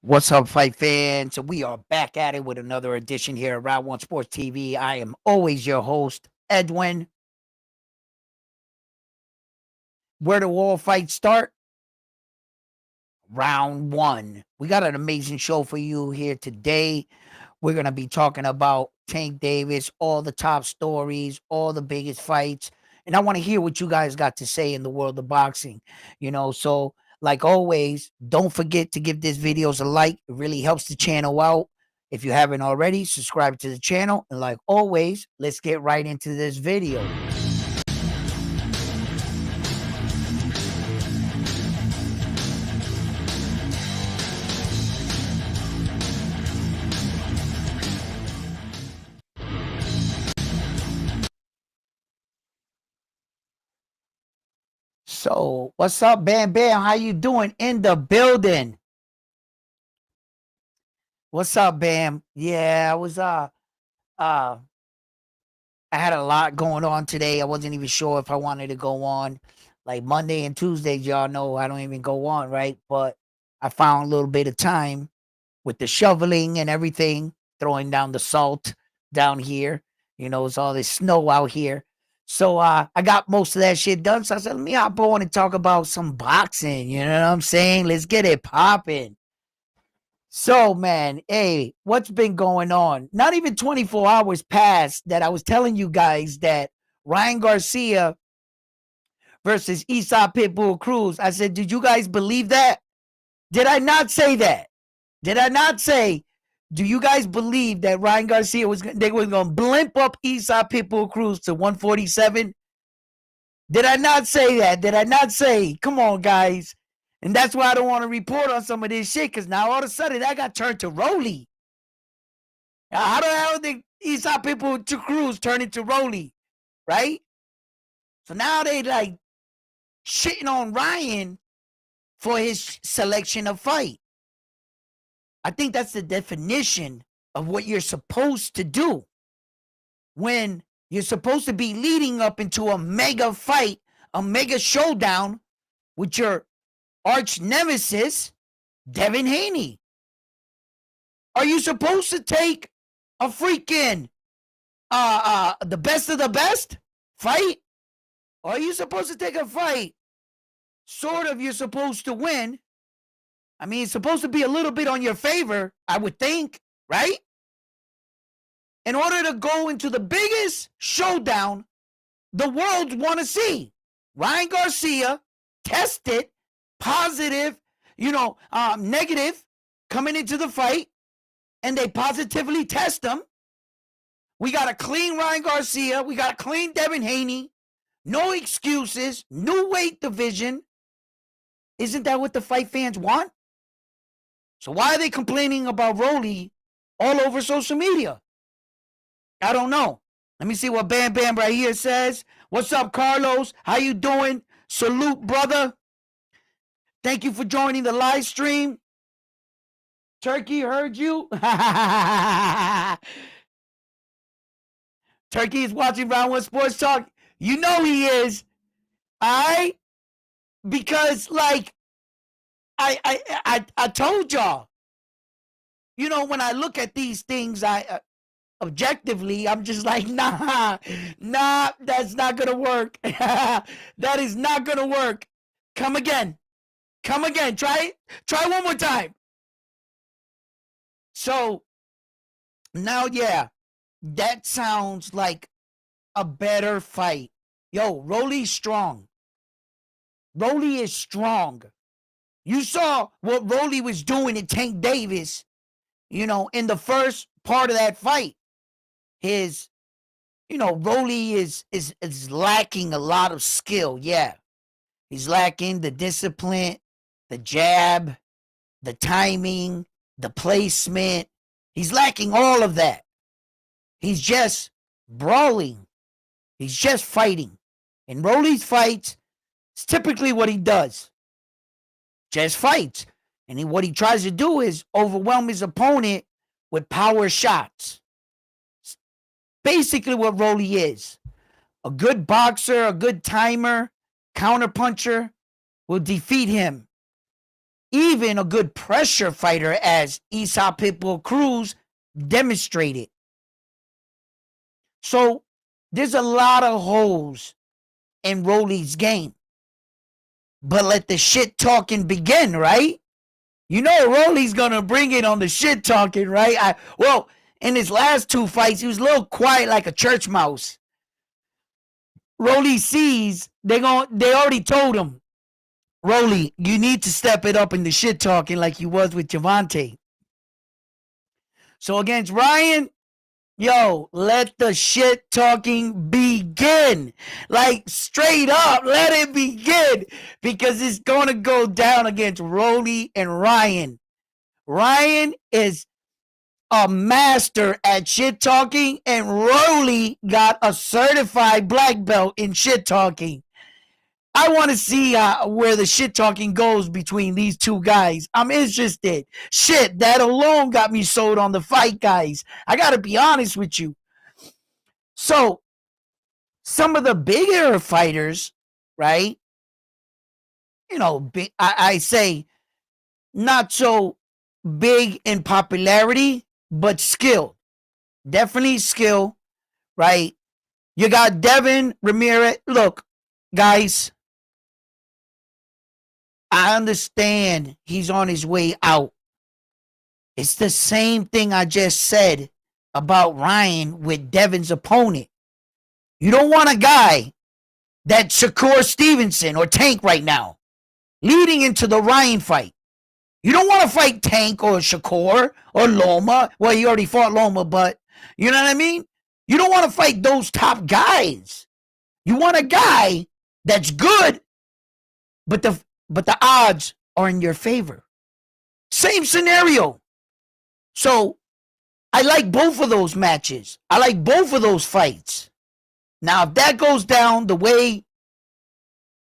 What's up, fight fans? We are back at it with another edition here at Round One Sports TV. I am always your host, Edwin. Where do all fights start? Round one. We got an amazing show for you here today. We're going to be talking about Tank Davis, all the top stories, all the biggest fights. And I want to hear what you guys got to say in the world of boxing. So like always, don't forget to give this videos a like. It really helps the channel out. If you haven't already, subscribe to the channel. And like always, let's get right into this video. So what's up, Bam Bam? How you doing in the building? What's up, Bam? Yeah, I had a lot going on today. I wasn't even sure if I wanted to go on. Like Monday and Tuesdays, y'all know I don't even go on, right? But I found a little bit of time with the shoveling and everything, throwing down the salt down here. It's all this snow out here. So I got most of that shit done. So I said, let me hop on and talk about some boxing. You know what I'm saying? Let's get it popping. So, man, hey, what's been going on? Not even 24 hours passed that I was telling you guys that Ryan Garcia versus Isaac Pitbull Cruz. I said, did you guys believe that? Did I not say that? Did I not say, do you guys believe that Ryan Garcia they were going to blimp up Isaac Pitbull Cruz to 147? Did I not say that? Did I not say, come on, guys? And that's why I don't want to report on some of this shit, because now all of a sudden that got turned to Rolly. How the hell did Isaac Pitbull Cruz turn into Rolly? Right? So now they like shitting on Ryan for his selection of fight. I think that's the definition of what you're supposed to do when you're supposed to be leading up into a mega fight, a mega showdown with your arch nemesis, Devin Haney. Are you supposed to take a freaking the best of the best fight? Or are you supposed to take a fight sort of you're supposed to win? I mean, it's supposed to be a little bit on your favor, I would think, right? In order to go into the biggest showdown the world want to see. Ryan Garcia tested positive, negative coming into the fight, and they positively test him. We got a clean Ryan Garcia. We got a clean Devin Haney. No excuses. New weight division. Isn't that what the fight fans want? So why are they complaining about Rolly all over social media? I don't know. Let me see what Bam Bam right here says. What's up, Carlos? How you doing? Salute, brother. Thank you for joining the live stream. Turkey heard you. Turkey is watching Round One Sports Talk. You know he is. Because like I told y'all, when I look at these things, objectively, I'm just like, nah, that's not gonna work. That is not gonna work. Come again. Try one more time. So now, yeah, that sounds like a better fight. Yo, Rolly's strong. Rolly is strong. You saw what Rolly was doing to Tank Davis, in the first part of that fight. Rolly is lacking a lot of skill. Yeah. He's lacking the discipline, the jab, the timing, the placement. He's lacking all of that. He's just brawling. He's just fighting. In Rolly's fights, it's typically what he does. Just fights. And what he tries to do is overwhelm his opponent with power shots. basically what Rolly is. A good boxer, a good timer, counterpuncher will defeat him. Even a good pressure fighter, as Esau Pitbull Cruz demonstrated. So there's a lot of holes in Rolly's game. But let the shit talking begin, right? You know Rolly's gonna bring it on the shit talking, right? Well, in his last two fights, he was a little quiet like a church mouse. Rolly sees they already told him, Rolly, you need to step it up in the shit talking like you was with Gervonta. So against Ryan, yo, let the shit talking begin. Like straight up, let it begin. Because it's gonna go down against Rolly and Ryan. Ryan is a master at shit talking, and Rolly got a certified black belt in shit talking. I want to see where the shit talking goes between these two guys. I'm interested. Shit, that alone got me sold on the fight, guys. I got to be honest with you. So, some of the bigger fighters, right? You know, I say not so big in popularity, but skill. Definitely skill, right? You got Devin Ramirez. Look, guys, I understand he's on his way out. It's the same thing I just said about Ryan with Devin's opponent. You don't want a guy that's Shakur Stevenson or Tank right now, leading into the Ryan fight. You don't want to fight Tank or Shakur or Loma. Well, he already fought Loma, but you know what I mean? You don't want to fight those top guys. You want a guy that's good, but the odds are in your favor. Same scenario. So I like both of those matches. I like both of those fights. Now, if that goes down the way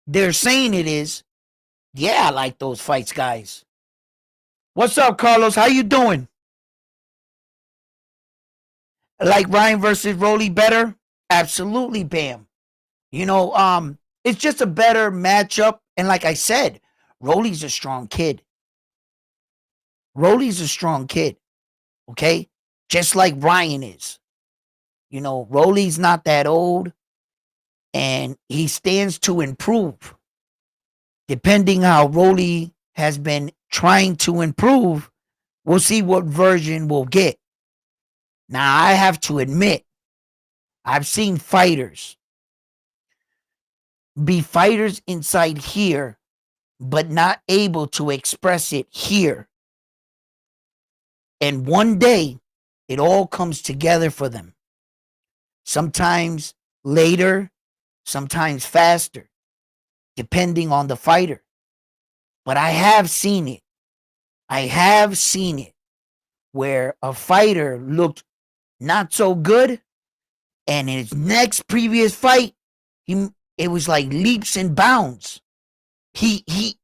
they're saying it is, yeah, I like those fights, guys. What's up, Carlos? How you doing? Like Ryan versus Rolly better? Absolutely, Bam. You know, it's just a better matchup. And like I said, Rolly's a strong kid. Rolly's a strong kid. Okay? Just like Ryan is. You know, Rolly's not that old, and he stands to improve. Depending how Rolly has been trying to improve, we'll see what version we'll get. Now, I have to admit, I've seen fighters be fighters inside here, but not able to express it here. And one day, it all comes together for them. Sometimes later, sometimes faster, depending on the fighter. But I have seen it. I have seen it where a fighter looked not so good, and in his next previous fight, it was like leaps and bounds. He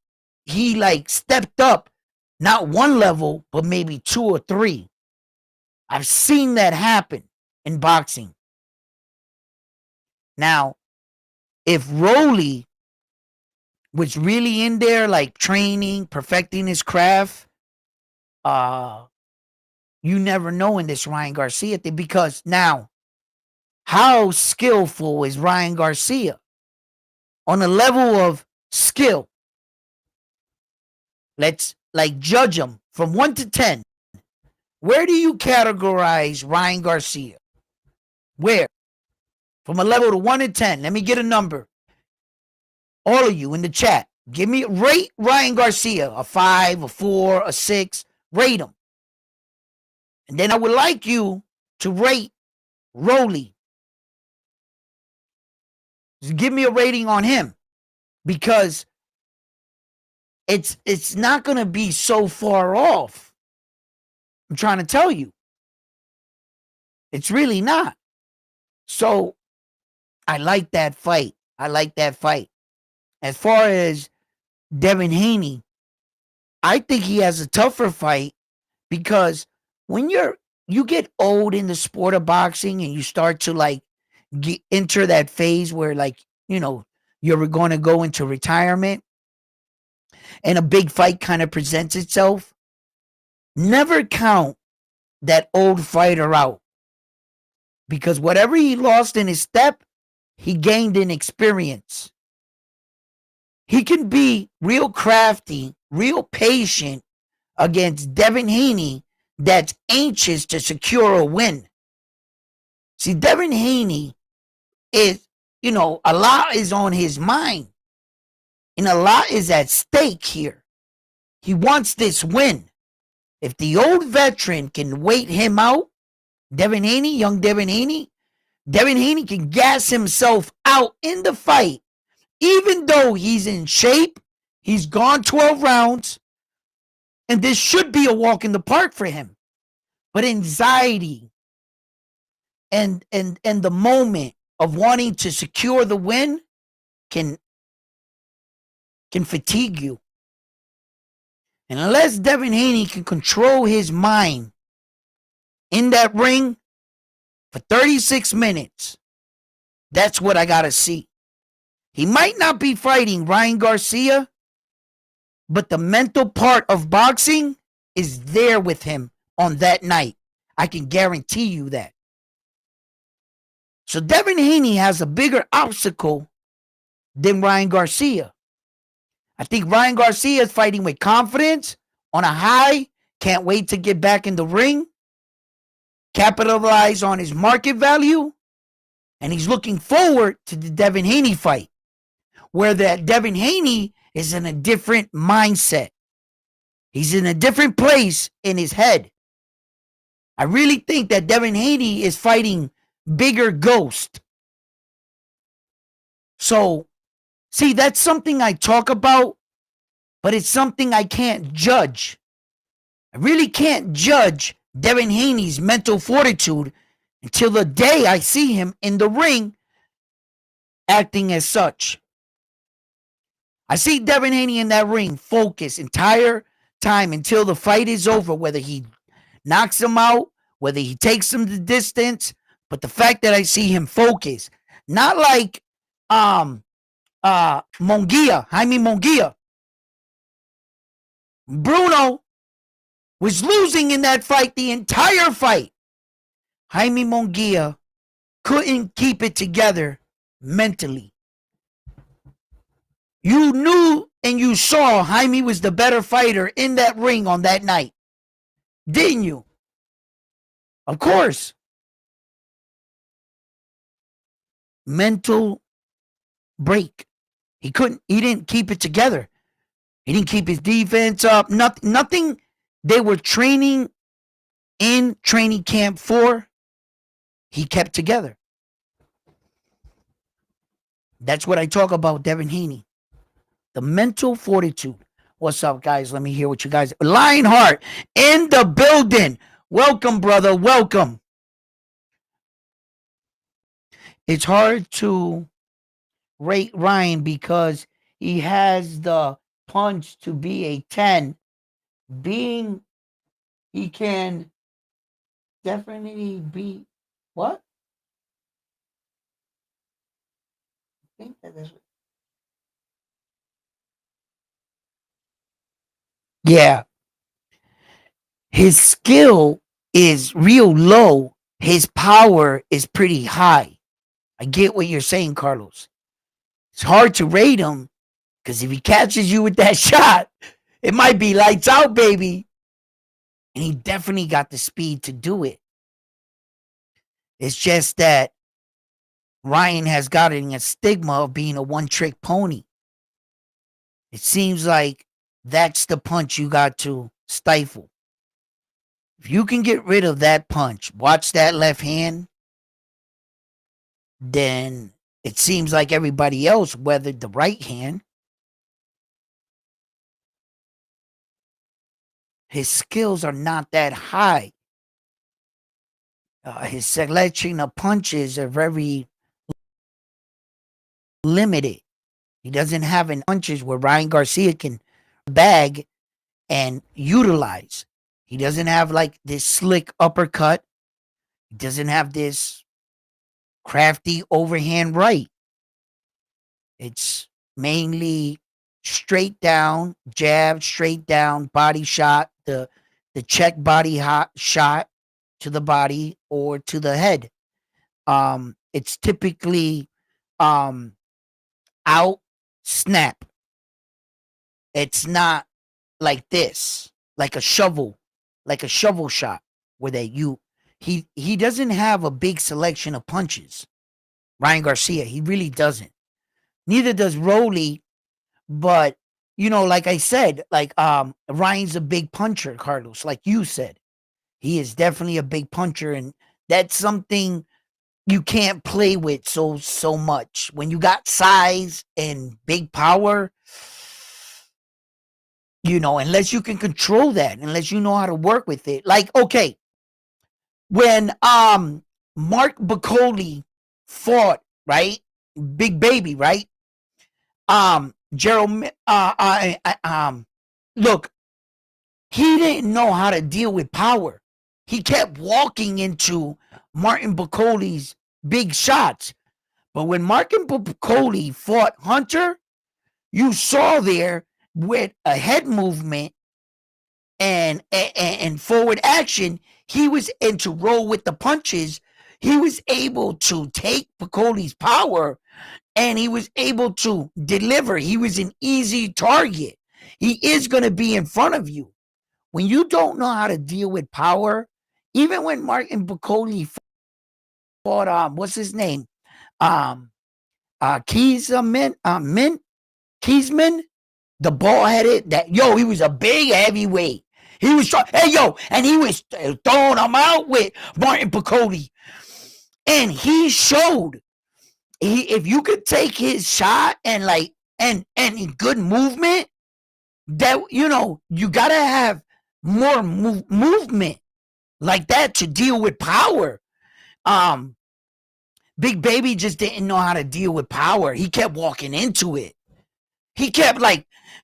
like stepped up, not one level, but maybe two or three. I've seen that happen in boxing. Now, if Rolly was really in there, like training, perfecting his craft, you never know in this Ryan Garcia thing, because now, how skillful is Ryan Garcia on a level of skill? Let's like judge him from 1 to 10. Where do you categorize Ryan Garcia? Where? From a level to 1 to 10. Let me get a number. All of you in the chat, rate Ryan Garcia a 5, a 4, a 6. Rate him. And then I would like you to rate Rolly. Just give me a rating on him, because it's not going to be so far off. I'm trying to tell you. It's really not. So I like that fight. I like that fight. As far as Devin Haney, I think he has a tougher fight, because when you're you get old in the sport of boxing and you start to like enter that phase where like, you know, you're going to go into retirement and a big fight kind of presents itself, never count that old fighter out, because whatever he lost in his step, he gained in experience. He can be real crafty, real patient against Devin Haney that's anxious to secure a win. See, Devin Haney is, you know, a lot is on his mind and a lot is at stake here. He wants this win. If the old veteran can wait him out, Devin Haney, young Devin Haney can gas himself out in the fight. Even though he's in shape, he's gone 12 rounds, and this should be a walk in the park for him. But anxiety and the moment of wanting to secure the win can fatigue you. And unless Devin Haney can control his mind in that ring for 36 minutes, that's what I got to see. He might not be fighting Ryan Garcia, but the mental part of boxing is there with him on that night. I can guarantee you that. So Devin Haney has a bigger obstacle than Ryan Garcia. I think Ryan Garcia is fighting with confidence, on a high, can't wait to get back in the ring, capitalize on his market value, and he's looking forward to the Devin Haney fight, where that Devin Haney is in a different mindset. He's in a different place in his head. I really think that Devin Haney is fighting bigger ghost. So, see, that's something I talk about, but it's something I can't judge. I really can't judge Devin Haney's mental fortitude until the day I see him in the ring acting as such. I see Devin Haney in that ring focus entire time until the fight is over, whether he knocks him out, whether he takes him the distance, but the fact that I see him focus, not like Munguia, Jaime Munguia. Bruno was losing in that fight the entire fight. Jaime Munguia couldn't keep it together mentally. You knew and you saw Jaime was the better fighter in that ring on that night. Didn't you? Of course. Mental break. He didn't keep it together. He didn't keep his defense up. Nothing they were training in training camp for, he kept together. That's what I talk about, Devin Haney. The mental fortitude. What's up, guys? Let me hear what you guys. Lionheart in the building. Welcome, brother. Welcome. It's hard to rate Ryan because he has the punch to be a 10. Being he can definitely be what? I think that is. Yeah. His skill is real low. His power is pretty high. I get what you're saying, Carlos. It's hard to rate him because if he catches you with that shot, it might be lights out, baby. And he definitely got the speed to do it. It's just that Ryan has gotten a stigma of being a one-trick pony. It seems like that's the punch you got to stifle. If you can get rid of that punch, watch that left hand, then it seems like everybody else weathered the right hand. His skills are not that high. His selection of punches are very limited. He doesn't have any punches where Ryan Garcia can bag and utilize. He doesn't have like this slick uppercut. He doesn't have this crafty overhand right. It's mainly straight down, jab, straight down, body shot, the check body hot shot to the body or to the head. It's typically um out snap. It's not like this, like a shovel shot where they you he doesn't have a big selection of punches. Ryan Garcia, he really doesn't. Neither does Rolly, but like I said, like Ryan's a big puncher, Carlos, like you said. He is definitely a big puncher, and that's something you can't play with so much. When you got size and big power, unless you can control that, unless you know how to work with it. Like, okay, when Mark Bacoli fought, right? Big Baby, right? Gerald look, he didn't know how to deal with power. He kept walking into Martin Bacoli's big shots. But when Martin Bacoli fought Hunter, you saw there with a head movement and forward action, he was and to roll with the punches. He was able to take Bacoli's power and he was able to deliver. He was an easy target. He is going to be in front of you. When you don't know how to deal with power, even when Martin Bacoli fought, what's his name? Kiesman, the ball headed, he was a big heavyweight. He was and he was throwing him out with Martin Bacoli. And he showed if you could take his shot and good movement, that you gotta have more movement like that to deal with power. Big Baby just didn't know how to deal with power. He kept walking into it. He kept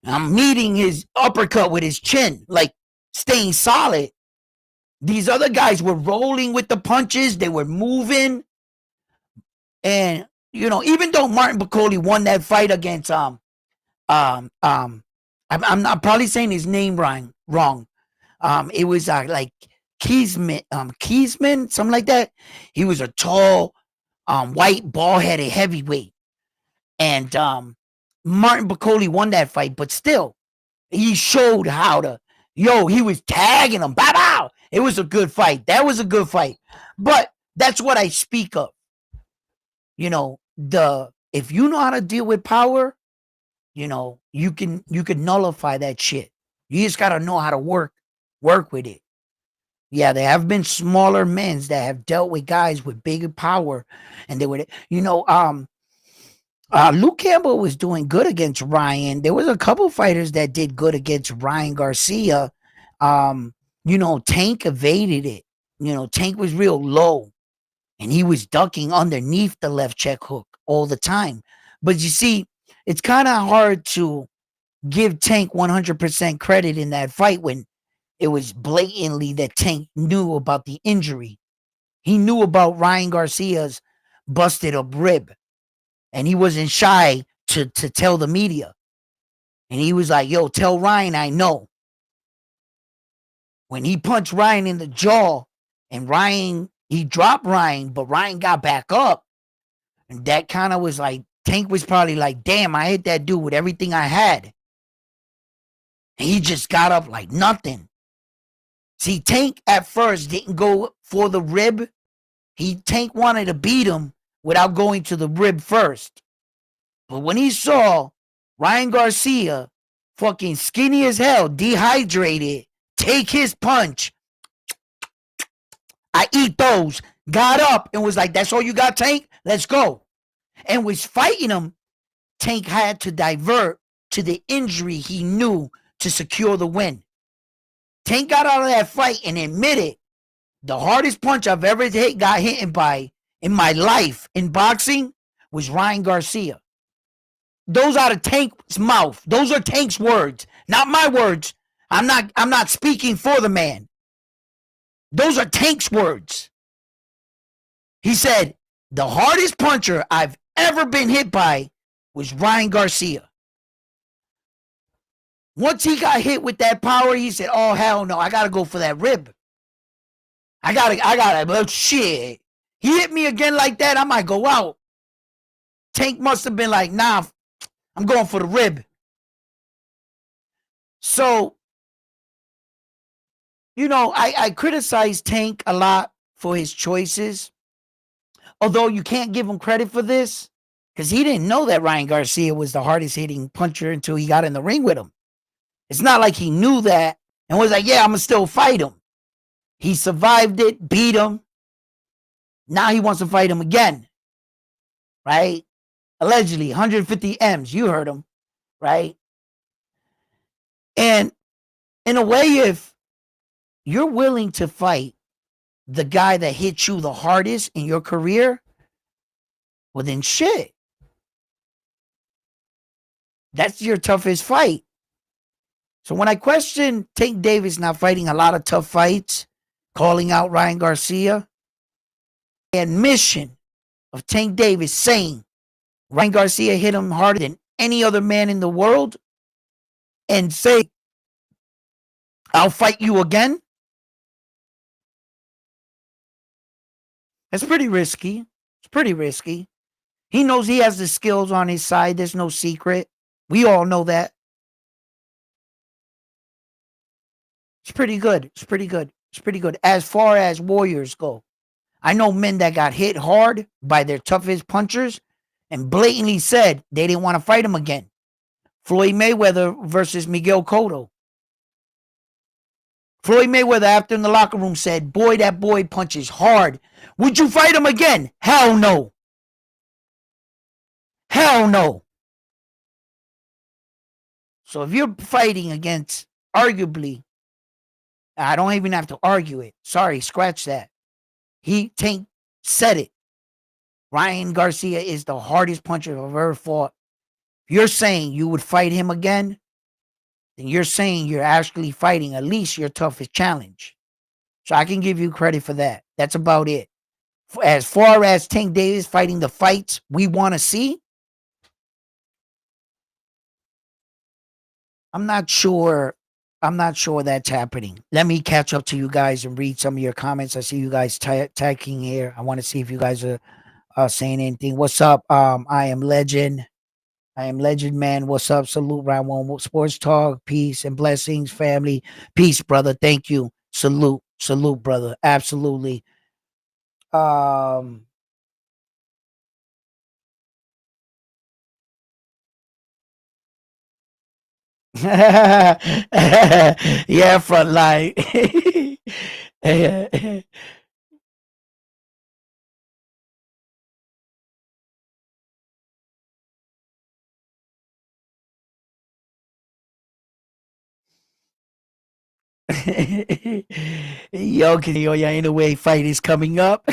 meeting his uppercut with his chin, like staying solid. These other guys were rolling with the punches. They were moving. And, even though Martin Bacoli won that fight against, I'm not probably saying his name wrong. It was like Kiesman, something like that. He was a tall, white, ball-headed heavyweight. And Martin Bacoli won that fight, but still, he showed how to, he was tagging him. Bow, bow. It was a good fight. That was a good fight. But that's what I speak of. If you know how to deal with power, you can nullify that shit. You just gotta know how to work with it. Yeah, there have been smaller men that have dealt with guys with bigger power, and they would, Luke Campbell was doing good against Ryan. There was a couple fighters that did good against Ryan Garcia. Tank evaded it. Tank was real low, and he was ducking underneath the left check hook all the time. But you see, it's kind of hard to give Tank 100% credit in that fight when it was blatantly that Tank knew about the injury. He knew about Ryan Garcia's busted up rib, and he wasn't shy to tell the media. And he was like, tell Ryan I know. When he punched Ryan in the jaw, and he dropped Ryan, but Ryan got back up, and that kind of was like, Tank was probably like, damn, I hit that dude with everything I had. And he just got up like nothing. See, Tank at first didn't go for the rib. Tank wanted to beat him without going to the rib first. But when he saw Ryan Garcia, fucking skinny as hell, dehydrated, take his punch, I eat those, got up and was like, that's all you got, Tank? Let's go. And was fighting him. Tank had to divert to the injury he knew to secure the win. Tank got out of that fight and admitted the hardest punch I've ever got hit by in my life in boxing was Ryan Garcia. Those out of Tank's mouth. Those are Tank's words, not my words. I'm not speaking for the man. Those are Tank's words. He said, the hardest puncher I've ever been hit by was Ryan Garcia. Once he got hit with that power, he said, oh, hell no, I got to go for that rib. I got to, but shit. He hit me again like that, I might go out. Tank must have been like, nah, I'm going for the rib. So, you know, I criticize Tank a lot for his choices. Although you can't give him credit for this, because he didn't know that Ryan Garcia was the hardest hitting puncher until he got in the ring with him. It's not like he knew that and was like, yeah, I'm going to still fight him. He survived it, beat him. Now he wants to fight him again. Right? Allegedly, 150 M's. You heard him. Right? And in a way, if you're willing to fight the guy that hit you the hardest in your career, well, then shit. That's your toughest fight. So when I question Tank Davis not fighting a lot of tough fights, calling out Ryan Garcia, the admission of Tank Davis saying Ryan Garcia hit him harder than any other man in the world and say, I'll fight you again. That's pretty risky. It's pretty risky. He knows he has the skills on his side. There's no secret. We all know that. It's pretty good. It's pretty good. It's pretty good. As far as warriors go, I know men that got hit hard by their toughest punchers and blatantly said they didn't want to fight him again. Floyd Mayweather versus Miguel Cotto. Floyd Mayweather, after in the locker room, said, boy, that boy punches hard. Would you fight him again? Hell no. Hell no. So if you're fighting against, arguably, I don't even have to argue it. Sorry, scratch that. Tank said it. Ryan Garcia is the hardest puncher I've ever fought. If you're saying you would fight him again, then you're saying you're actually fighting at least your toughest challenge. So I can give you credit for that. That's about it. As far as Tank Davis fighting the fights we want to see, I'm not sure that's happening. Let me catch up to you guys and read some of your comments. I see you guys tagging here. I want to see if you guys are saying anything. What's up? I am Legend. I am Legend Man. What's up? Salute, Round One Sports Talk. Peace and blessings, family. Peace, brother. Thank you. Salute, brother. Absolutely. Yeah, front line. Yo, yeah, in a way, fight is coming up.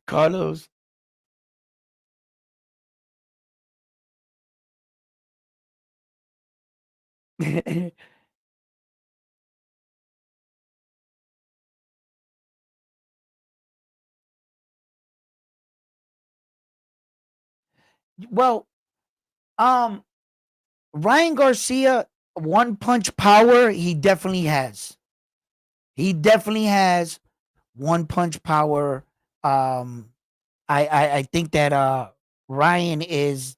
Carlos. Well, Ryan Garcia, one punch power, he definitely has. He definitely has one punch power. I think that Ryan is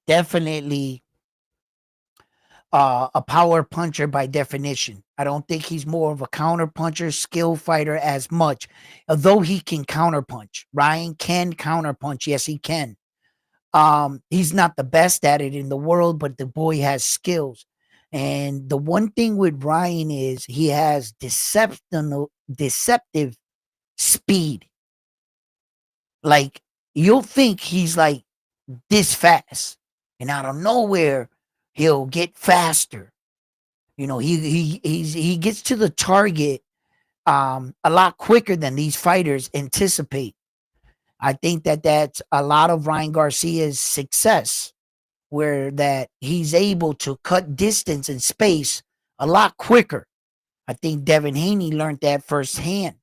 definitely a power puncher by definition. I don't think he's more of a counter puncher, skill fighter as much. Although he can counter punch. Ryan can counter punch. Yes, he can. He's not the best at it in the world, but the boy has skills. And the one thing with Ryan is he has deceptive speed. Like you'll think he's like this fast, and out of nowhere he'll get faster. You know, he gets to the target a lot quicker than these fighters anticipate. I think that that's a lot of Ryan Garcia's success, where that he's able to cut distance and space a lot quicker. I think Devin Haney learned that firsthand.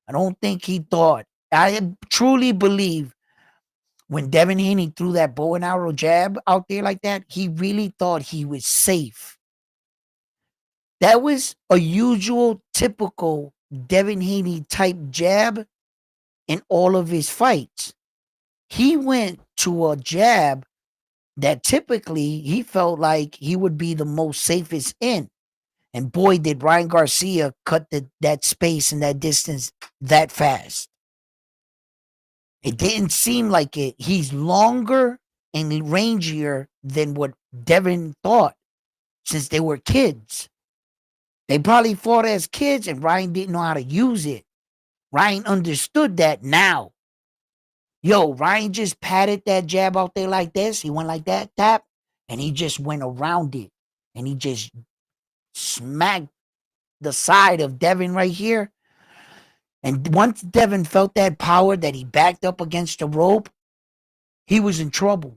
I don't think he thought. I truly believe when Devin Haney threw that bow and arrow jab out there like that, he really thought he was safe. That was a usual, typical Devin Haney type jab in all of his fights. He went to a jab that typically he felt like he would be the most safest in. And boy, did Ryan Garcia cut that space and that distance that fast. It didn't seem like it. He's longer and rangier than what Devin thought since they were kids. They probably fought as kids and Ryan didn't know how to use it. Ryan understood that now. Yo, Ryan just patted that jab out there like this. He went like that, tap, and he just went around it. And he just smacked the side of Devin right here. And once Devin felt that power that he backed up against the rope, he was in trouble.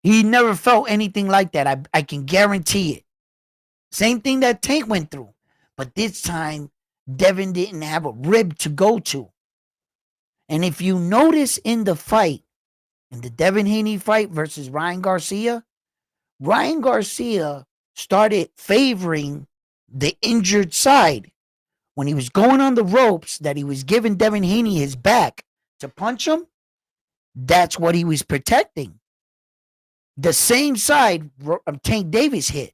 He never felt anything like that. I can guarantee it. Same thing that Tank went through. But this time, Devin didn't have a rib to go to. And if you notice in the fight, in the Devin Haney fight versus Ryan Garcia started favoring the injured side. When he was going on the ropes, that he was giving Devin Haney his back to punch him, that's what he was protecting. The same side Tank Davis hit.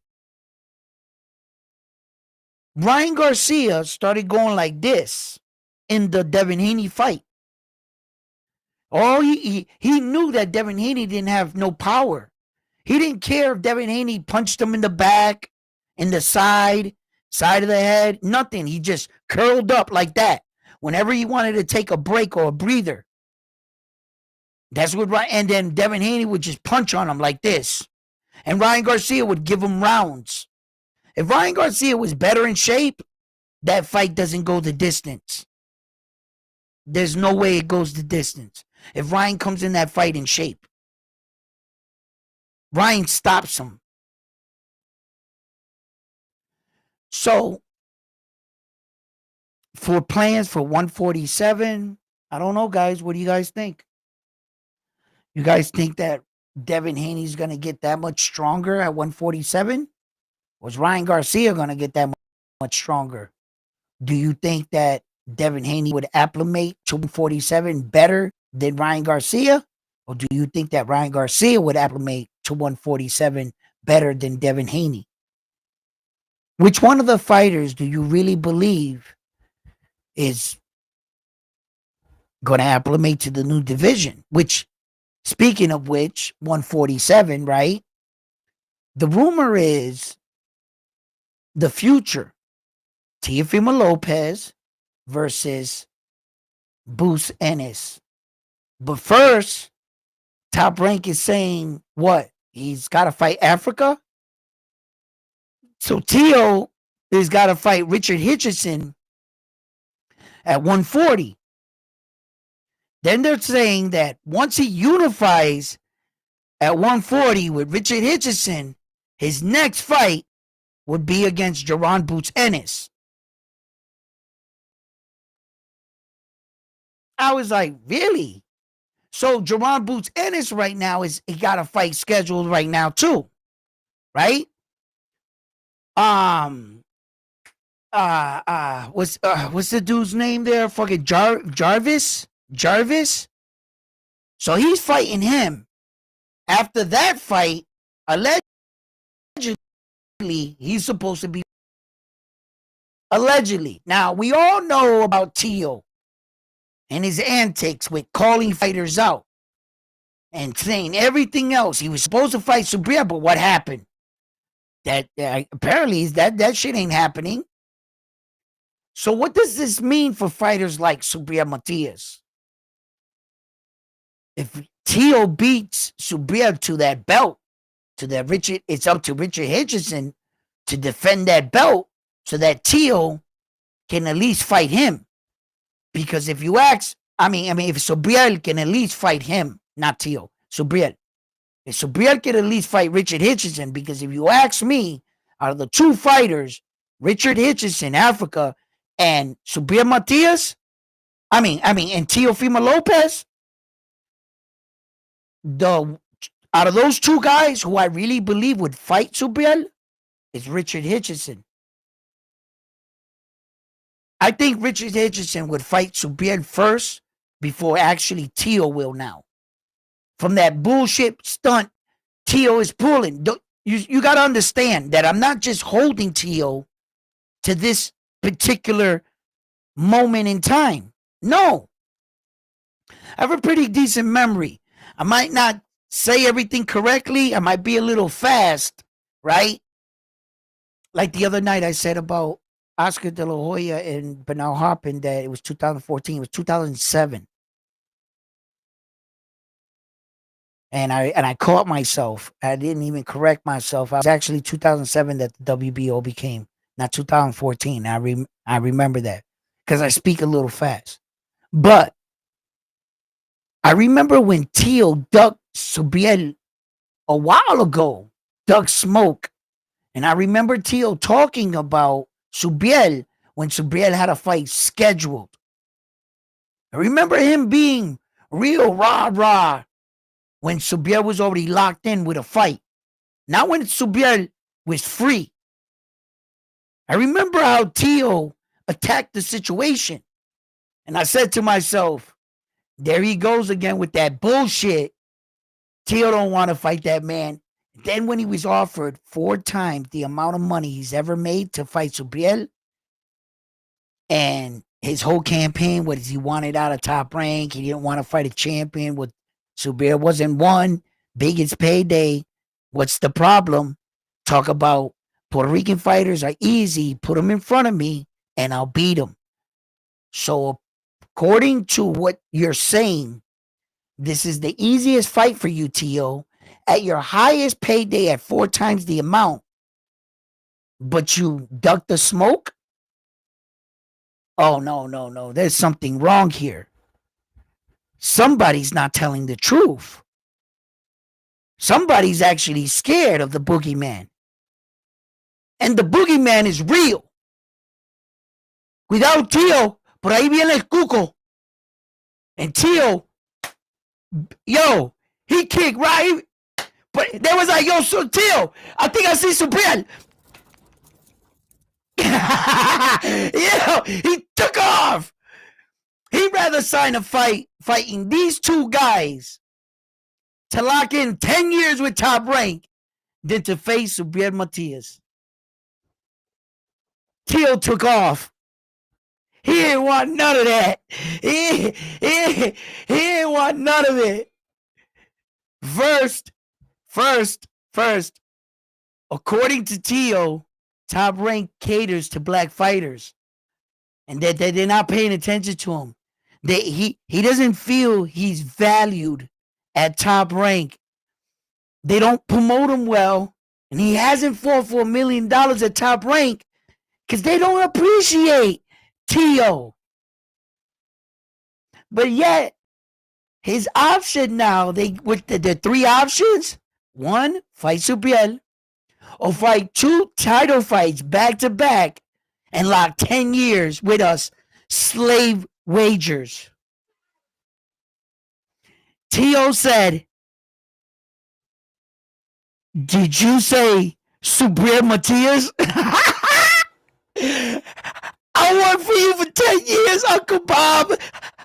Ryan Garcia started going like this in the Devin Haney fight. Oh, he knew that Devin Haney didn't have no power. He didn't care if Devin Haney punched him in the back, in the side of the head, nothing. He just curled up like that whenever he wanted to take a break or a breather. That's what Ryan, and then Devin Haney would just punch on him like this. And Ryan Garcia would give him rounds. If Ryan Garcia was better in shape, that fight doesn't go the distance. There's no way it goes the distance. If Ryan comes in that fight in shape, Ryan stops him. So, for plans for 147, I don't know, guys. What do you guys think? You guys think that Devin Haney's going to get that much stronger at 147? Was Ryan Garcia going to get that much stronger? Do you think that Devin Haney would acclimate to 147 better than Ryan Garcia? Or do you think that Ryan Garcia would acclimate to 147 better than Devin Haney? Which one of the fighters do you really believe is going to acclimate to the new division? Which, speaking of which, 147, right? The rumor is the future, Teofimo Lopez versus Boots Ennis. But first, Top Rank is saying what? He's got to fight Africa? So Teo has got to fight Richard Hitchison at 140. Then they're saying that once he unifies at 140 with Richard Hitchison, his next fight would be against Jaron Boots Ennis. I was like, really? So Jaron Boots Ennis right now he got a fight scheduled right now too, right? What's the dude's name there? Fucking Jarvis. So he's fighting him. After that fight, allegedly he's supposed to be. Allegedly. Now we all know about Teo and his antics with calling fighters out and saying everything else. He was supposed to fight Subriel, but what happened? That apparently that shit ain't happening. So what does this mean for fighters like Subriel Matias? If Teo beats Subriel to that belt, it's up to Richard Hitchison to defend that belt so that Teo can at least fight him. Because if you ask, if Subriel can at least fight him, not Teo, Subriel. If Subriel can at least fight Richard Hitchison, because if you ask me, out of the two fighters, Richard Hitchison, Africa, and Subir Matias. And Teofimo Lopez. The Out of those two guys, who I really believe would fight Subriel is Richard Hitchison. I think Richard Hitchison would fight Subriel first before actually Teo will now. From that bullshit stunt Teo is pulling. You got to understand that I'm not just holding Teo to this particular moment in time. No. I have a pretty decent memory. I might not say everything correctly. I might be a little fast, right? Like the other night I said about Oscar De La Hoya and Bernal Harpin that it was 2014. It was 2007. And I caught myself. I didn't even correct myself. I was actually 2007 that the WBO became, not 2014. I remember that because I speak a little fast. But I remember when Teo ducked Subriel a while ago, ducked smoke. And I remember Teo talking about Subriel when Subriel had a fight scheduled. I remember him being real rah-rah when Subriel was already locked in with a fight. Not when Subriel was free. I remember how Teo attacked the situation. And I said to myself, there he goes again with that bullshit. Teo don't want to fight that man. Then when he was offered 4 times the amount of money he's ever made to fight Subriel, and his whole campaign was he wanted out of Top Rank. He didn't want to fight a champion. With Subriel wasn't one. Biggest payday. What's the problem? Talk about Puerto Rican fighters are easy. Put them in front of me and I'll beat them. So according to what you're saying, this is the easiest fight for you, Teo, at your highest payday at 4 times the amount, but you duck the smoke? Oh, no. There's something wrong here. Somebody's not telling the truth. Somebody's actually scared of the boogeyman. And the boogeyman is real. Cuidado, Teo. Por ahí viene el cuco. And Teo, yo, he kicked right. But there was like, yo, so Teo, I think I see Subriel. He took off. He'd rather sign a fight fighting these two guys to lock in 10 years with Top Rank than to face Subriel Matias. Teo took off. He didn't want none of that. He didn't want none of it. First, according to Teo, Top Rank caters to black fighters, and that they're not paying attention to him. He doesn't feel he's valued at Top Rank. They don't promote him well, and he hasn't fought for $1 million at Top Rank because they don't appreciate Teo. But yet, his option now, with the 3 options: 1, fight Subriel, or fight 2 title fights back to back and lock 10 years with us, slave wagers. Teo said, did you say Subriel Matias? I'll work for you for 10 years, Uncle Bob.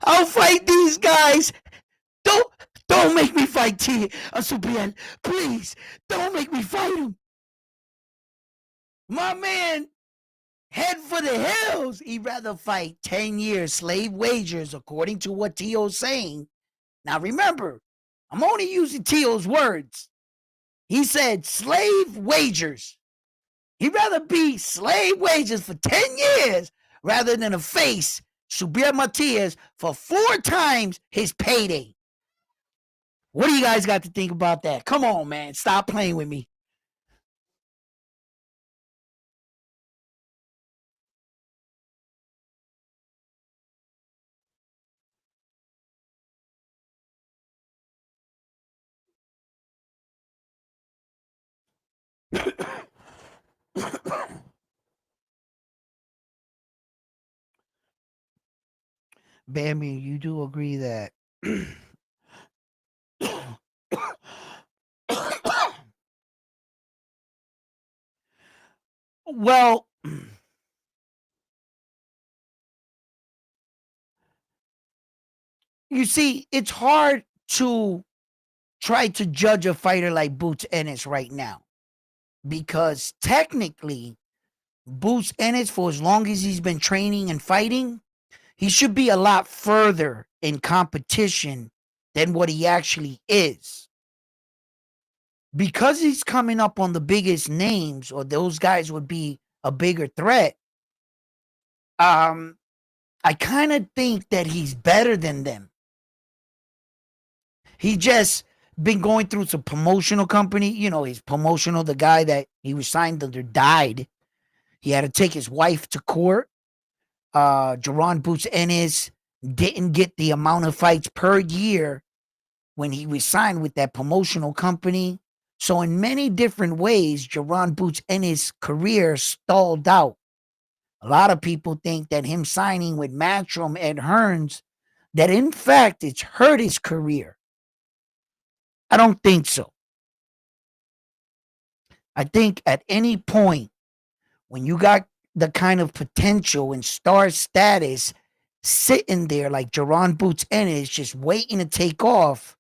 I'll fight these guys. Don't make me fight Subriel. Please, don't make me fight him. My man, head for the hills. He'd rather fight 10 years slave wagers, according to what Teo's saying. Now remember, I'm only using Teo's words. He said slave wagers. He'd rather be slave wages for 10 years rather than face Subriel Matias for 4 times his payday. What do you guys got to think about that? Come on, man. Stop playing with me. Bambi, you do agree that well, you see, it's hard to try to judge a fighter like Boots Ennis right now because technically, Boots Ennis, for as long as he's been training and fighting, he should be a lot further in competition than what he actually is. Because he's coming up on the biggest names, or those guys would be a bigger threat. I kind of think that he's better than them. He just been going through some promotional company. You know, his promotional, the guy that he was signed under died. He had to take his wife to court. Jerron Boots Ennis didn't get the amount of fights per year when he was signed with that promotional company. So in many different ways, Jerron Boots Ennis' career stalled out. A lot of people think that him signing with Matchroom Ed Hearns, that in fact it's hurt his career. I don't think so. I think at any point when you got the kind of potential and star status sitting there like Jerron Boots Ennis just waiting to take off,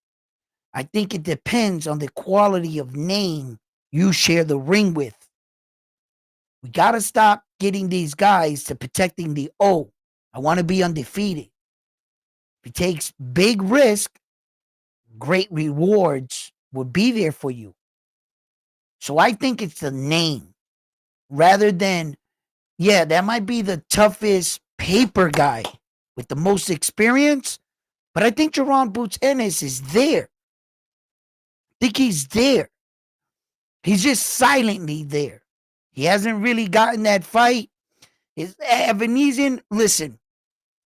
I think it depends on the quality of name you share the ring with. We got to stop getting these guys to protecting the I want to be undefeated. If he takes big risk, great rewards will be there for you. So I think it's the name rather than, yeah, that might be the toughest paper guy with the most experience, but I think Jerron Boots Ennis is there. I think he's there. He's just silently there. He hasn't really gotten that fight. Ebenezer, listen,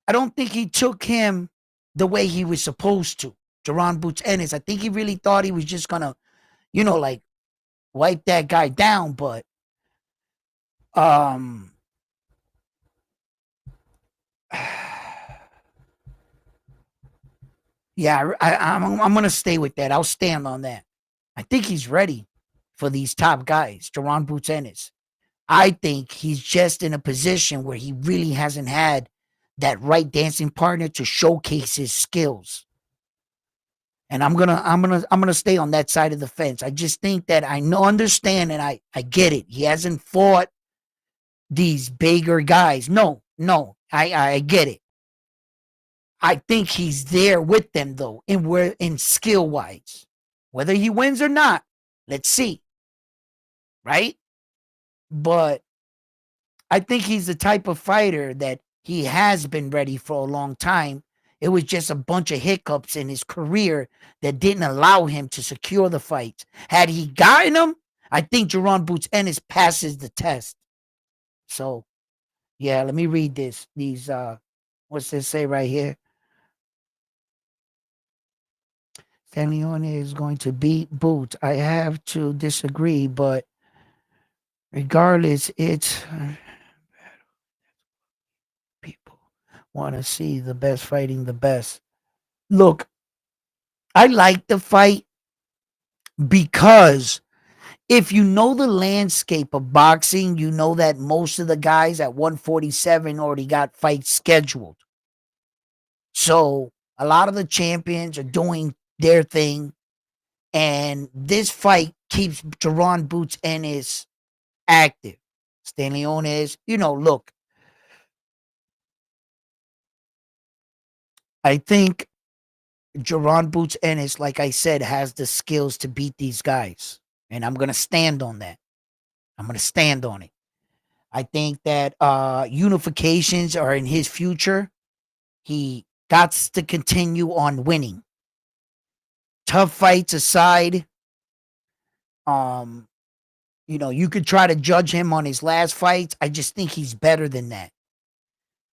I don't think he took him the way he was supposed to. Jerron Boots Ennis. I think he really thought he was just gonna, like wipe that guy down. But yeah, I'm gonna stay with that. I'll stand on that. I think he's ready for these top guys, Jerron Boots Ennis. I think he's just in a position where he really hasn't had that right dancing partner to showcase his skills. And I'm gonna stay on that side of the fence. I just think that I know, understand, and I get it. He hasn't fought these bigger guys. No, I get it. I think he's there with them though, in skill wise. Whether he wins or not, let's see. Right? But I think he's the type of fighter that he has been ready for a long time. It was just a bunch of hiccups in his career that didn't allow him to secure the fights. Had he gotten them, I think Jerron Boots Ennis passes the test. So, yeah, let me read this. What's this say right here? Stanley is going to beat Boots. I have to disagree, but regardless, it's people want to see the best fighting the best. Look, I like the fight because if you know the landscape of boxing, you know that most of the guys at 147 already got fights scheduled. So a lot of the champions are doing their thing. And this fight keeps Jerron Boots Ennis active. Stanley Ones, look, I think Jerron Boots Ennis, like I said, has the skills to beat these guys. And I'm going to stand on that. I'm going to stand on it. I think that unifications are in his future. He got to continue on winning. Tough fights aside, you could try to judge him on his last fights. I just think he's better than that.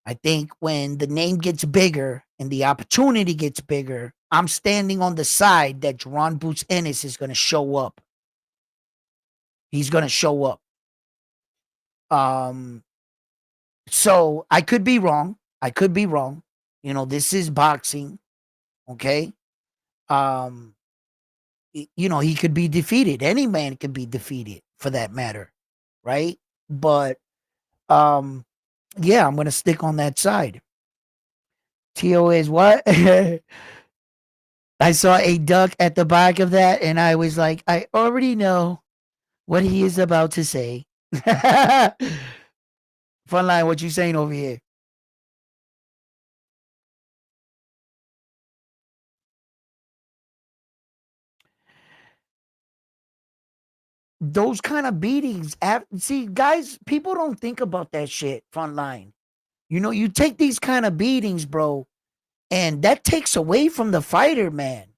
I think when the name gets bigger and the opportunity gets bigger, I'm standing on the side that Jerron Boots Ennis is going to show up. He's going to show up. So I could be wrong. I could be wrong. This is boxing, okay? Um, he could be defeated. Any man could be defeated for that matter, right? But um, yeah, I'm gonna stick on that side. Tio is what? I saw a duck at the back of that, and I was like, I already know what he is about to say. Frontline, what you saying over here? Those kind of beatings. See, guys, people don't think about that shit. Frontline. You take these kind of beatings, bro, and that takes away from the fighter, man.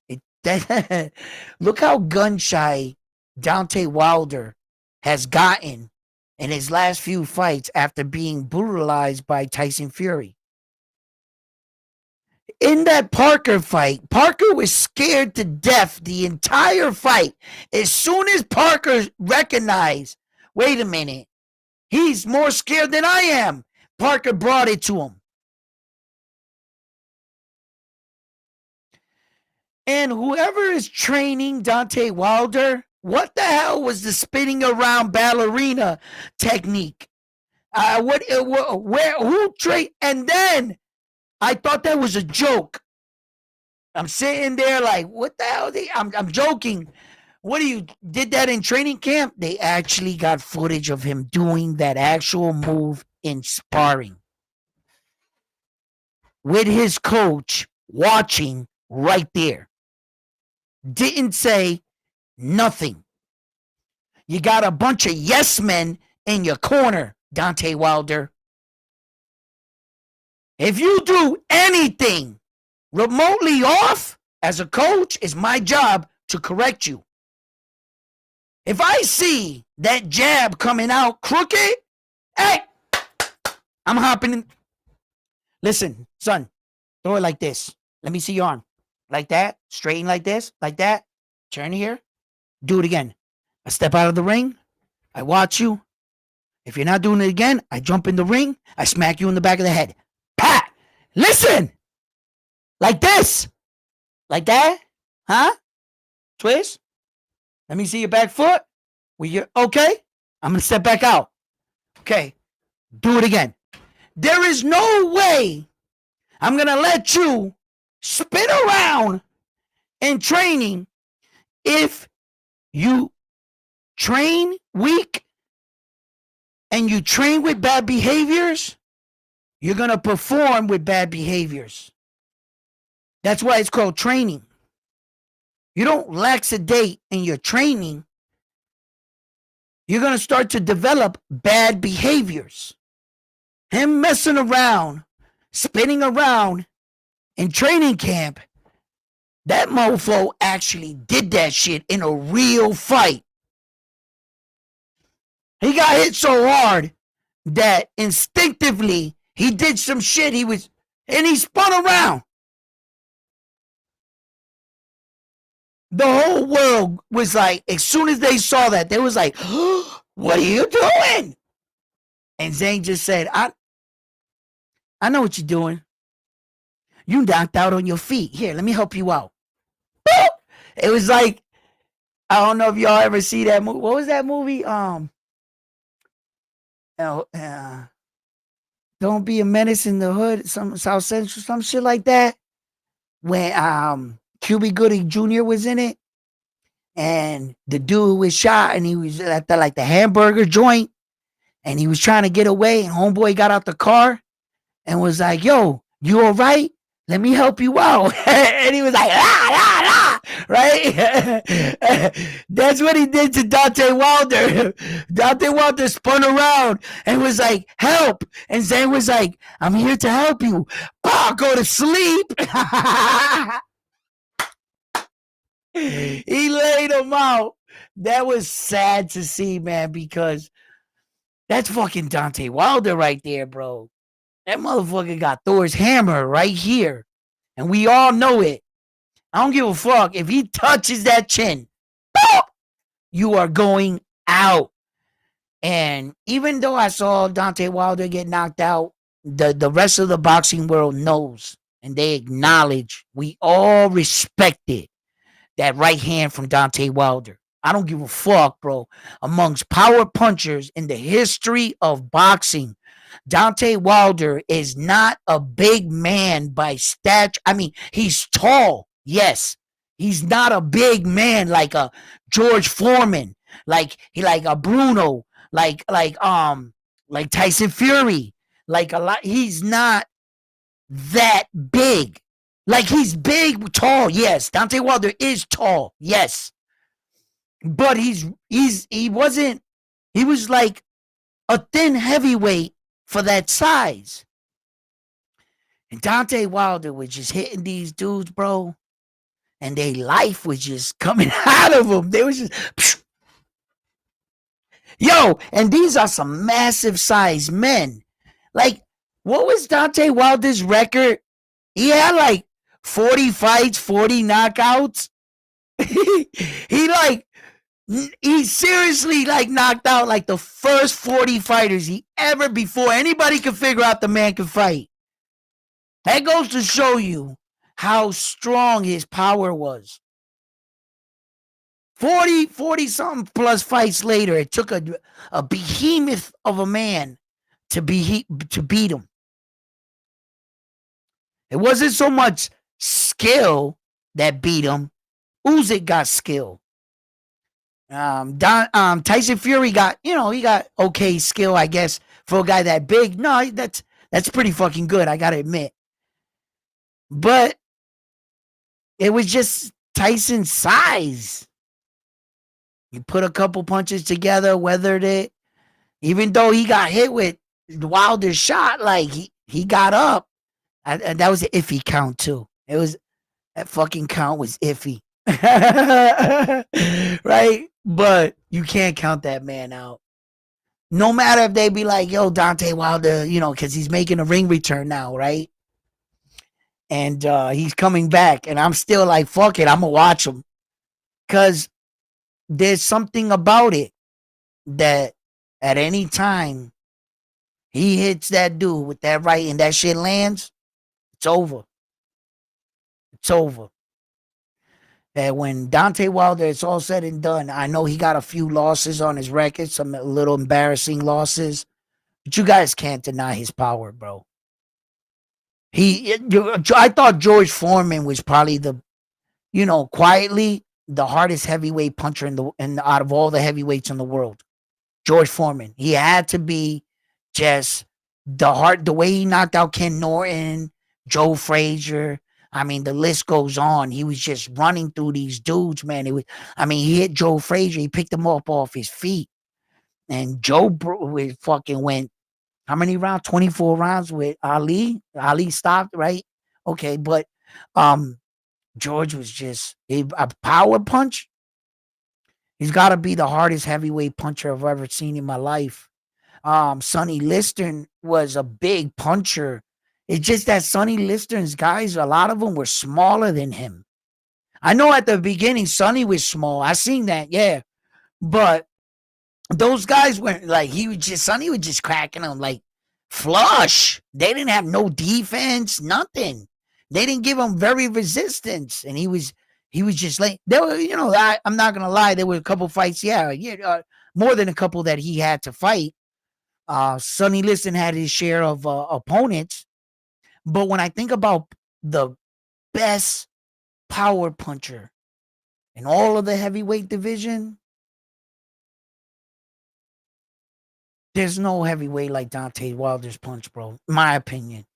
Look how gun shy Deontay Wilder has gotten in his last few fights after being brutalized by Tyson Fury. In that Parker fight, Parker was scared to death the entire fight. As soon as Parker recognized, wait a minute, he's more scared than I am, Parker brought it to him. And whoever is training Deontay Wilder, what the hell was the spinning around ballerina technique? Who trained? And then I thought that was a joke. I'm sitting there like, what the hell? I'm joking. What do you did that in training camp? They actually got footage of him doing that actual move in sparring with his coach watching right there. Didn't say nothing. You got a bunch of yes men in your corner, Deontay Wilder. If you do anything remotely off as a coach, it's my job to correct you. If I see that jab coming out crooked, hey, I'm hopping in. Listen, son, throw it like this. Let me see your arm. Like that, straighten like this, like that. Turn here. Do it again. I step out of the ring. I watch you. If you're not doing it again, I jump in the ring. I smack you in the back of the head. Pat, listen. Like this. Like that. Huh? Twist. Let me see your back foot. Okay? I'm going to step back out. Okay. Do it again. There is no way I'm going to let you spin around in training if you train weak and you train with bad behaviors. You're going to perform with bad behaviors. That's why it's called training. You don't laxidate in your training. You're going to start to develop bad behaviors. Him messing around, spinning around in training camp, that mofo actually did that shit in a real fight. He got hit so hard that instinctively he did some shit. And he spun around. The whole world was like, as soon as they saw that, they was like, oh, what are you doing? And Zayn just said, I know what you're doing. You knocked out on your feet. Here, let me help you out. Boop! It was like, I don't know if y'all ever see that movie. What was that movie? Don't Be a Menace in the Hood, some South Central, some shit like that. When Cuba Gooding Jr. was in it, and the dude was shot, and he was at the hamburger joint, and he was trying to get away, and homeboy got out the car and was like, yo, you all right? Let me help you out. And he was like, ah, ah, ah, right? That's what he did to Deontay Wilder. Deontay Wilder spun around and was like, help. And Zayn was like, I'm here to help you. Oh, go to sleep. He laid him out. That was sad to see, man, because that's fucking Deontay Wilder right there, bro. That motherfucker got Thor's hammer right here. And we all know it. I don't give a fuck. If he touches that chin, boop, you are going out. And even though I saw Deontay Wilder get knocked out, the rest of the boxing world knows. and they acknowledge, we all respected that right hand from Deontay Wilder. I don't give a fuck, bro. Amongst power punchers in the history of boxing, Deontay Wilder is not a big man by stature. I mean, he's tall, yes. He's not a big man like a George Foreman, like a Bruno, like Tyson Fury, like a lot. He's not that big. Like he's big, tall, yes. Deontay Wilder is tall, yes. But he wasn't. He was like a thin heavyweight for that size. And Deontay Wilder was just hitting these dudes, bro, and their life was just coming out of them. They was just, psh. Yo, and these are some massive size men. Like, what was Deontay Wilder's record? He had like 40 fights, 40 knockouts. He seriously like knocked out like the first 40 fighters he ever before anybody could figure out the man could fight. That goes to show you how strong his power was. 40 something plus fights later, it took a behemoth of a man to beat him. It wasn't so much skill that beat him. Usyk got skill. Tyson Fury got, he got okay skill, I guess, for a guy that big. No, that's pretty fucking good, I gotta admit. But it was just Tyson's size. He put a couple punches together, weathered it. Even though he got hit with Wilder's shot, like he got up. And that was an iffy count too. That fucking count was iffy. Right? But you can't count that man out. No matter if they be like, yo, Deontay Wilder, because he's making a ring return now, right? And he's coming back. And I'm still like, fuck it, I'm going to watch him. Because there's something about it that at any time he hits that dude with that right and that shit lands, it's over. It's over. And when Deontay Wilder, it's all said and done, I know he got a few losses on his record, some little embarrassing losses, but you guys can't deny his power, bro. I thought George Foreman was probably quietly the hardest heavyweight puncher out of all the heavyweights in the world. George Foreman. He had to be just the way he knocked out Ken Norton, Joe Frazier. I mean, the list goes on. He was just running through these dudes, man. He hit Joe Frazier. He picked him up off his feet. And Joe fucking went, how many rounds? 24 rounds with Ali. Ali stopped, right? Okay, but George was just a power punch. He's got to be the hardest heavyweight puncher I've ever seen in my life. Sonny Liston was a big puncher. It's just that Sonny Liston's guys, a lot of them were smaller than him. I know at the beginning, Sonny was small. I seen that, yeah. But those guys weren't like, Sonny was just cracking them like flush. They didn't have no defense, nothing. They didn't give him very resistance. And he was just like, there were, I'm not going to lie, there were a couple fights, more than a couple that he had to fight. Sonny Liston had his share of opponents. But when I think about the best power puncher in all of the heavyweight division, there's no heavyweight like Deontay Wilder's punch, bro. In my opinion.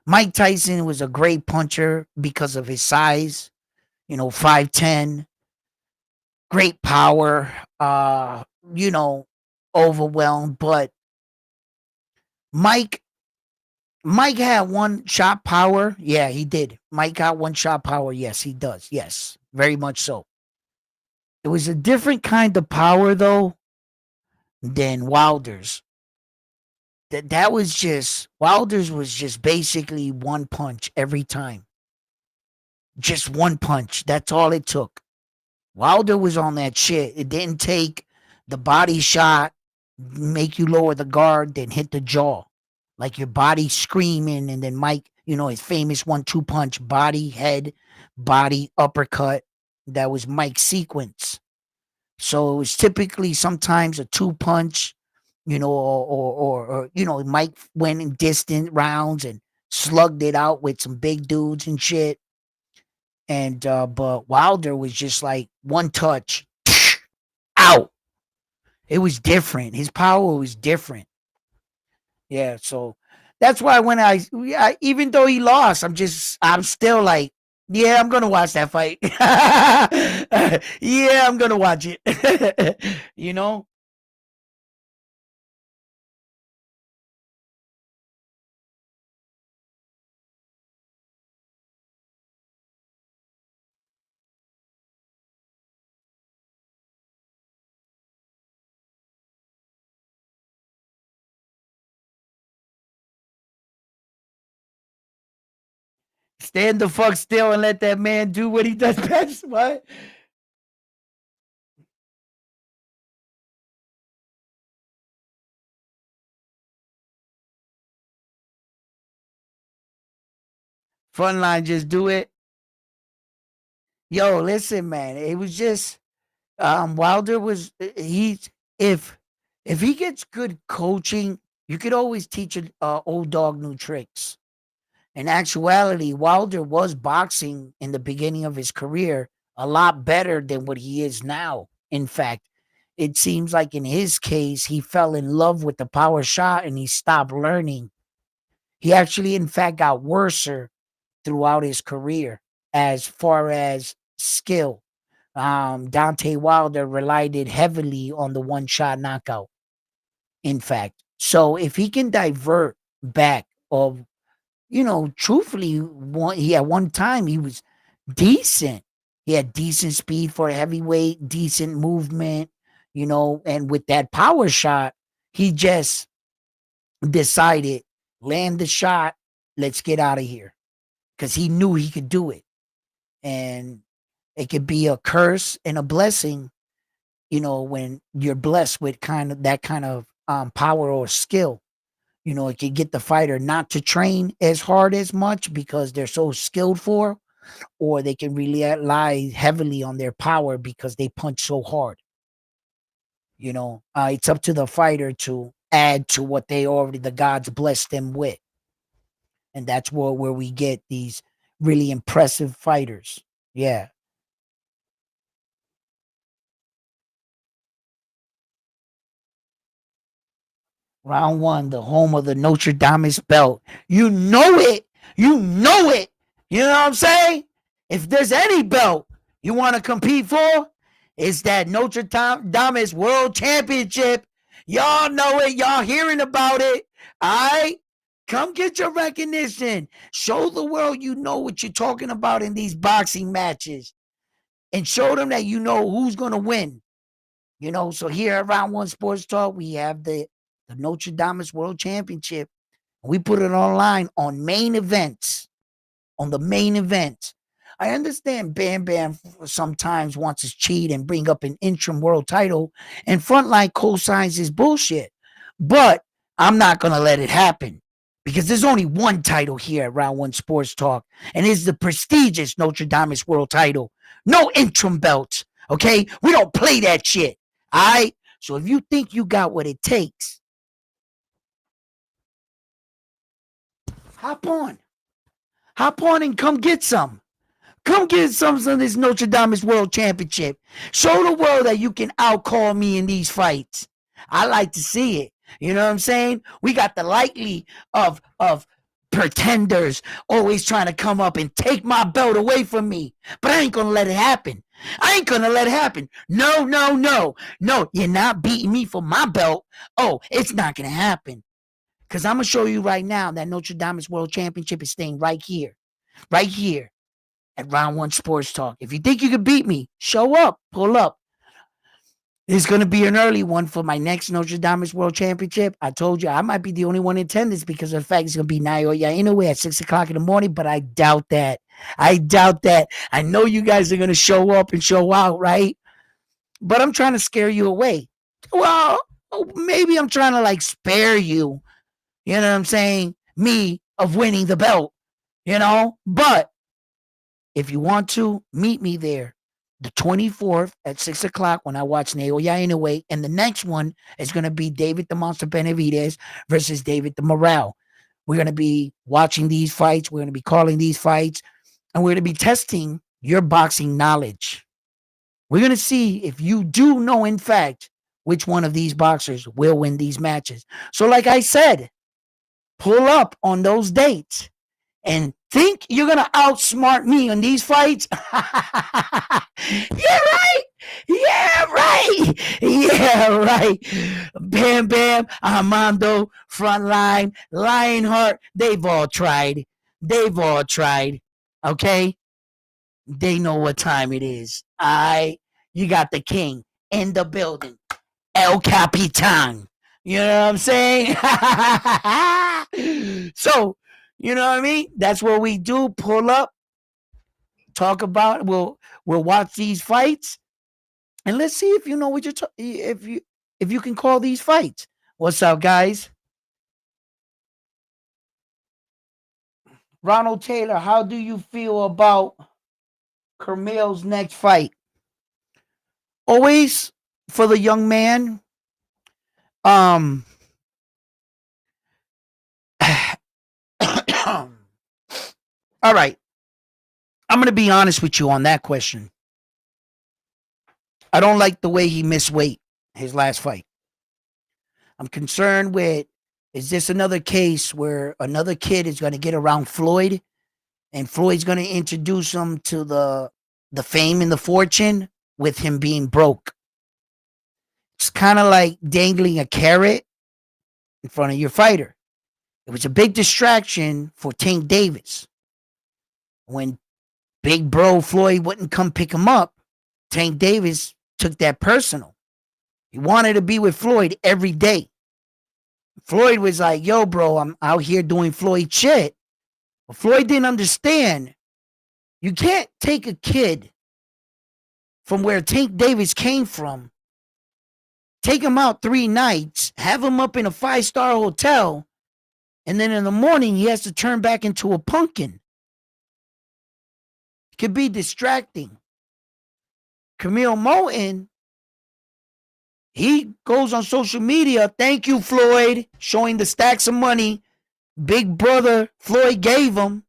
Mike Tyson was a great puncher because of his size, 5'10", great power, overwhelmed. But Mike had one shot power. Yeah, he did. Mike got one shot power. Yes, he does. Yes, very much so. It was a different kind of power, though, than Wilder's. Wilder's was just basically one punch every time. Just one punch. That's all it took. Wilder was on that shit. It didn't take the body shot, make you lower the guard, then hit the jaw. Like your body screaming, and then Mike You know, his famous 1-2 punch, body, head, body, uppercut. That was Mike's sequence. So it was typically sometimes a 2 punch, you know, or you know, Mike went in distant rounds and slugged it out with some big dudes and shit. And but Wilder was just like one touch, out. It was different. His power was different. Yeah, so that's why when even though he lost, I'm still like, yeah, I'm gonna watch that fight. Yeah, I'm gonna watch it. You know, stand the fuck still and let that man do what he does best. What? Frontline, just do it. Yo, listen, man. It was just Wilder was he's if he gets good coaching, you could always teach an old dog new tricks. In actuality, Wilder was boxing in the beginning of his career a lot better than what he is now. In fact, it seems like in his case, he fell in love with the power shot and he stopped learning. He actually, in fact, got worser throughout his career as far as skill. Dante Wilder relied heavily on the one shot knockout, in fact. So if he can divert back of, you know, truthfully, he at one time he was decent. He had decent speed for a heavyweight, decent movement, you know, and with that power shot, he just decided, land the shot, let's get out of here. Because he knew he could do it. And it could be a curse and a blessing, you know, when you're blessed with kind of that kind of power or skill. You know, it could get the fighter not to train as hard as much because they're so skilled for, or they can rely heavily on their power because they punch so hard. You know, it's up to the fighter to add to what they already the gods blessed them with, and that's where we get these really impressive fighters. Yeah. Round one, the home of the Notre Dame's belt. You know it. You know it. You know what I'm saying? If there's any belt you want to compete for, it's that Notre Dame's World Championship. Y'all know it. Y'all hearing about it. All right? Come get your recognition. Show the world you know what you're talking about in these boxing matches. And show them that you know who's going to win. You know, so here at Round One Sports Talk, we have the Notre Dame's World Championship. We put it online on main events. On the main events. I understand Bam Bam sometimes wants to cheat and bring up an interim world title, and Frontline co-signs his bullshit. But I'm not gonna let it happen because there's only one title here at Round One Sports Talk, and it's the prestigious Notre Dame's World Title. No interim belts. Okay, we don't play that shit. All right. So if you think you got what it takes, hop on. Hop on and come get some. Come get some of this Notre Dame's World Championship. Show the world that you can outcall me in these fights. I like to see it. You know what I'm saying? We got the likely of pretenders always trying to come up and take my belt away from me. But I ain't gonna let it happen. I ain't gonna let it happen. No, no, no. No, you're not beating me for my belt. Oh, it's not gonna happen. Because I'm gonna show you right now that Notre Dame's World Championship is staying right here. Right here at Round One Sports Talk. If you think you can beat me, show up, pull up. It's going to be an early one for my next Notre Dame's World Championship. I told you I might be the only one in attendance because of the fact it's going to be Naoya Inoue at 6 o'clock in the morning, but I doubt that. I doubt that. I know you guys are going to show up and show out, right? But I'm trying to scare you away. Well, maybe I'm trying to like spare you, you know what I'm saying? Me of winning the belt. But if you want to, meet me there the 24th at 6 o'clock when I watch Naoya Inoue. And the next one is going to be David the Monster Benavidez versus David the Morale. We're going to be watching these fights. We're going to be calling these fights. And we're going to be testing your boxing knowledge. We're going to see if you do know, in fact, which one of these boxers will win these matches. So, like I said, pull up on those dates and think you're going to outsmart me on these fights. Yeah, right. Yeah, right. Yeah, right. Bam Bam, Armando, Frontline, Lionheart, they've all tried. They've all tried. Okay? They know what time it is. You got the king in the building. El Capitan. You know what I'm saying? So, you know what I mean? That's what we do. Pull up, talk about it. We'll watch these fights, and let's see if you know what if you can call these fights. What's up, guys? Ronald Taylor, how do you feel about Carmel's next fight? Always for the young man. Um, all right. I'm going to be honest with you on that question. I don't like the way he missed weight his last fight. I'm concerned with, is this another case where another kid is going to get around Floyd and Floyd's going to introduce him to the fame and the fortune with him being broke? It's kind of like dangling a carrot in front of your fighter. It was a big distraction for Tank Davis. When big bro Floyd wouldn't come pick him up, Tank Davis took that personal. He wanted to be with Floyd every day. Floyd was like, yo, bro, I'm out here doing Floyd shit. But Floyd didn't understand. You can't take a kid from where Tank Davis came from, take him out 3 nights, have him up in a 5-star hotel, and then in the morning he has to turn back into a pumpkin. It could be distracting. Camille Moten, he goes on social media, thank you, Floyd, showing the stacks of money big brother Floyd gave him.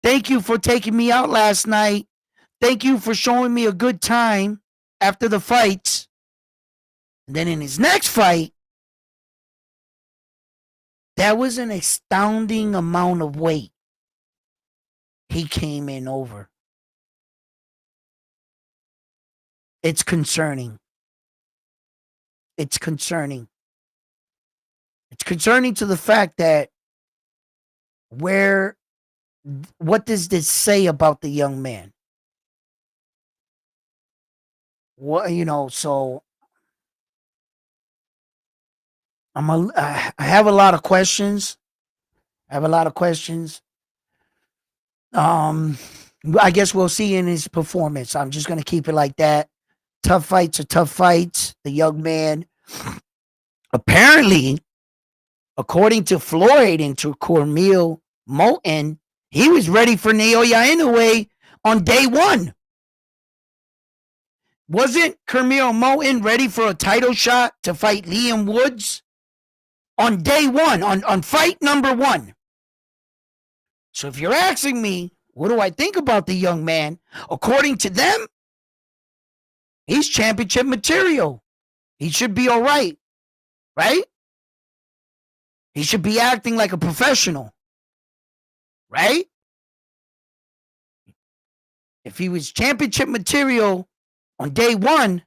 Thank you for taking me out last night. Thank you for showing me a good time after the fights. And then in his next fight, that was an astounding amount of weight he came in over. It's concerning. It's concerning. It's concerning to the fact that what does this say about the young man? What, so I have a lot of questions. I have a lot of questions. I guess we'll see in his performance. I'm just gonna keep it like that. Tough fights are tough fights. The young man, apparently, according to Floyd and to Camille Moten, he was ready for Naoya Inoue on day 1. Wasn't Camille Moten ready for a title shot to fight Liam Woods on day 1, on fight number 1? So if you're asking me, what do I think about the young man? According to them, he's championship material. He should be all right, right? He should be acting like a professional, right? If he was championship material on day 1,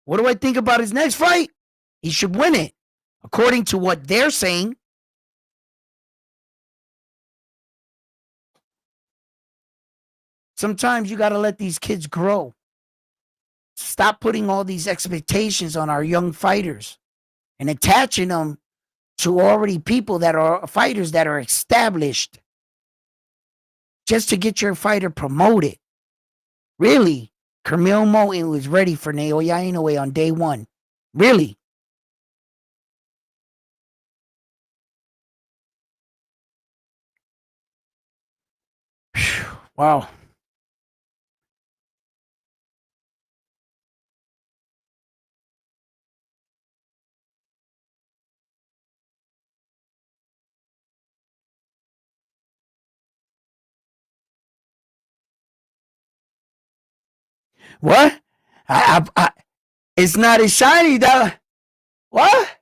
what do I think about his next fight? He should win it, according to what they're saying. Sometimes you got to let these kids grow. Stop putting all these expectations on our young fighters and attaching them to already people that are fighters that are established just to get your fighter promoted. Really, Camille Moten was ready for Naoya Inoue on day 1. Really. Wow. What? I it's not as shiny. That what?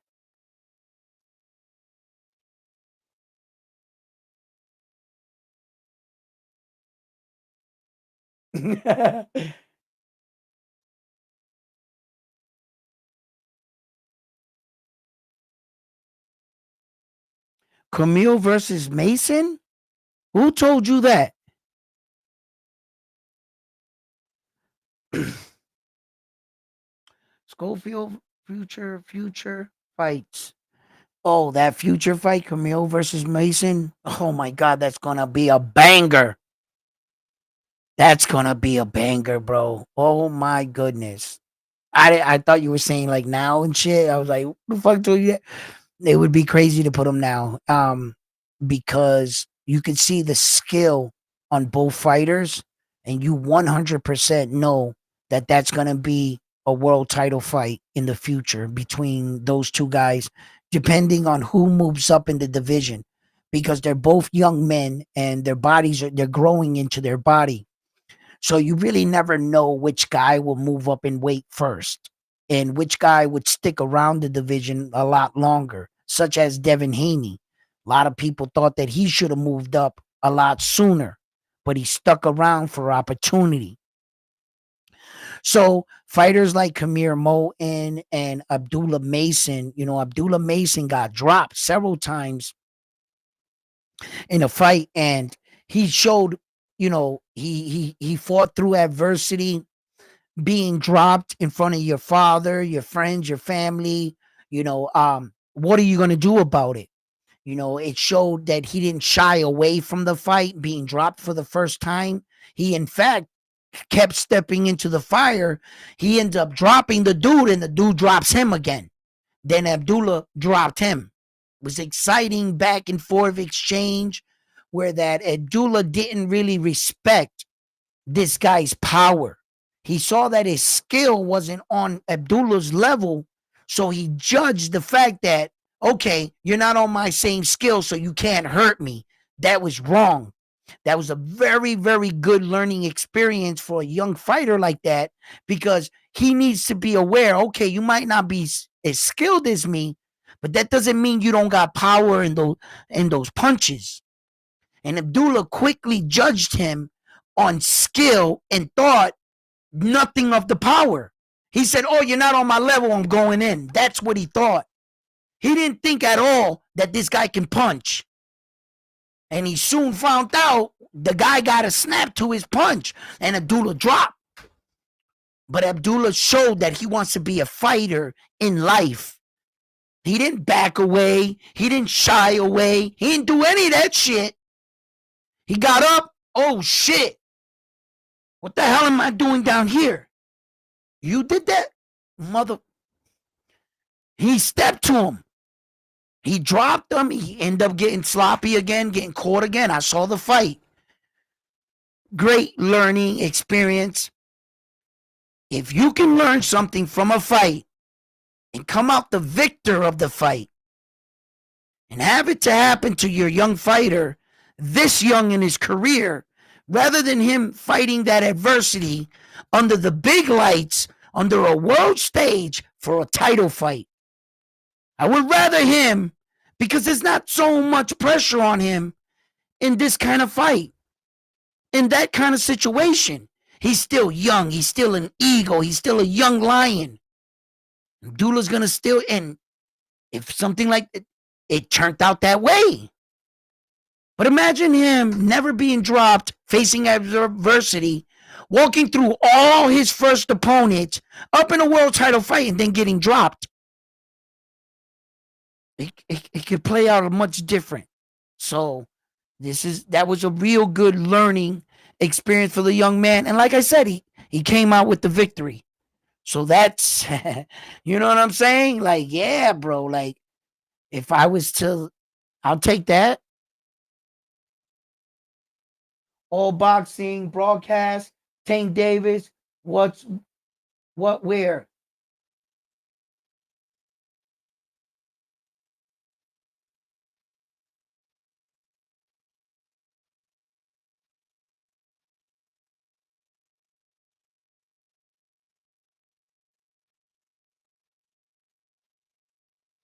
Camille versus Mason? Who told you that? Schofield future fights. Oh, that future fight, Camille versus Mason. Oh my God, that's gonna be a banger. That's gonna be a banger, bro. Oh my goodness. I thought you were saying like now and shit. I was like, what the fuck told you that? It would be crazy to put them now. Because you could see the skill on both fighters, and you 100% know that that's gonna be a world title fight in the future between those two guys, depending on who moves up in the division, because they're both young men and their bodies are they're growing into their body. So you really never know which guy will move up in weight first and which guy would stick around the division a lot longer, such as Devin Haney. A lot of people thought that he should have moved up a lot sooner, but he stuck around for opportunity. So fighters like Kamir Moten and Abdullah Mason, Abdullah Mason got dropped several times in a fight, and he showed, he fought through adversity, being dropped in front of your father, your friends, your family. What are you going to do about it? It showed that he didn't shy away from the fight, being dropped for the first time. He, in fact, kept stepping into the fire. He ends up dropping the dude, and the dude drops him again. Then Abdullah dropped him. It was exciting back and forth exchange where that Abdullah didn't really respect this guy's power. He saw that his skill wasn't on Abdullah's level, so he judged the fact that, okay, you're not on my same skill, so you can't hurt me. That was wrong. That was a very, very good learning experience for a young fighter like that, because he needs to be aware, okay, you might not be as skilled as me, but that doesn't mean you don't got power in those punches. And Abdullah quickly judged him on skill and thought nothing of the power. He said, oh, you're not on my level, I'm going in. That's what he thought. He didn't think at all that this guy can punch. And he soon found out the guy got a snap to his punch, and Abdullah dropped. But Abdullah showed that he wants to be a fighter in life. He didn't back away. He didn't shy away. He didn't do any of that shit. He got up. Oh, shit. What the hell am I doing down here? You did that? Mother. He stepped to him. He dropped him. He ended up getting sloppy again, getting caught again. I saw the fight. Great learning experience. If you can learn something from a fight and come out the victor of the fight and have it to happen to your young fighter this young in his career, rather than him fighting that adversity under the big lights, under a world stage for a title fight. I would rather him, because there's not so much pressure on him in this kind of fight, in that kind of situation. He's still young. He's still an eagle. He's still a young lion. Abdullah's going to still, and if something like it turned out that way. But imagine him never being dropped, facing adversity, walking through all his first opponents, up in a world title fight, and then getting dropped. It could play out much different. So that was a real good learning experience for the young man. And like I said, he came out with the victory. So that's you know what I'm saying? Like, yeah, bro. Like, if I was to, I'll take that. All boxing broadcast. Tank Davis. What's what? Where?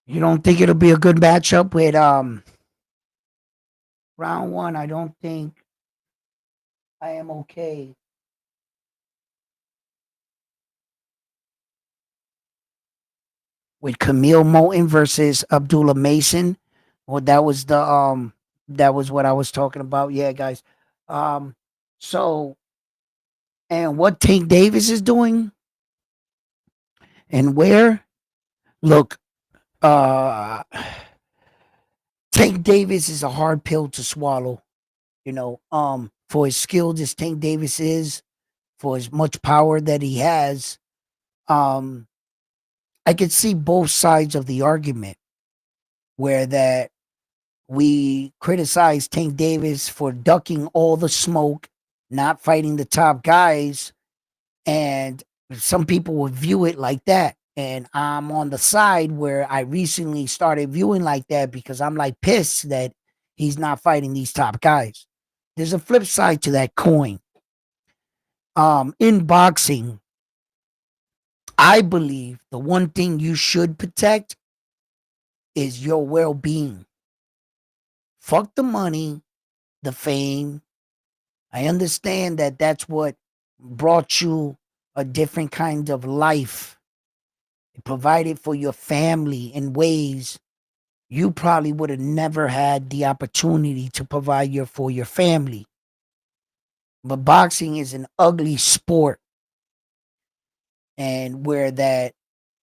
You don't think it'll be a good matchup with round one? I don't think I am okay with Camille Moulton versus Abdullah Mason. Well, that was what I was talking about. Yeah, guys. Um so and what Tank Davis is doing and where? Look, uh Tank Davis is a hard pill to swallow, for as skilled as Tank Davis is, for as much power that he has, um I could see both sides of the argument where that we criticize Tank Davis for ducking all the smoke, not fighting the top guys, and some people would view it like that. And I'm on the side where I recently started viewing like that because I'm like pissed that he's not fighting these top guys. There's a flip side to that coin. In boxing, I believe the one thing you should protect is your well-being. Fuck the money, the fame. I understand that that's what brought you a different kind of life. It provided for your family in ways you probably would have never had the opportunity to provide for your family. But boxing is an ugly sport, and where that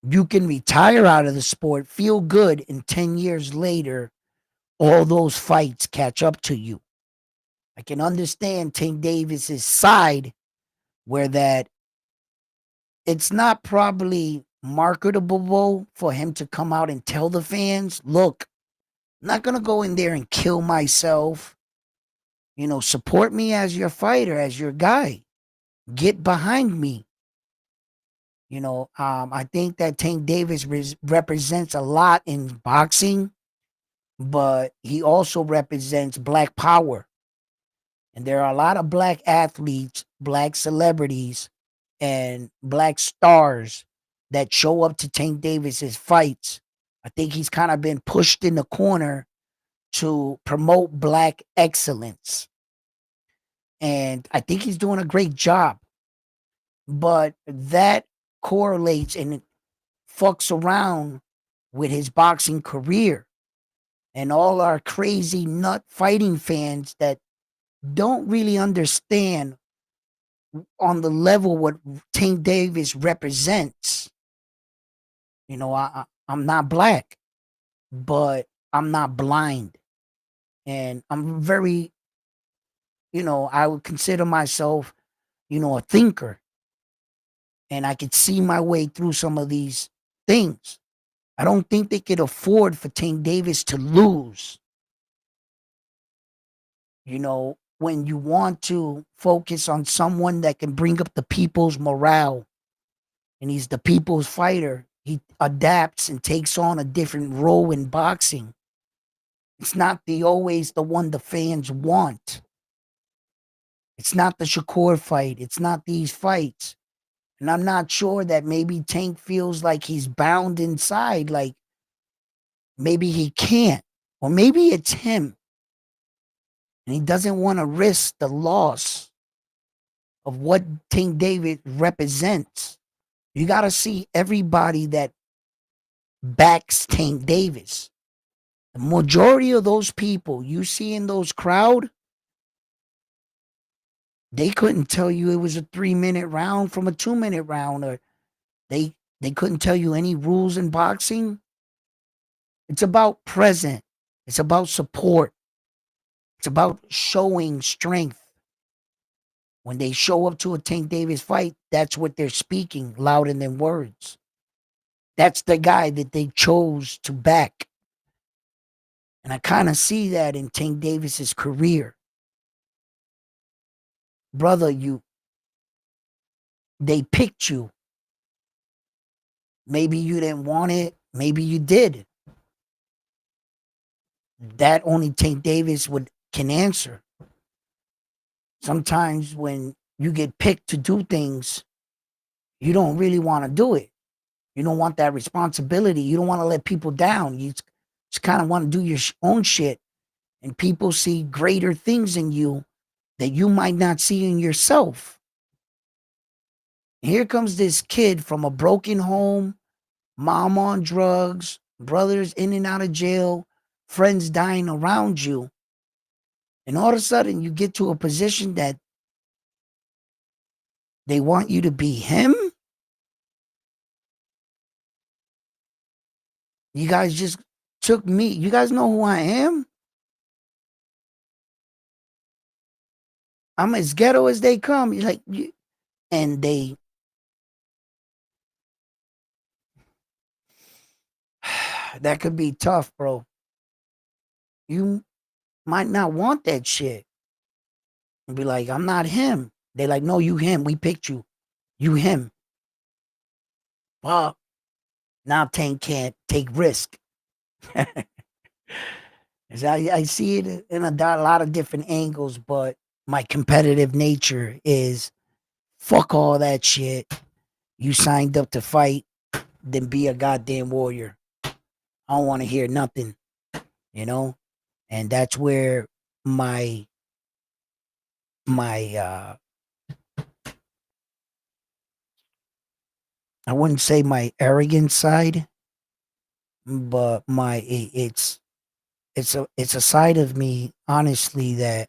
you can retire out of the sport, feel good, and 10 years later, all those fights catch up to you. I can understand Tank Davis's side where that it's not probably marketable for him to come out and tell the fans, look, I'm not going to go in there and kill myself. Support me as your fighter, as your guy. Get behind me. I think that Tank Davis represents a lot in boxing, but he also represents black power. And there are a lot of black athletes, black celebrities, and black stars that show up to Tank Davis's fights. I think he's kind of been pushed in the corner to promote black excellence. And I think he's doing a great job. But that correlates and it fucks around with his boxing career and all our crazy nut fighting fans that don't really understand on the level what Tank Davis represents. I'm not black, but I'm not blind. And I'm very, I would consider myself, a thinker. And I could see my way through some of these things. I don't think they could afford for Tank Davis to lose. When you want to focus on someone that can bring up the people's morale and he's the people's fighter, he adapts and takes on a different role in boxing. It's not always the one the fans want. It's not the Shakur fight. It's not these fights. And I'm not sure that maybe Tank feels like he's bound inside, like maybe he can't. Or maybe it's him. And he doesn't want to risk the loss of what Tank Davis represents. You got to see everybody that backs Tank Davis. The majority of those people you see in those crowd, they couldn't tell you it was a 3-minute round from a 2-minute round, or they couldn't tell you any rules in boxing. It's about present. It's about support. It's about showing strength. When they show up to a Tank Davis fight, that's what they're speaking louder than words. That's the guy that they chose to back. And I kind of see that in Tank Davis's career. brother, they picked you. Maybe you didn't want it. Maybe you did. That only Tank Davis can answer. Sometimes when you get picked to do things, you don't really want to do it. You don't want that responsibility. You don't want to let people down. You just kind of want to do your own shit. And people see greater things in you that you might not see in yourself. Here comes this kid from a broken home, mom on drugs, brothers in and out of jail, friends dying around you. And all of a sudden, you get to a position that they want you to be him. You guys just took me. You guys know who I am? I'm as ghetto as they come. You're like, and that could be tough, bro. You might not want that shit. And be like, I'm not him. They like, no, you him. We picked you. You him. Well, now Tank can't take risk. I see it in a lot of different angles, but my competitive nature is fuck all that shit. You signed up to fight, then be a goddamn warrior. I don't want to hear nothing, you know? And that's where my I wouldn't say my arrogant side, but it's a side of me, honestly, that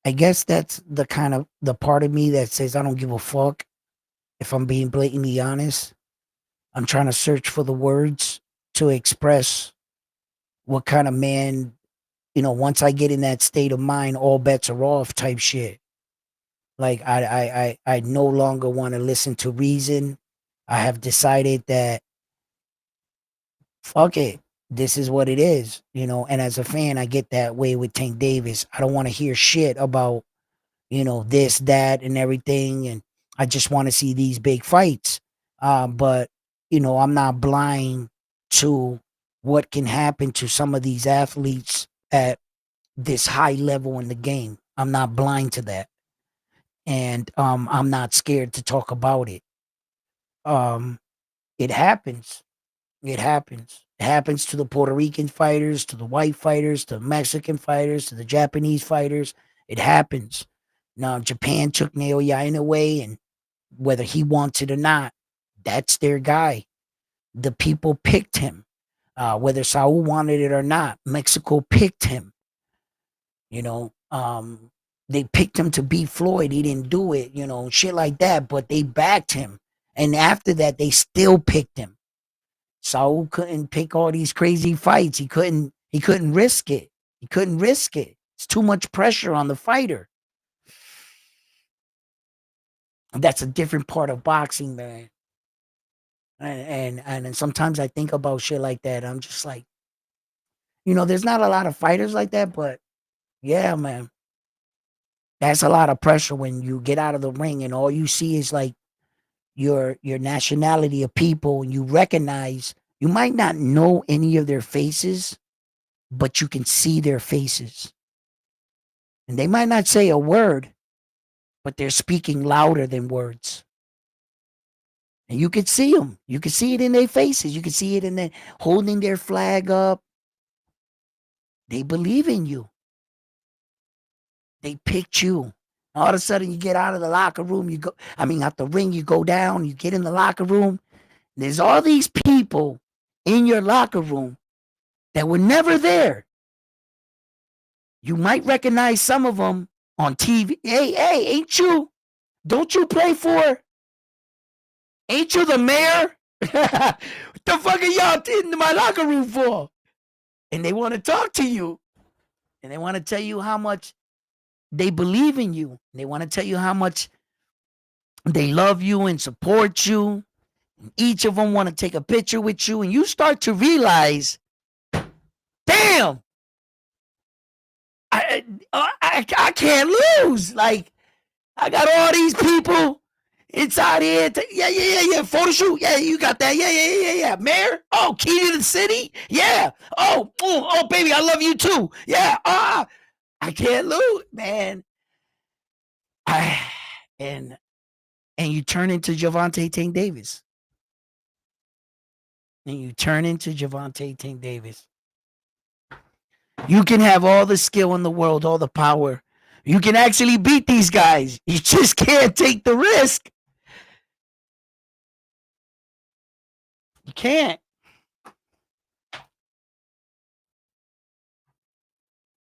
I guess that's the part of me that says I don't give a fuck. If I'm being blatantly honest, I'm trying to search for the words to express what kind of man, once I get in that state of mind, all bets are off type shit. Like I no longer want to listen to reason. I have decided that fuck it. This is what it is, and as a fan, I get that way with Tank Davis. I don't want to hear shit about, this, that, and everything. And I just want to see these big fights. But, I'm not blind to what can happen to some of these athletes at this high level in the game. I'm not blind to that. And I'm not scared to talk about it. Um, it happens. It happens. It happens to the Puerto Rican fighters, to the white fighters, to the Mexican fighters, to the Japanese fighters. It happens. Now, Japan took Naoya away, and whether he wants it or not, that's their guy. The people picked him. Whether Saul wanted it or not, Mexico picked him. They picked him to beat Floyd. He didn't do it, shit like that, but they backed him. And after that, they still picked him. Saul couldn't pick all these crazy fights. He couldn't risk it. He couldn't risk it. It's too much pressure on the fighter. That's a different part of boxing, man. And sometimes I think about shit like that. I'm just like, there's not a lot of fighters like that, but yeah, man. That's a lot of pressure when you get out of the ring and all you see is like your nationality of people, and you recognize you might not know any of their faces, but you can see their faces. And they might not say a word, but they're speaking louder than words. And you could see them. You could see it in their faces. You could see it in their holding their flag up. They believe in you. They picked you. All of a sudden, you get out of the locker room. Out the ring, you go down. You get in the locker room. There's all these people in your locker room that were never there. You might recognize some of them on TV. Hey, ain't you? Don't you play for? Ain't you the mayor? What the fuck are y'all in my locker room for? And they want to talk to you. And they want to tell you how much they believe in you. They want to tell you how much they love you and support you. And each of them want to take a picture with you. And you start to realize, damn, I can't lose. Like, I got all these people inside here. Yeah. Photo shoot. Yeah, you got that. Yeah. Mayor. Oh, key to the city. Yeah. Oh, baby, I love you too. Yeah. I can't lose, man. I and and you turn into Javante Tank Davis. And you turn into Javante Tank Davis. You can have all the skill in the world, all the power. You can actually beat these guys. You just can't take the risk. You can't.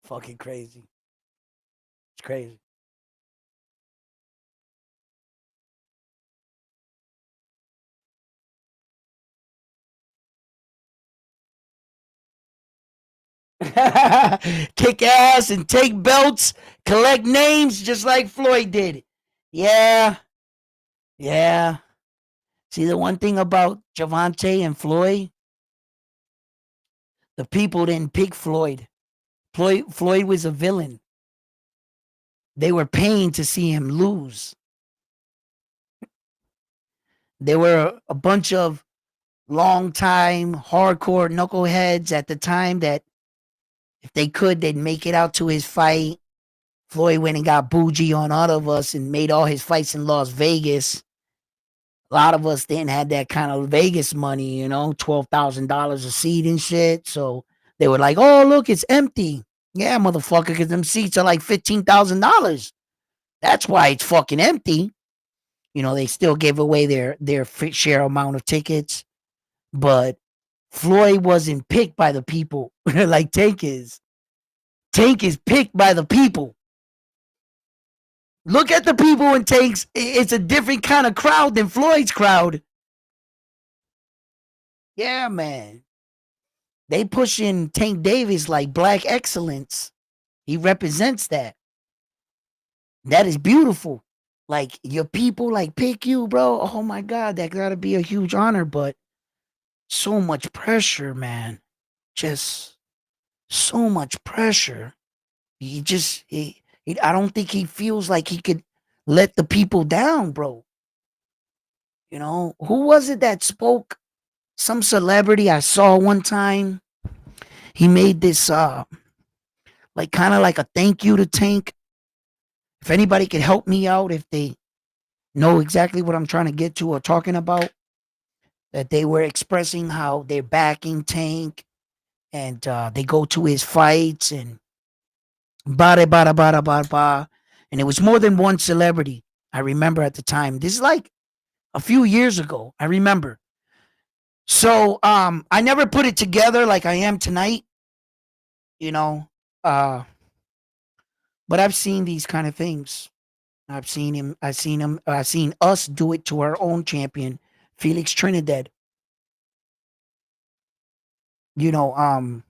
Fucking crazy. It's crazy. Kick ass and take belts, collect names just like Floyd did. Yeah. Yeah. See, the one thing about Javante and Floyd, the people didn't pick Floyd. Floyd was a villain. They were paying to see him lose. There were a bunch of long time hardcore knuckleheads at the time that if they could, they'd make it out to his fight. Floyd went and got bougie on all of us and made all his fights in Las Vegas. A lot of us didn't have that kind of Vegas money, $12,000 a seat and shit. So they were like, "Oh, look, it's empty." Yeah, motherfucker, because them seats are like $15,000. That's why it's fucking empty. They still gave away their share amount of tickets, but Floyd wasn't picked by the people like Tank is. Tank is picked by the people. Look at the people in Tank's. It's a different kind of crowd than Floyd's crowd. Yeah, man. They pushing Tank Davis like black excellence. He represents that. That is beautiful. Like your people like pick you, bro. Oh my God, that gotta be a huge honor, but so much pressure, man. Just so much pressure. I don't think he feels like he could let the people down, bro. Who was it that spoke? Some celebrity I saw one time. He made this like kind of like a thank you to Tank. If anybody could help me out, if they know exactly what I'm trying to get to or talking about, that they were expressing how they're backing Tank and they go to his fights and bada bada bada bada bada. And it was more than one celebrity. I remember at the time. This is like a few years ago. I remember. So I never put it together like I am tonight, you know. Uh but I've seen these kind of things. I've seen us do it to our own champion, Felix Trinidad. You know, um,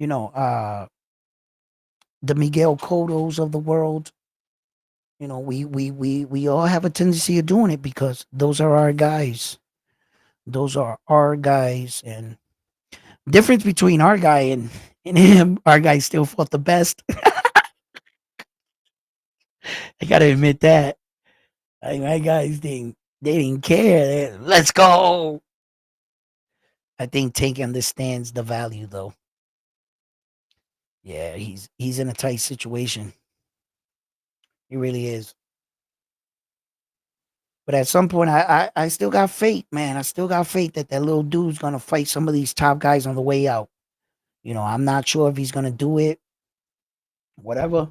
you know, the Miguel Cottos of the world. We all have a tendency of doing it because those are our guys. Those are our guys, and difference between our guy and him, our guy still fought the best. I gotta admit that. Like my guys didn't they didn't care. Let's go. I think Tank understands the value though. Yeah, he's in a tight situation. He really is. But at some point, I still got faith, man. I still got faith that that little dude's gonna fight some of these top guys on the way out. I'm not sure if he's gonna do it. Whatever.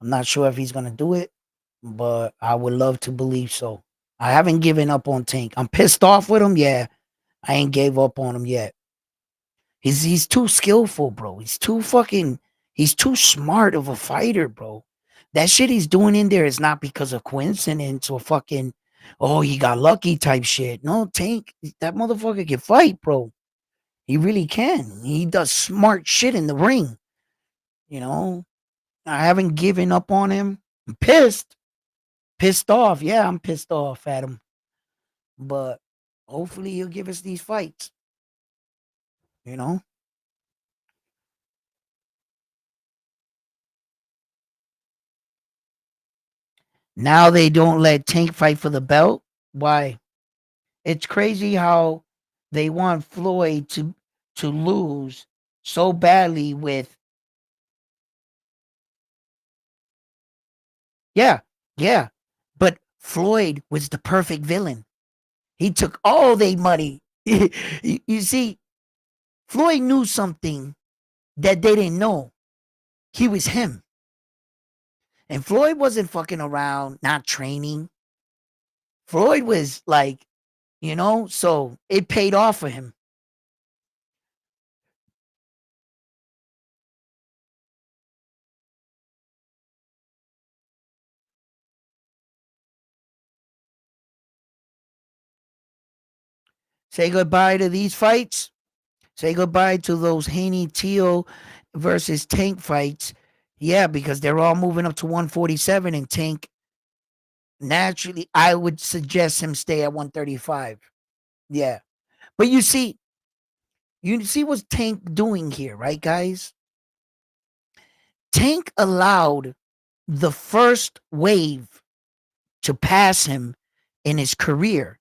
I'm not sure if he's gonna do it, but I would love to believe so. I haven't given up on Tank. I'm pissed off with him. Yeah, I ain't gave up on him yet. He's too skillful, bro. He's too smart of a fighter, bro. That shit he's doing in there is not because of coincidence or fucking oh he got lucky type shit. No, Tank, that motherfucker can fight, bro. He really can. He does smart shit in the ring. You know, I haven't given up on him. I'm pissed off. Yeah, I'm pissed off at him. But hopefully he'll give us these fights. You know, Now they don't let Tank fight for the belt. Why? It's crazy how they want Floyd to lose so badly with yeah, yeah. But Floyd was the perfect villain. He took all their money. You see, Floyd knew something that they didn't know. He was him. And Floyd wasn't fucking around, not training. Floyd was like, so it paid off for him. Say goodbye to these fights. Say goodbye to those Haney Teal versus Tank fights. Yeah, because they're all moving up to 147 and Tank naturally I would suggest him stay at 135. Yeah. But you see what's Tank doing here, right, guys? Tank allowed the first wave to pass him in his career.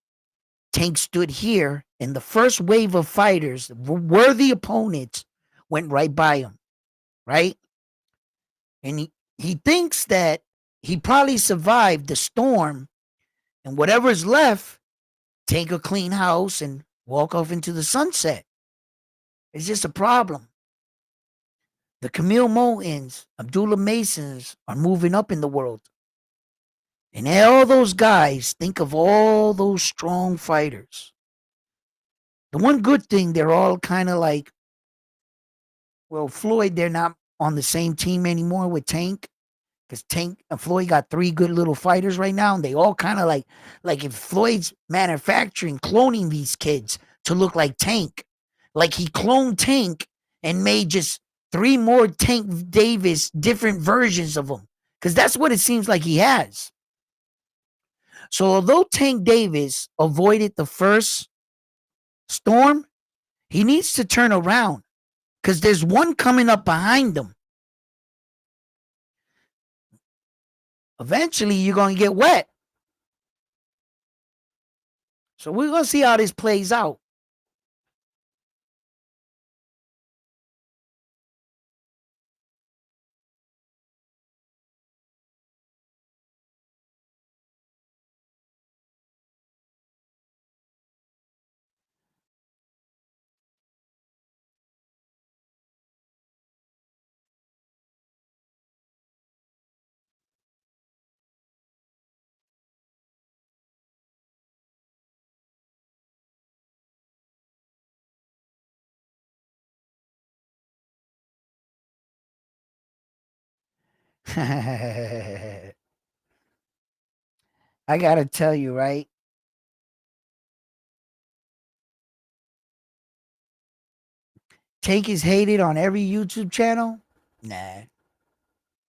Tank stood here, and the first wave of fighters, worthy opponents, went right by him, right? And he thinks that he probably survived the storm, and whatever's left, take a clean house and walk off into the sunset. It's just a problem. The Camille Moultons, Abdullah Masons are moving up in the world. And all those guys, think of all those strong fighters. The one good thing, they're all kind of like, well, Floyd, they're not on the same team anymore with Tank. Because Tank and Floyd got three good little fighters right now, and they all kind of like if Floyd's manufacturing, cloning these kids to look like Tank, like he cloned Tank and made just three more Tank Davis different versions of him, because that's what it seems like he has. So although Tank Davis avoided the first storm, he needs to turn around because there's one coming up behind him. Eventually, you're going to get wet. So we're going to see how this plays out. I got to tell you, right? Tank is hated on every YouTube channel. Nah,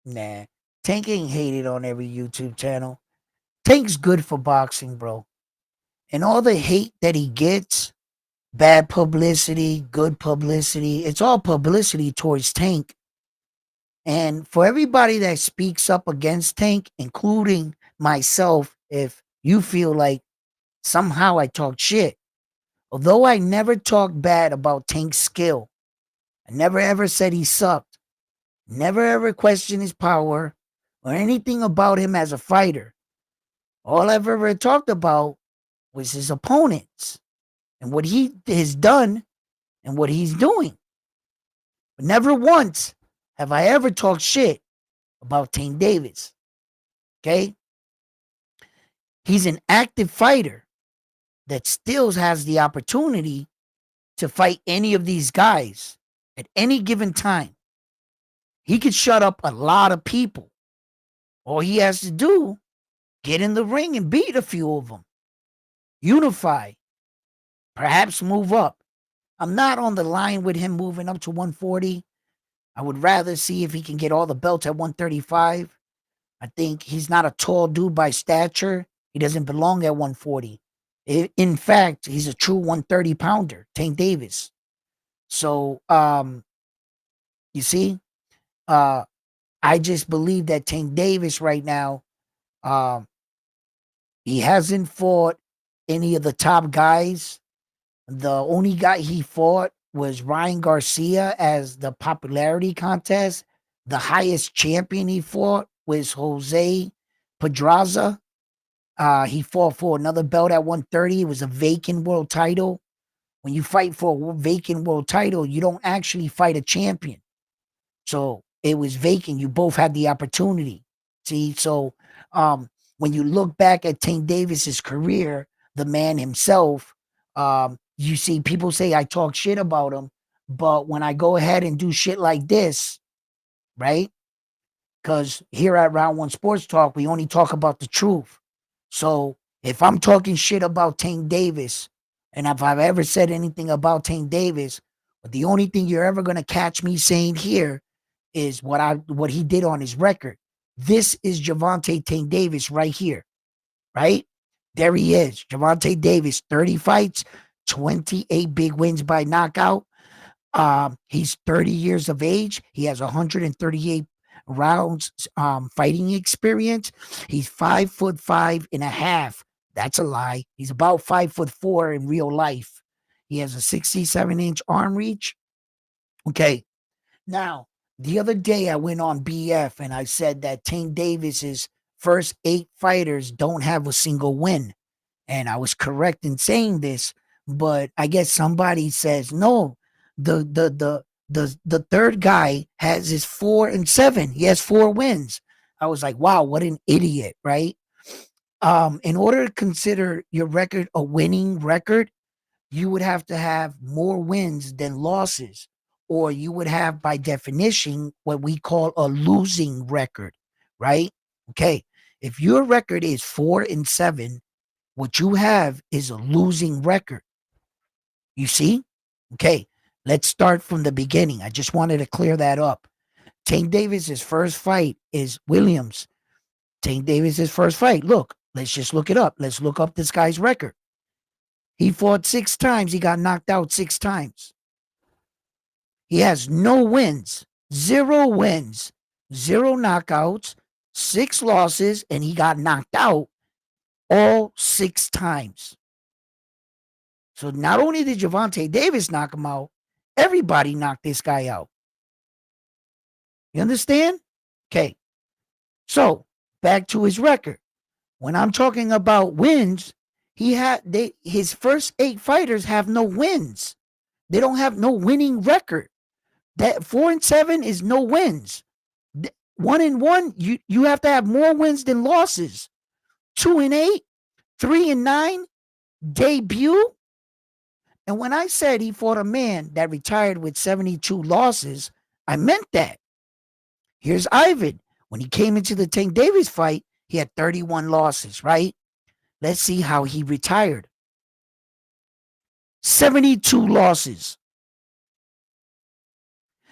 nah. Tank ain't hated on every YouTube channel. Tank's good for boxing, bro. And all the hate that he gets, bad publicity, good publicity, it's all publicity towards Tank. And for everybody that speaks up against Tank, including myself, if you feel like somehow I talked shit, although I never talked bad about Tank's skill, I never ever said he sucked, never ever questioned his power or anything about him as a fighter. All I've ever talked about was his opponents and what he has done and what he's doing. But never once have I ever talked shit about Tank Davis. Okay? He's an active fighter that still has the opportunity to fight any of these guys at any given time. He could shut up a lot of people. All he has to do, get in the ring and beat a few of them. Unify. Perhaps move up. I'm not on the line with him moving up to 140. I would rather see if he can get all the belts at 135. I think he's not a tall dude by stature. He doesn't belong at 140. In fact, he's a true 130 pounder, Tank Davis. So, you see, uh, I just believe that Tank Davis right now Um, he hasn't fought any of the top guys. The only guy he fought was Ryan Garcia as the popularity contest. The highest champion he fought was Jose Pedraza. He fought for another belt at 130. It was a vacant world title. When you fight for a vacant world title, you don't actually fight a champion. So it was vacant. You both had the opportunity. See, so when you look back at Tank Davis's career, the man himself, you see people say I talk shit about him, but when I go ahead and do shit like this, right? Because here at Round One Sports Talk, we only talk about the truth. So if I'm talking shit about Tank Davis, and if I've ever said anything about Tank Davis, but the only thing you're ever gonna catch me saying here is what he did on his record. This is Gervonta Tank Davis right here, right? There he is. Gervonta Davis, 30 fights, 28 big wins by knockout. He's 30 years of age. He has 138 rounds fighting experience. He's 5'5.5". That's a lie. He's about 5'4" in real life. He has a 67-inch arm reach. Okay. Now, the other day I went on BF and I said that Tank Davis's first 8 fighters don't have a single win. And I was correct in saying this, but I guess somebody says no. The third guy has his 4-7. He has 4 wins. I was like, wow, what an idiot, right? In order to consider your record a winning record, you would have to have more wins than losses, or you would have, by definition, what we call a losing record, right? Okay. If your record is 4-7, what you have is a losing record. You see? Okay. Let's start from the beginning. I just wanted to clear that up. Tank Davis's first fight is Williams. Tank Davis's first fight. Look, let's just look it up. Let's look up this guy's record. He fought 6 times. He got knocked out 6 times. He has no wins, 0 wins, 0 knockouts, 6 losses, and he got knocked out all 6 times. So not only did Gervonta Davis knock him out, everybody knocked this guy out. You understand? Okay. So back to his record. When I'm talking about wins, his first 8 fighters have no wins. They don't have no winning record. That 4-7 is no wins. 1-1, you have to have more wins than losses. 2-8, 3-9, debut. And when I said he fought a man that retired with 72 losses, I meant that. Here's Ivan. When he came into the Tank Davis fight, he had 31 losses, right? Let's see how he retired. 72 losses.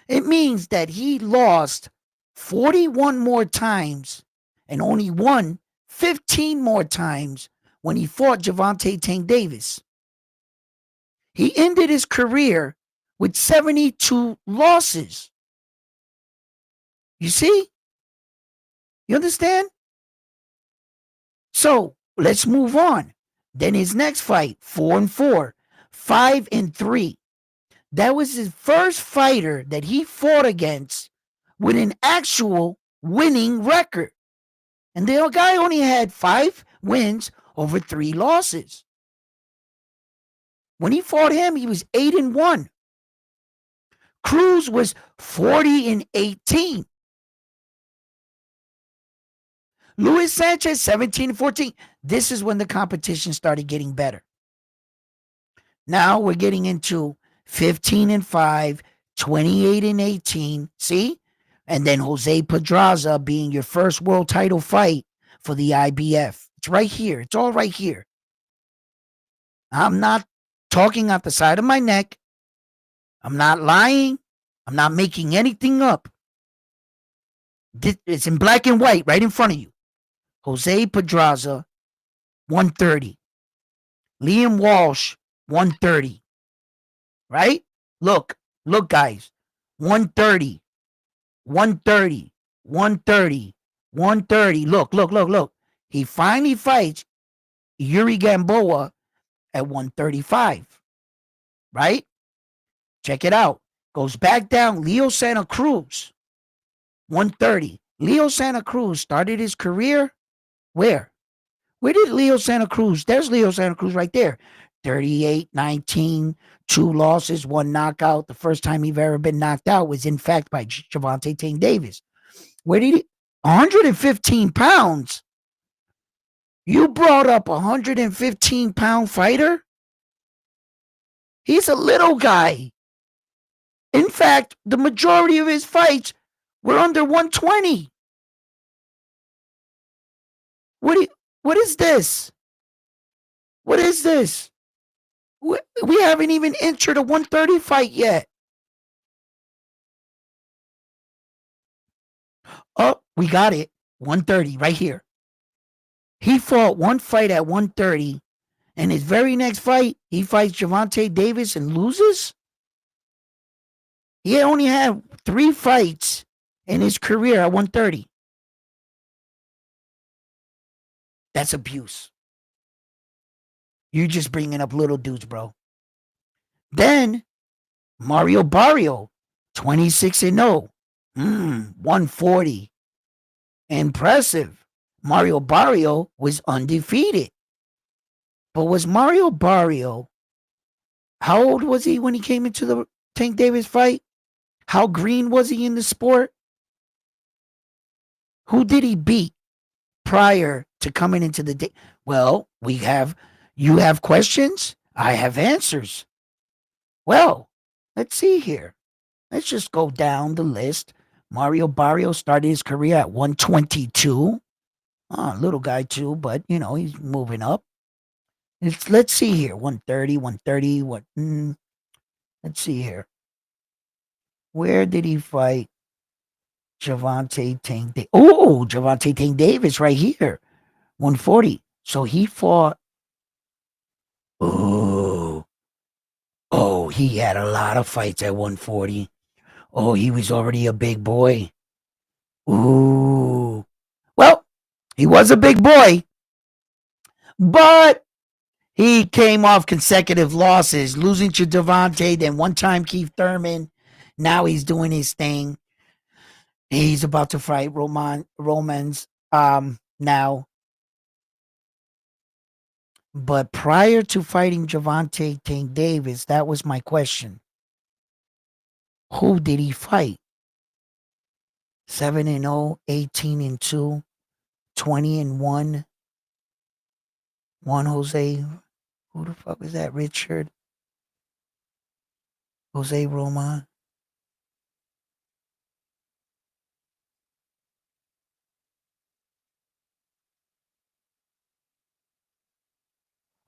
It means that he lost 41 more times and only won 15 more times when he fought Gervonta Tank Davis. He ended his career with 72 losses. You see? You understand? So let's move on. Then his next fight, 4-4, 5-3. That was his first fighter that he fought against with an actual winning record. And the guy only had 5 wins over 3 losses. When he fought him, he was 8-1. Cruz was 40-18. Luis Sanchez, 17-14. This is when the competition started getting better. Now we're getting into 15-5, 28-18. See? And then Jose Pedraza being your first world title fight for the IBF. It's right here. It's all right here. I'm not talking out the side of my neck. I'm not lying. I'm not making anything up. It's in black and white right in front of you. Jose Pedraza, 130. Liam Walsh, 130. Right? Look, guys. 130, 130, 130, 130. Look. He finally fights Yuri Gamboa at 135, right? Check it out. Goes back down. Leo Santa Cruz, 130. Leo Santa Cruz started his career where? Where did Leo Santa Cruz? There's Leo Santa Cruz right there. 38-19, 2 losses, 1 knockout. The first time he've ever been knocked out was, in fact, by Gervonta Tank Davis. Where did he? 115 pounds. You brought up a 115-pound fighter? He's a little guy. In fact, the majority of his fights were under 120. What is this? What is this? We haven't even entered a 130 fight yet. Oh, we got it. 130 right here. He fought one fight at 130, and his very next fight, he fights Gervonta Davis and loses? He only had 3 fights in his career at 130. That's abuse. You're just bringing up little dudes, bro. Then, Mario Barrio, 26-0. 140. Impressive. Mario Barrio was undefeated. But was Mario Barrio, how old was he when he came into the Tank Davis fight? How green was he in the sport? Who did he beat prior to coming into the day? Well, you have questions, I have answers. Well, let's see here. Let's just go down the list. Mario Barrio started his career at 122. Little guy too, but he's moving up. Let's see here. 130, 130. Let's see here. Where did he fight Gervonta Tank Davis? Oh, Gervonta Tank Davis right here. 140. So he fought. Oh, he had a lot of fights at 140. Oh, he was already a big boy. Ooh. Well, he was a big boy, but he came off consecutive losses, losing to Devontae, then one time Keith Thurman. Now he's doing his thing. He's about to fight Romans now. But prior to fighting Gervonta Tank Davis, that was my question. Who did he fight? 7-0, 18-2, 20-1. Juan Jose. Who the fuck is that? Richard? Jose Roman?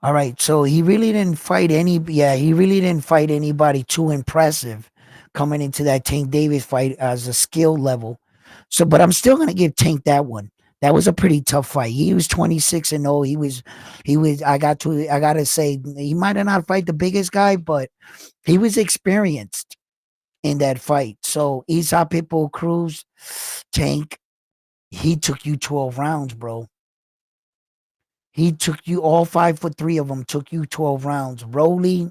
All right, so he really didn't fight anybody too impressive coming into that Tank Davis fight as a skill level. So, but I'm still gonna give Tank that one. That was a pretty tough fight. He was 26-0. I gotta say, he might have not fight the biggest guy, but he was experienced in that fight. So Isaac Pitbull Cruz, Tank, he took you 12 rounds, bro. He took you all 5'3" of them took you 12 rounds. Rolly,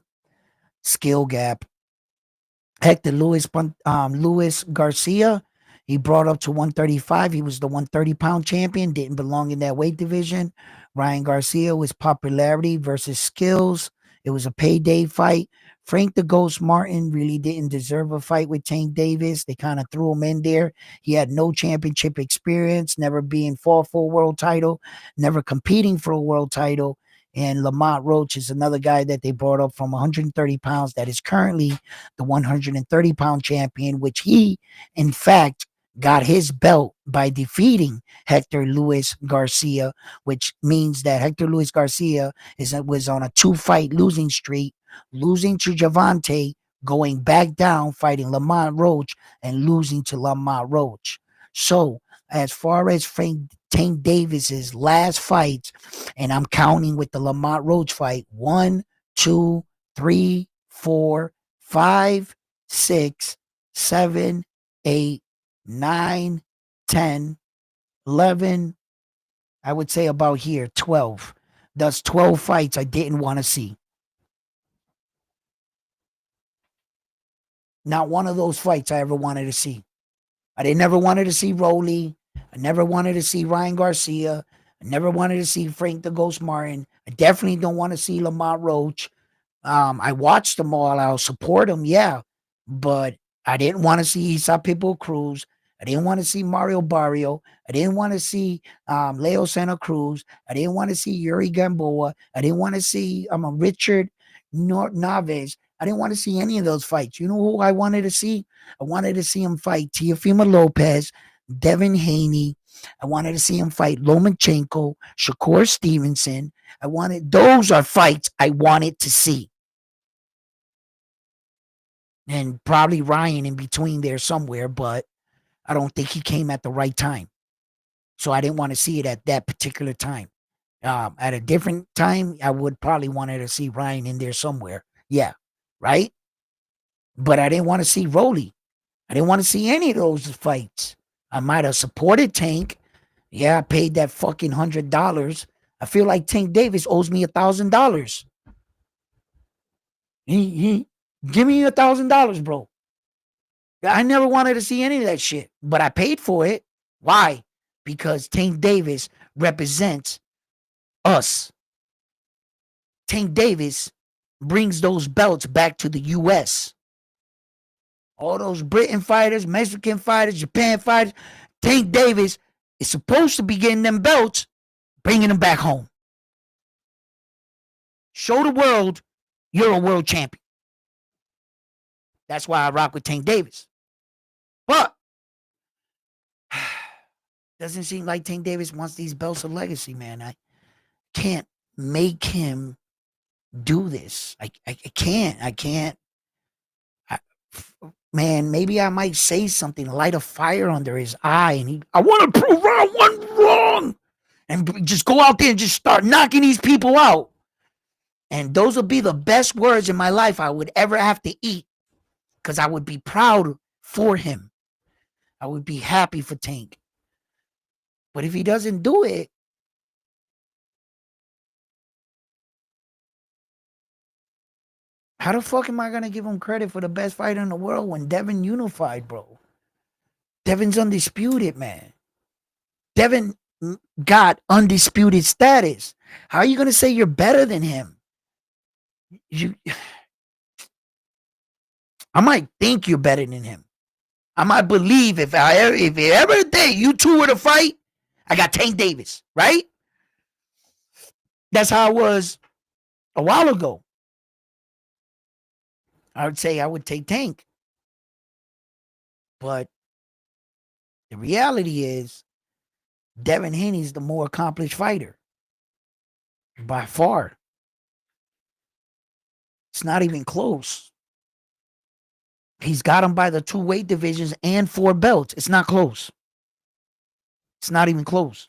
skill gap. Hector Luis Garcia, he brought up to 135. He was the 130-pound champion, didn't belong in that weight division. Ryan Garcia was popularity versus skills. It was a payday fight. Frank the Ghost Martin really didn't deserve a fight with Tank Davis. They kind of threw him in there. He had no championship experience, never being fought for a world title, never competing for a world title. And Lamont Roach is another guy that they brought up from 130 pounds that is currently the 130-pound champion, which he, in fact, got his belt by defeating Hector Luis Garcia, which means that Hector Luis Garcia was on a 2-fight losing streak, losing to Gervonta, going back down, fighting Lamont Roach, and losing to Lamont Roach. So, as far as Tank Davis's last fight, and I'm counting with the Lamont Roach fight, 1, 2, 3, 4, 5, 6, 7, 8, 9, 10, 11, I would say about here, 12. That's 12 fights I didn't want to see. Not one of those fights I ever wanted to see. I never wanted to see Rolly. I never wanted to see Ryan Garcia. I never wanted to see Frank the Ghost Martin. I definitely don't want to see Lamont Roach. I watched them all. I'll support them, yeah. But I didn't want to see Isa Pitbull Cruz. I didn't want to see Mario Barrio. I didn't want to see Leo Santa Cruz. I didn't want to see Yuri Gamboa. I didn't want to see Richard Naves. I didn't want to see any of those fights. You know who I wanted to see? I wanted to see him fight Teofimo Lopez, Devin Haney. I wanted to see him fight Lomachenko, Shakur Stevenson. Those are fights I wanted to see. And probably Ryan in between there somewhere, but I don't think he came at the right time. So I didn't want to see it at that particular time. At a different time, I would probably wanted to see Ryan in there somewhere. Yeah, right? But I didn't want to see Rolly. I didn't want to see any of those fights. I might have supported Tank. Yeah, I paid that fucking $100. I feel like Tank Davis owes me $1,000. He give me $1,000, bro. I never wanted to see any of that shit, but I paid for it. Why? Because Tank Davis represents us. Tank Davis brings those belts back to the U.S. All those Britain fighters, Mexican fighters, Japan fighters, Tank Davis is supposed to be getting them belts, bringing them back home. Show the world you're a world champion. That's why I rock with Tank Davis. But doesn't seem like Tank Davis wants these belts of legacy, man. I can't make him do this. I can't. Man, maybe I might say something, light a fire under his eye, and I want to prove round one wrong, and just go out there and just start knocking these people out. And those will be the best words in my life I would ever have to eat, because I would be proud for him. I would be happy for Tank. But if he doesn't do it, how the fuck am I going to give him credit for the best fighter in the world when Devin unified, bro? Devin's undisputed, man. Devin got undisputed status. How are you going to say you're better than him? I might think you're better than him. I might believe if every day you two were to fight, I got Tank Davis, right? That's how it was a while ago. I would say I would take Tank. But the reality is Devin Haney's the more accomplished fighter. By far. It's not even close. He's got him by the 2 weight divisions and 4 belts. It's not close. It's not even close.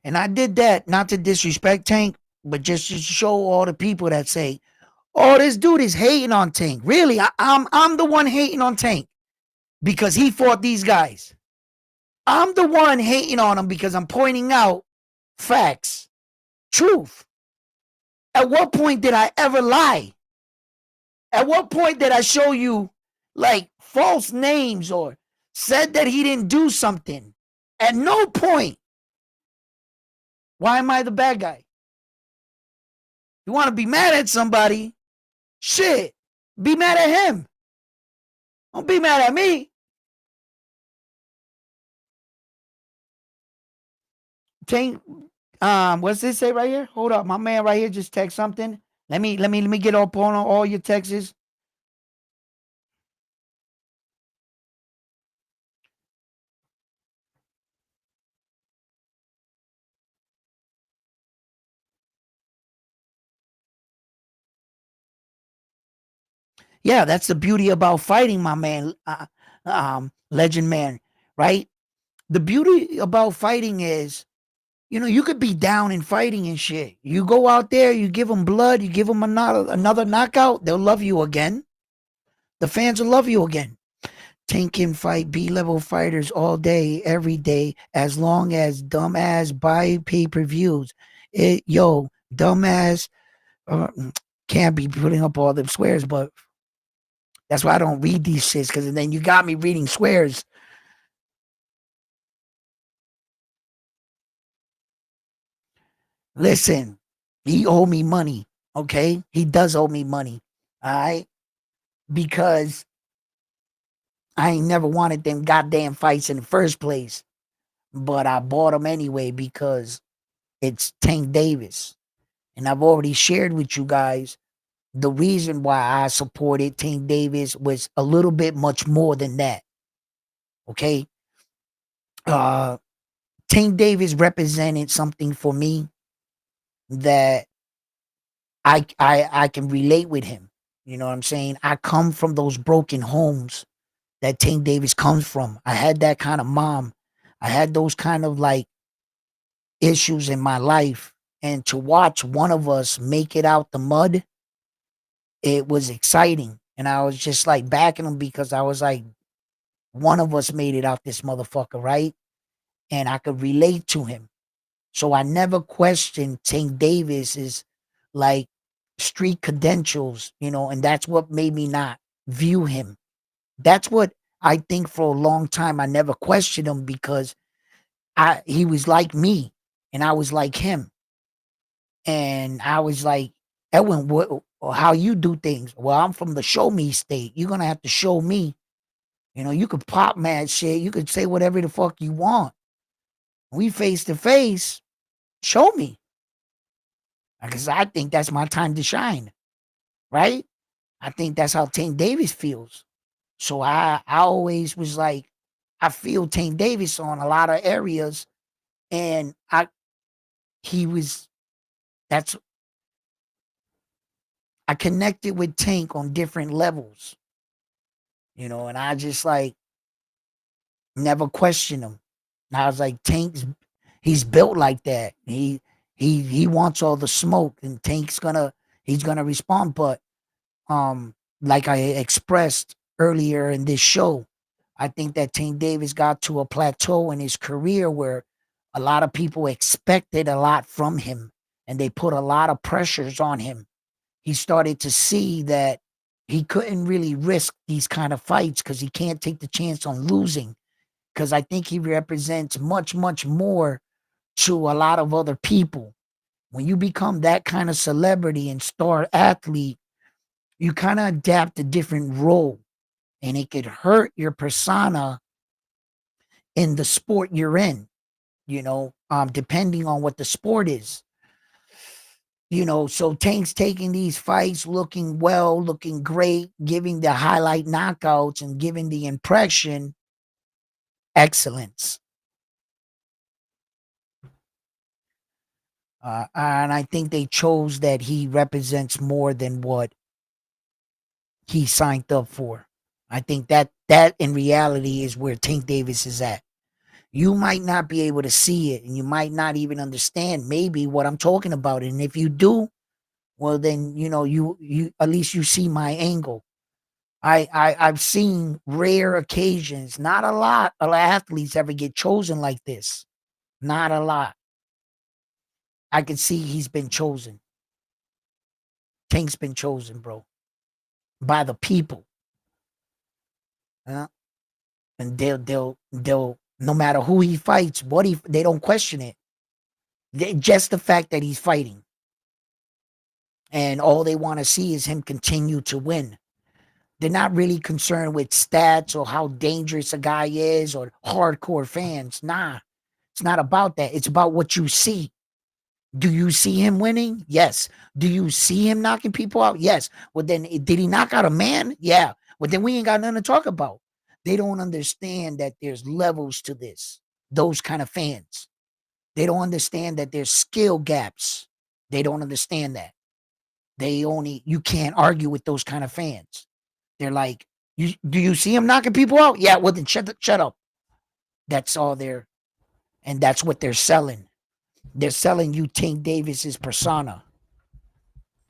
And I did that not to disrespect Tank, but just to show all the people that say, "Oh, this dude is hating on Tank." Really, I'm the one hating on Tank because he fought these guys. I'm the one hating on him because I'm pointing out facts, truth. At what point did I ever lie? At what point did I show you like false names or said that he didn't do something? At no point. Why am I the bad guy? You want to be mad at somebody? Shit. Be mad at him. Don't be mad at me. Tank, what's this say right here? Hold up. My man right here just text something. Let me get up on all your texts. Yeah, that's the beauty about fighting, my man, legend man, right? The beauty about fighting is You know, you could be down and fighting and shit. You go out there, you give them blood, you give them another knockout, they'll love you again. The fans will love you again. Tank can fight B-level fighters all day, every day, as long as dumbass buy pay-per-views. Dumbass uh, can't be putting up all them swears, but that's why I don't read these shits, because then you got me reading swears. Listen, he owe me money, okay? He does owe me money, all right? Because I ain't never wanted them goddamn fights in the first place, but I bought them anyway because it's Tank Davis. And I've already shared with you guys the reason why I supported Tank Davis was a little bit much more than that. Okay? Uh Tank Davis represented something for me that I can relate with him. You know what I'm saying? I come from those broken homes that Tank Davis comes from. I had that kind of mom. I had those kind of like issues in my life. And to watch one of us make it out the mud, it was exciting. And I was just like backing him because I was like, one of us made it out this motherfucker, right? And I could relate to him. So I never questioned Tank Davis's like street credentials, you know, and that's what made me not view him. That's what I think for a long time I never questioned him because he was like me and I was like him. And I was like, Edwin, how you do things? Well, I'm from the show me state. You're gonna have to show me. You know, you could pop mad shit. You could say whatever the fuck you want. We face to face. Show me, because I think that's my time to shine. Right? I think that's how Tank Davis feels. So I always was like, I feel Tank Davis on a lot of areas, and he was that's I connected with Tank on different levels, you know, and I just like never questioned him. And I was like, he's built like that. He wants all the smoke, and he's gonna respond. But like I expressed earlier in this show, I think that Tank Davis got to a plateau in his career where a lot of people expected a lot from him, and they put a lot of pressures on him. He started to see that he couldn't really risk these kind of fights because he can't take the chance on losing. Because I think he represents much, much more to a lot of other people. When you become that kind of celebrity and star athlete, you kind of adapt a different role, and it could hurt your persona in the sport you're in, you know, depending on what the sport is. You know, so Tank's taking these fights, looking well, looking great, giving the highlight knockouts and giving the impression excellence. And I think they chose that he represents more than what he signed up for. I think that in reality is where Tank Davis is at. You might not be able to see it, and you might not even understand maybe what I'm talking about. And if you do, well, then you know you at least you see my angle. I've seen rare occasions, not a lot of athletes ever get chosen like this. Not a lot. I can see he's been chosen. Tank's been chosen, bro, by the people. Uh, and they'll no matter who he fights, they don't question it. Just the fact that he's fighting. And all they want to see is him continue to win. They're not really concerned with stats or how dangerous a guy is or hardcore fans. Nah, it's not about that. It's about what you see. Do you see him winning? Yes. Do you see him knocking people out? Yes. Well, then did he knock out a man? Yeah. Well, then we ain't got nothing to talk about. They don't understand that there's levels to this. Those kind of fans. They don't understand that there's skill gaps. They don't understand that. You can't argue with those kind of fans. They're like, do you see him knocking people out? Yeah, well then shut up. That's all and that's what they're selling. They're selling you Tank Davis's persona,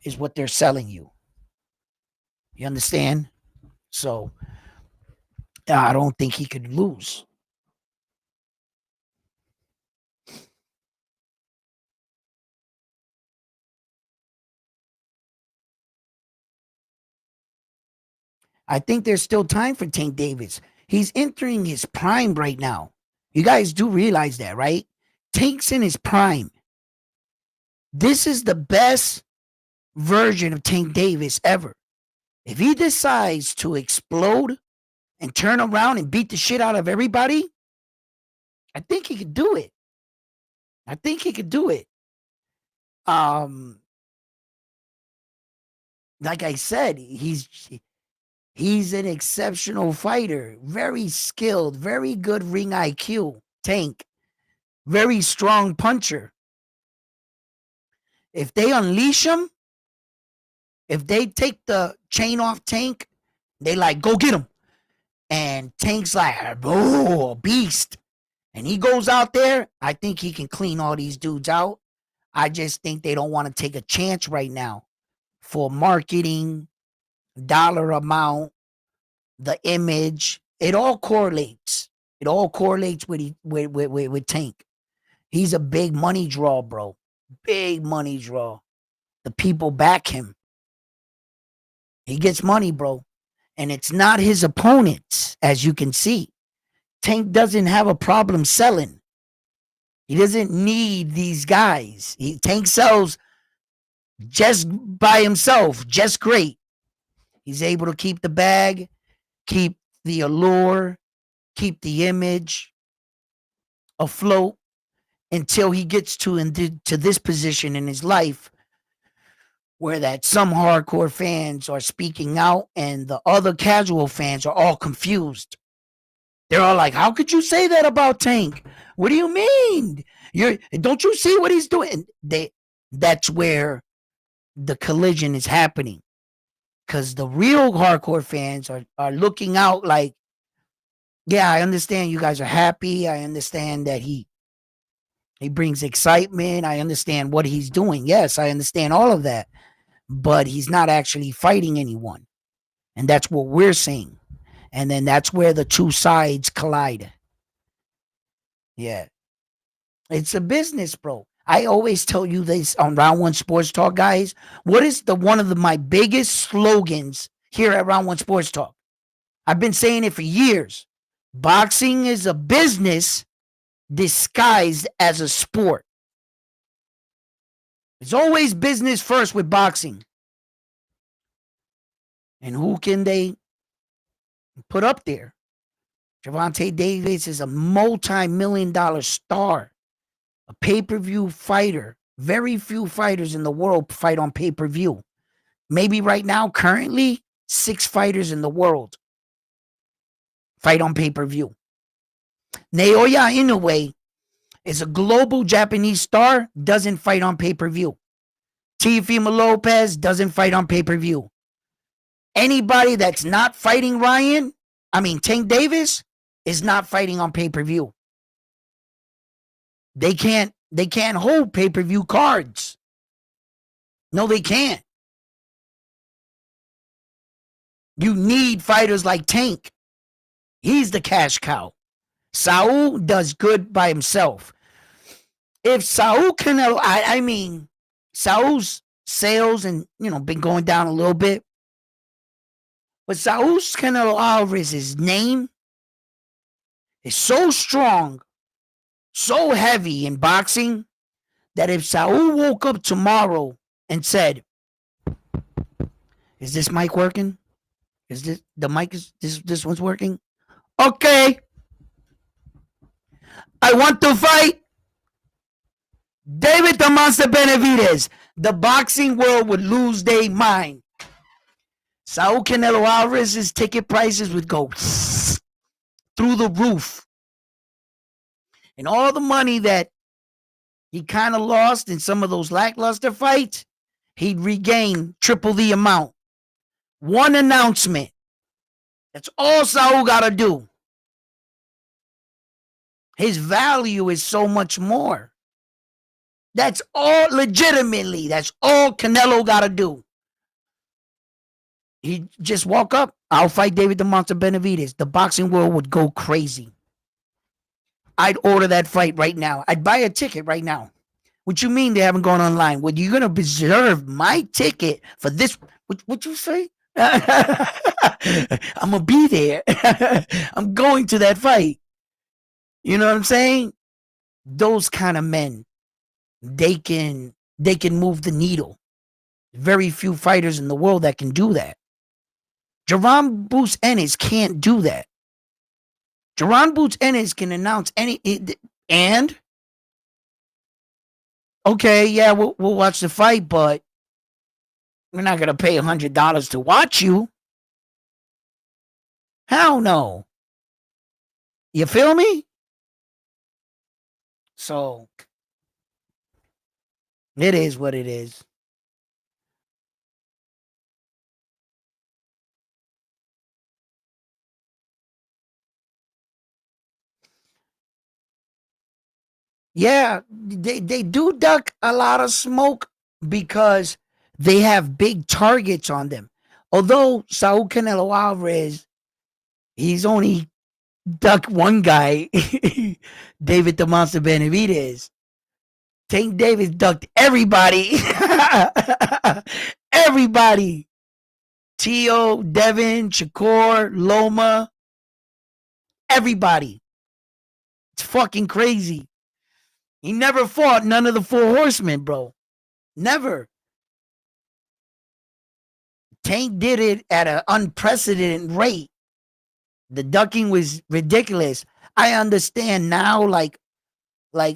is what they're selling you. You understand? So I don't think he could lose. I think there's still time for Tank Davis. He's entering his prime right now. You guys do realize that, right? Tank's in his prime. This is the best version of Tank Davis ever. If he decides to explode and turn around and beat the shit out of everybody, I think he could do it. I think he could do it. Like I said, he's an exceptional fighter, very skilled, very good ring IQ, Tank, very strong puncher. If they unleash him, if they take the chain off Tank, they like, go get him. And Tank's like, oh, beast. And he goes out there, I think he can clean all these dudes out. I just think they don't want to take a chance right now for marketing, dollar amount, the image. It all correlates. It all correlates with Tank. He's a big money draw, bro. Big money draw. The people back him. He gets money, bro. And it's not his opponents, as you can see. Tank doesn't have a problem selling. He doesn't need these guys. Tank sells just by himself, just great. He's able to keep the bag, keep the allure, keep the image afloat until he gets to this position in his life where that some hardcore fans are speaking out and the other casual fans are all confused. They're all like, how could you say that about Tank? What do you mean? Don't you see what he's doing? That's where the collision is happening. Because the real hardcore fans are looking out like, yeah, I understand you guys are happy. I understand that he brings excitement. I understand what he's doing. Yes, I understand all of that. But he's not actually fighting anyone. And that's what we're seeing. And then that's where the two sides collide. Yeah. It's a business, bro. I always tell you this on Round One Sports Talk, guys. What is one of my biggest slogans here at Round One Sports Talk? I've been saying it for years. Boxing is a business disguised as a sport. It's always business first with boxing. And who can they put up there? Gervonta Davis is a multi-million-dollar star, a pay-per-view fighter. Very few fighters in the world fight on pay-per-view. Maybe right now, currently, 6 fighters in the world fight on pay-per-view. Naoya Inoue is a global Japanese star, doesn't fight on pay-per-view. Teofimo Lopez doesn't fight on pay-per-view. Anybody that's not fighting Tank Davis is not fighting on pay-per-view. They can't hold pay-per-view cards. No, they can't. You need fighters like Tank. He's the cash cow. Saul does good by himself. If Saul Canelo, Saul's sales and been going down a little bit. But Saul Canelo Alvarez's name is so strong, so heavy in boxing, that if Saul woke up tomorrow and said, is this mic working? Is this the mic? Is this one's working? Okay. I want to fight David the Monster Benavidez. The boxing world would lose their mind. Saul Canelo Alvarez's ticket prices would go through the roof. And all the money that he kind of lost in some of those lackluster fights, he'd regain triple the amount. One announcement. That's all Saul got to do. His value is so much more. That's all legitimately. That's all Canelo got to do. He just walk up. I'll fight David the Monster Benavidez. The boxing world would go crazy. I'd order that fight right now. I'd buy a ticket right now. What you mean they haven't gone online? Well, you're gonna reserve my ticket for this? What you say? I'm gonna be there. I'm going to that fight. You know what I'm saying? Those kind of men, they can move the needle. Very few fighters in the world that can do that. Jaron Boots Ennis can't do that. Jaron Boots Ennis can announce any and okay, yeah, we'll watch the fight, but we're not gonna pay $100 to watch you. Hell no. You feel me? So it is what it is. Yeah, they do duck a lot of smoke because they have big targets on them. Although Saul Canelo Alvarez, he's only ducked one guy, David the Monster Benavidez. Tank Davis ducked everybody. Everybody. Tio, Devin, Shakur, Loma, everybody. It's fucking crazy. He never fought none of the four horsemen, bro. Never. Tank did it at an unprecedented rate. The ducking was ridiculous. I understand now, like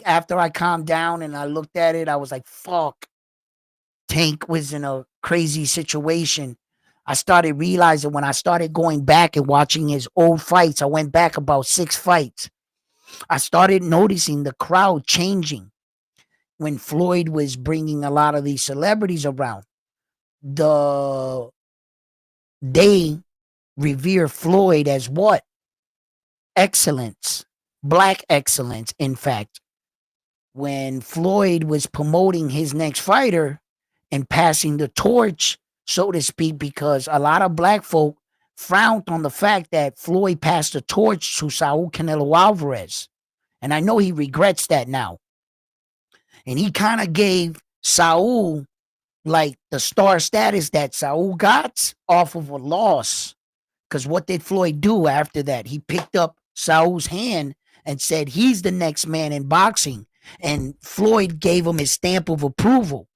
after I calmed down and I looked at it, I was like, fuck. Tank was in a crazy situation. I started realizing when I started going back and watching his old fights, I went back about 6 fights. I started noticing the crowd changing when Floyd was bringing a lot of these celebrities around. They revere Floyd as what? Excellence, black excellence. In fact, when Floyd was promoting his next fighter and passing the torch, so to speak, because a lot of black folk frowned on the fact that Floyd passed the torch to Saul Canelo Alvarez. And I know he regrets that now. And he kind of gave Saul like the star status that Saul got off of a loss. Because what did Floyd do after that? He picked up Saul's hand and said he's the next man in boxing. And Floyd gave him his stamp of approval.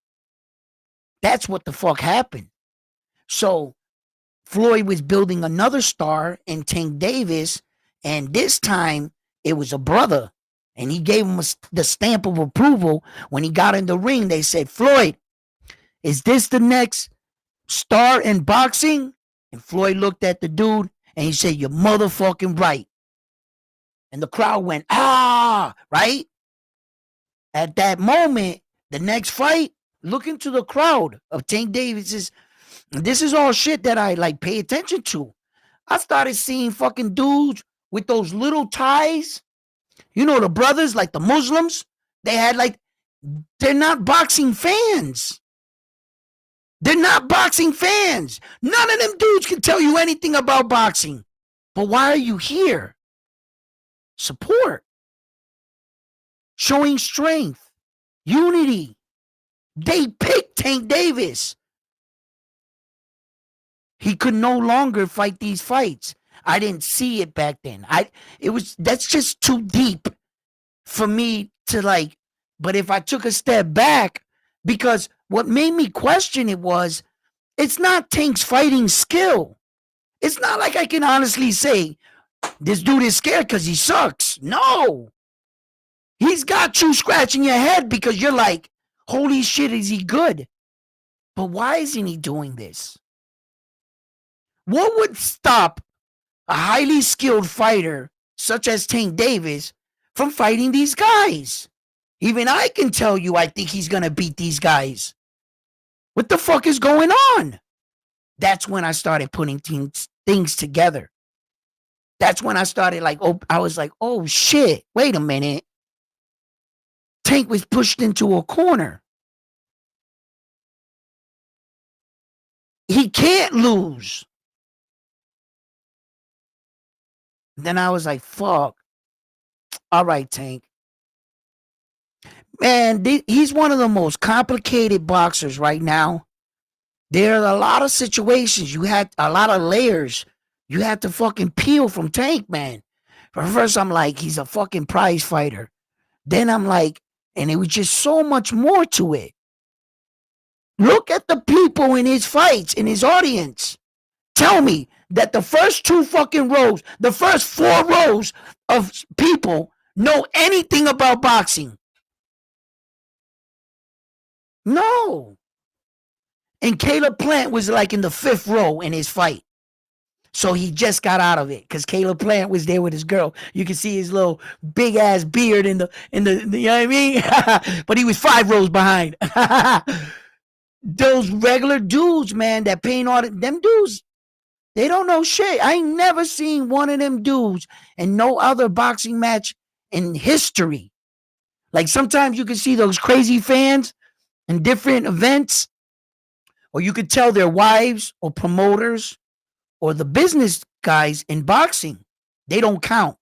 That's what the fuck happened. So Floyd was building another star in Tank Davis, and this time it was a brother, and he gave him the stamp of approval. When he got in the ring, they said, Floyd, is this the next star in boxing? And Floyd looked at the dude and he said, you're motherfucking right. And the crowd went, ah, right? At that moment, the next fight, look into the crowd of Tank Davis's. This is all shit that I like pay attention to. I started seeing fucking dudes with those little ties. You know, the brothers, like the Muslims, they had like, they're not boxing fans. They're not boxing fans. None of them dudes can tell you anything about boxing. But why are you here? Support. Showing strength. Unity. They picked Tank Davis. He could no longer fight these fights. I didn't see it back then. That's just too deep for me to like. But if I took a step back, because what made me question it was, it's not Tank's fighting skill. It's not like I can honestly say, this dude is scared because he sucks. No. He's got you scratching your head because you're like, holy shit, is he good? But why isn't he doing this? What would stop a highly skilled fighter such as Tank Davis from fighting these guys? Even I can tell you I think he's going to beat these guys. What the fuck is going on? That's when I started putting things together. That's when I started like, I was like, oh shit, wait a minute. Tank was pushed into a corner. He can't lose. Then I was like, fuck. All right, Tank. Man, he's one of the most complicated boxers right now. There are a lot of situations. You had a lot of layers. You had to fucking peel from Tank, man. First, I'm like, he's a fucking prize fighter. Then I'm like, and it was just so much more to it. Look at the people in his fights, in his audience. Tell me that the first 2 fucking rows, the first 4 rows of people know anything about boxing. No. And Caleb Plant was like in the 5th row in his fight. So he just got out of it because Caleb Plant was there with his girl. You can see his little big ass beard in the you know what I mean? But he was 5 rows behind. Those regular dudes, man, that paying all them dudes, they don't know shit. I ain't never seen one of them dudes in no other boxing match in history. Like sometimes you can see those crazy fans in different events, or you could tell their wives or promoters or the business guys in boxing. They don't count.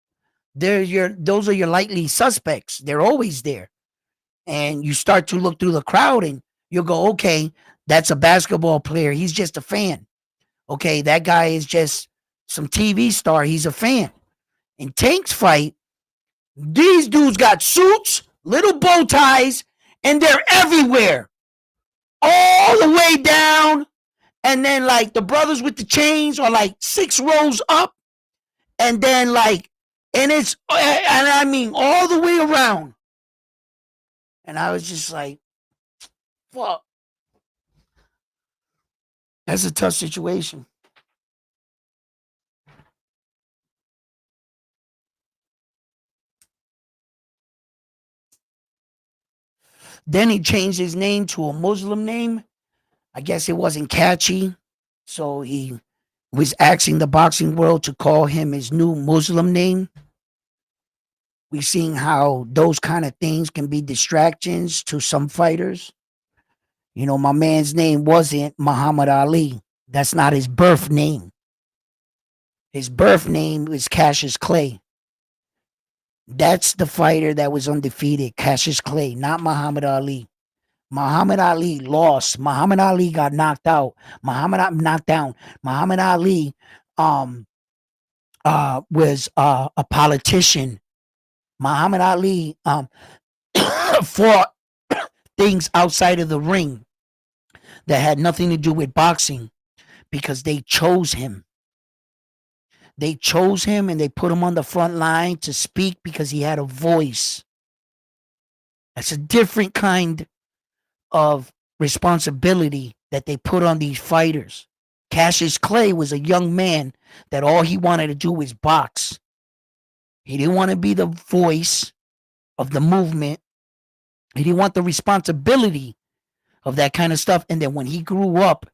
Those are your likely suspects. They're always there. And you start to look through the crowd and you'll go, okay, that's a basketball player. He's just a fan. Okay, that guy is just some TV star. He's a fan. In Tank's fight, these dudes got suits, little bow ties, and they're everywhere. All the way down. And then like the brothers with the chains are like 6 rows up. And then like, and I mean all the way around. And I was just like, fuck. That's a tough situation. Then he changed his name to a Muslim name. I guess it wasn't catchy. So he was asking the boxing world to call him his new Muslim name. We've seen how those kind of things can be distractions to some fighters. You know, my man's name wasn't Muhammad Ali. That's not his birth name. His birth name is Cassius Clay. That's the fighter that was undefeated, Cassius Clay, not Muhammad Ali. Muhammad Ali lost. Muhammad Ali got knocked out. Knocked down. Muhammad Ali was a politician. Muhammad Ali fought things outside of the ring that had nothing to do with boxing because they chose him. They chose him and they put him on the front line to speak because he had a voice. That's a different kind of responsibility that they put on these fighters. Cassius Clay was a young man that all he wanted to do was box. He didn't want to be the voice of the movement. He didn't want the responsibility of that kind of stuff. And then when he grew up,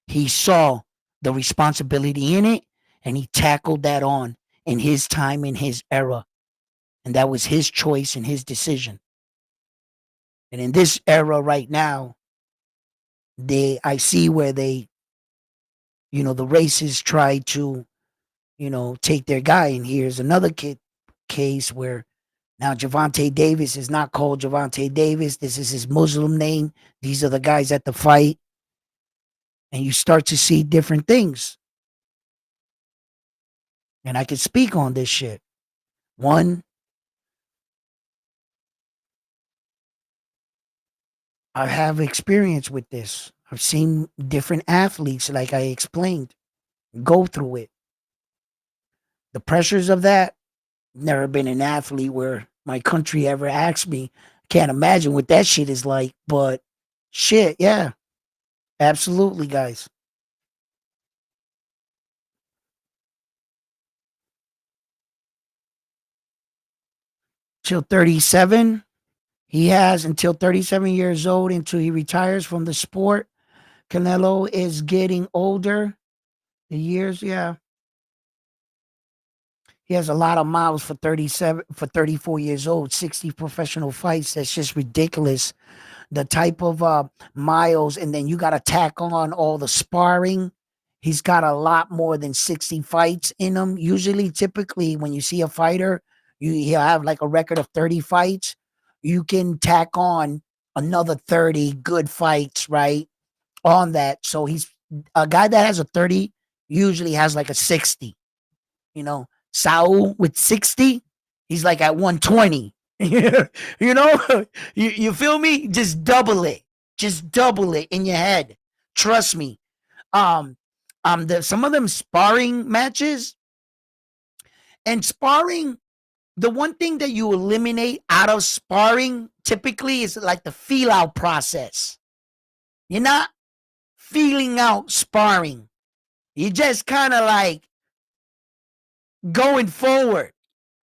he saw the responsibility in it and he tackled that on in his time, in his era. And that was his choice and his decision. And in this era right now, I see where the racists try to, take their guy. And here's another case where now Gervonta Davis is not called Gervonta Davis. This is his Muslim name. These are the guys at the fight. And you start to see different things. And I can speak on this shit. One, I have experience with this. I've seen different athletes, like I explained, go through it. The pressures of that, never been an athlete where my country ever asked me. Can't imagine what that shit is like, but shit, yeah. Absolutely, guys. Till 37. He has until 37 years old until he retires from the sport. Canelo is getting older. The years, yeah. He has a lot of miles for 34 years old, 60 professional fights. That's just ridiculous. The type of miles, and then you got to tack on all the sparring. He's got a lot more than 60 fights in him. Usually, typically, when you see a fighter, he'll have like a record of 30 fights. You can tack on another 30 good fights, right? On that. So he's a guy that has a 30 usually has like a 60. You know, Saul with 60, he's like at 120. you know, you feel me? Just double it. Just double it in your head. Trust me. Um, some of them sparring matches and sparring. The one thing that you eliminate out of sparring typically is like the feel out process. You're not feeling out sparring. You just kind of like going forward,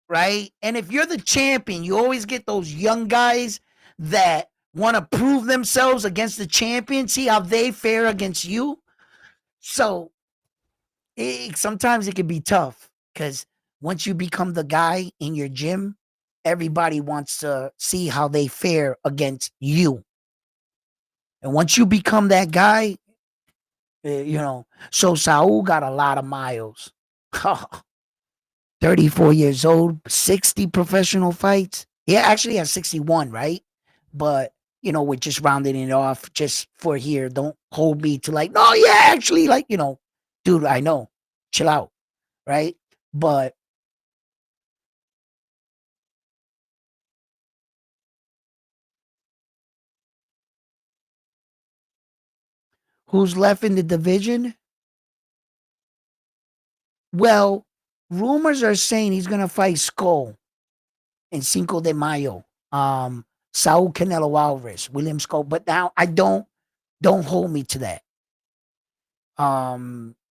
right? And if you're the champion, you always get those young guys that want to prove themselves against the champion, see how they fare against you. So sometimes it can be tough because once you become the guy in your gym, everybody wants to see how they fare against you. And once you become that guy, so Saul got a lot of miles. 34 years old, 60 professional fights. He actually has 61, right? But, we're just rounding it off just for here. Don't hold me to like, no, yeah, actually, like, dude, I know. Chill out, right? But who's left in the division? Well, rumors are saying he's going to fight Skull in Cinco de Mayo. Saul Canelo Alvarez, William Skull. But now don't hold me to that.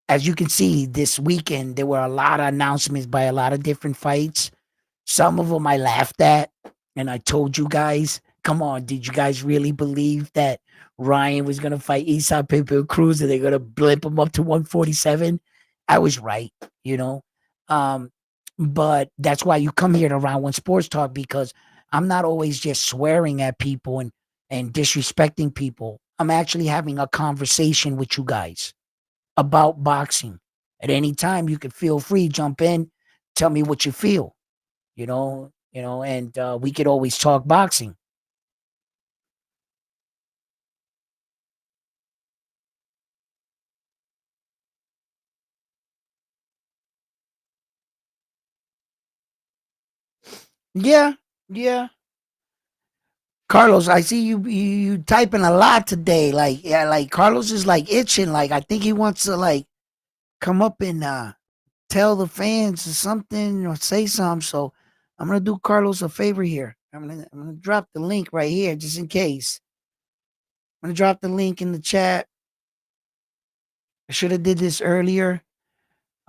As you can see, this weekend there were a lot of announcements by a lot of different fights. Some of them I laughed at, and I told you guys, "Come on, did you guys really believe that Ryan was gonna fight Isa Pepe Cruz and they're gonna blimp him up to 147?" I was right, you know. Um, but that's why you come here to Round One Sports Talk because I'm not always just swearing at people and disrespecting people. I'm actually having a conversation with you guys about boxing. At any time, you can feel free, jump in, tell me what you feel, and we could always talk boxing. Yeah, yeah. Carlos, I see you typing a lot today. Like, yeah, like Carlos is like itching. Like, I think he wants to like come up and tell the fans or something or say something. So I'm gonna do Carlos a favor here. I'm gonna drop the link right here just in case. I'm gonna drop the link in the chat. I should have did this earlier.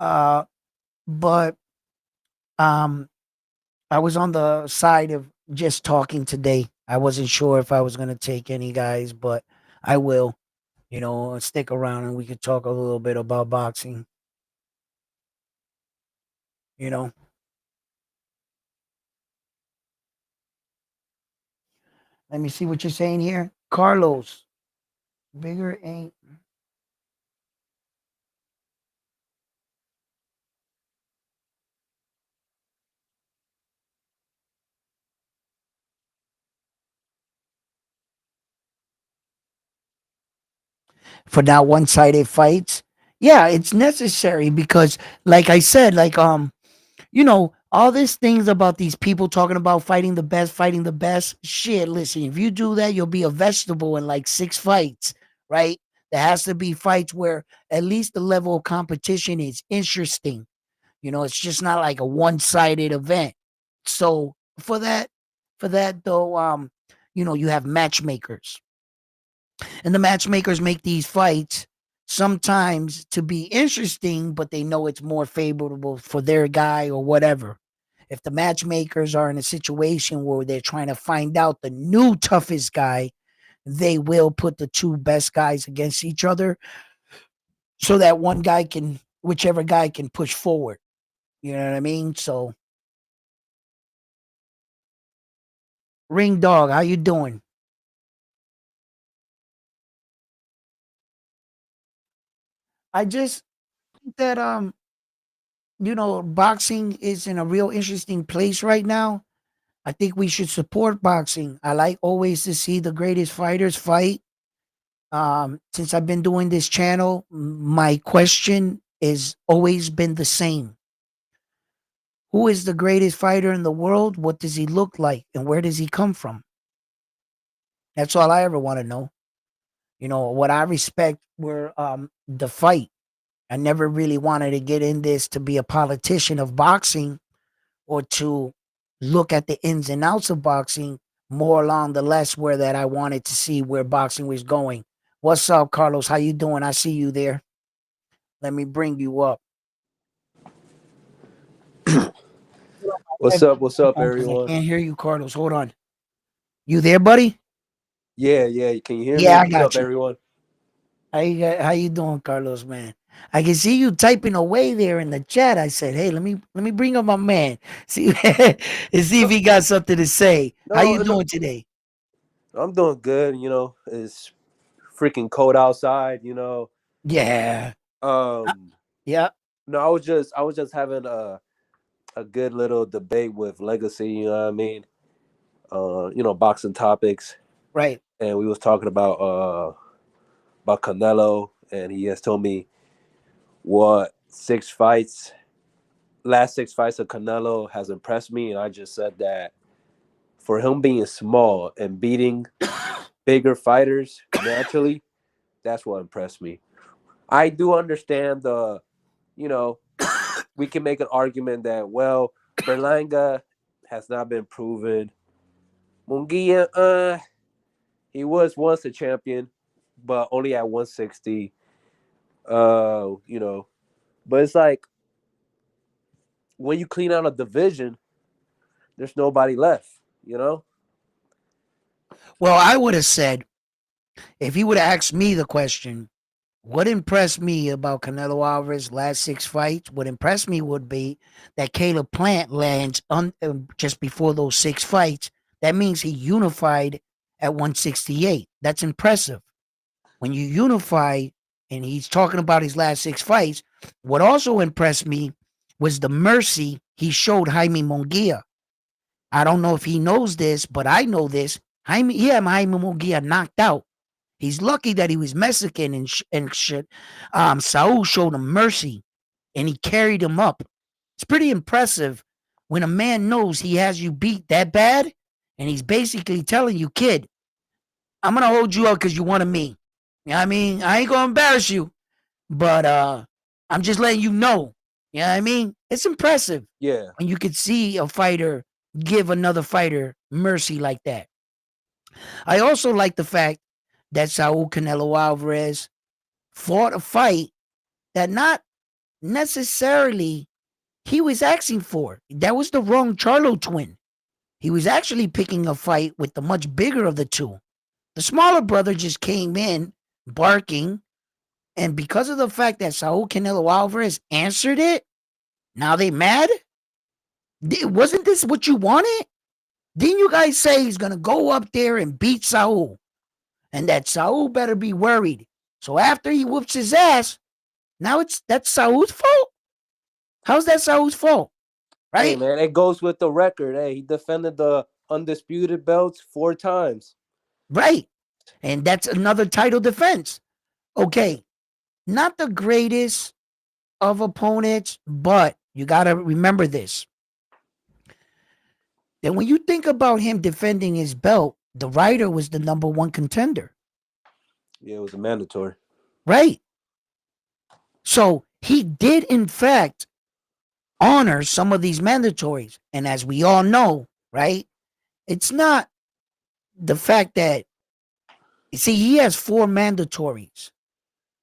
Uh, but um, I was on the side of just talking today. I wasn't sure if I was gonna take any guys, but I will. Stick around and we could talk a little bit about boxing. You know, let me see what you're saying here, Carlos. Bigger ain't for that one-sided fights. Yeah, it's necessary because, like I said, like all these things about these people talking about fighting the best. Shit, listen, if you do that, you'll be a vegetable in like 6 fights, right? There has to be fights where at least the level of competition is interesting. It's just not like a one-sided event. So for that though, you have matchmakers. And the matchmakers make these fights sometimes to be interesting, but they know it's more favorable for their guy or whatever. If the matchmakers are in a situation where they're trying to find out the new toughest guy, they will put the two best guys against each other so that whichever guy can push forward. You know what I mean? So, Ring Dog, how you doing? I just think that boxing is in a real interesting place right now. I think we should support boxing. I like always to see the greatest fighters fight. Since I've been doing this channel, my question is always been the same. Who is the greatest fighter in the world? What does he look like? And where does he come from? That's all I ever want to know. What I respect were the fight. I never really wanted to get in this to be a politician of boxing or to look at the ins and outs of boxing, more along the less where that I wanted to see where boxing was going. What's up, Carlos? How you doing? I see you there. Let me bring you up. What's up, Because I everyone? can't hear you, Carlos. Hold on. You there, buddy? Yeah. Can you hear me? Yeah, I What's up, got you. everyone? How you doing, Carlos, man? I can see you typing away there in the chat. I said, "Hey, let me bring up my man. See and see if he got something to say." How you No, doing today? I'm doing good. It's freaking cold outside. Yeah. Uh, Um, yeah, no, I was just having a good little debate with Legacy. You know what I mean? Boxing topics, right. and we was talking about Canelo, and he has told me what last 6 fights of Canelo has impressed me, and I just said that for him being small and beating bigger fighters naturally, that's what impressed me. I do understand you know, we can make an argument that, well, Berlanga has not been proven. Munguia, he was once a champion, but only at 160. Uh, you know, but it's like when you clean out a division, there's nobody left, you know? Well, I would have said if he would have asked me the question, what impressed me about Canelo Alvarez' last 6 fights? What impressed me would be that Caleb Plant lands just before those 6 fights. That means he unified at 168. That's impressive. When you unify, and he's talking about his last 6 fights, what also impressed me was the mercy he showed Jaime Munguia. I don't know if he knows this, but I know this. He had Jaime Munguia knocked out. He's lucky that he was Mexican and shit. Saul showed him mercy, and he carried him up. It's pretty impressive when a man knows he has you beat that bad, and he's basically telling you, kid, I'm gonna hold you up because you wanted me. You know what I mean? I ain't gonna embarrass you, but I'm just letting you know. You know what I mean? It's impressive Yeah. when you could see a fighter give another fighter mercy like that. I also like the fact that Saul Canelo Alvarez fought a fight that not necessarily he was asking for. That was the wrong Charlo twin. He was actually picking a fight with the much bigger of the two. The smaller brother just came in barking, and because of the fact that Saul Canelo Alvarez answered it, now they mad? Wasn't this what you wanted? Didn't you guys say he's gonna go up there and beat Saul? And that Saul better be worried. So after he whoops his ass, now that's Saul's fault? How's that Saul's fault? Hey, Right? man, it goes with the record. Hey, he defended the undisputed belts 4 times. Right. And that's another title defense. Okay. Not the greatest of opponents, but you got to remember this. That when you think about him defending his belt, the Ryder was the number one contender. Yeah, it was a mandatory. Right. So he did, in fact, honor some of these mandatories. And as we all know, right, it's not the fact that, see, he has 4 mandatories.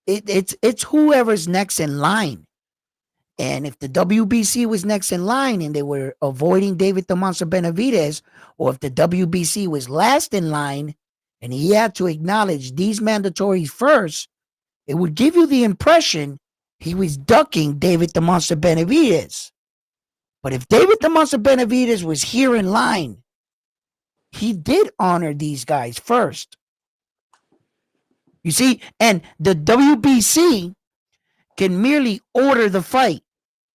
It's whoever's next in line. And if the WBC was next in line and they were avoiding David the Monster Benavidez, or if the WBC was last in line and he had to acknowledge these mandatories first, it would give you the impression he was ducking David the Monster Benavidez. But if David the Monster Benavidez was here in line, he did honor these guys first. You see, and the WBC can merely order the fight.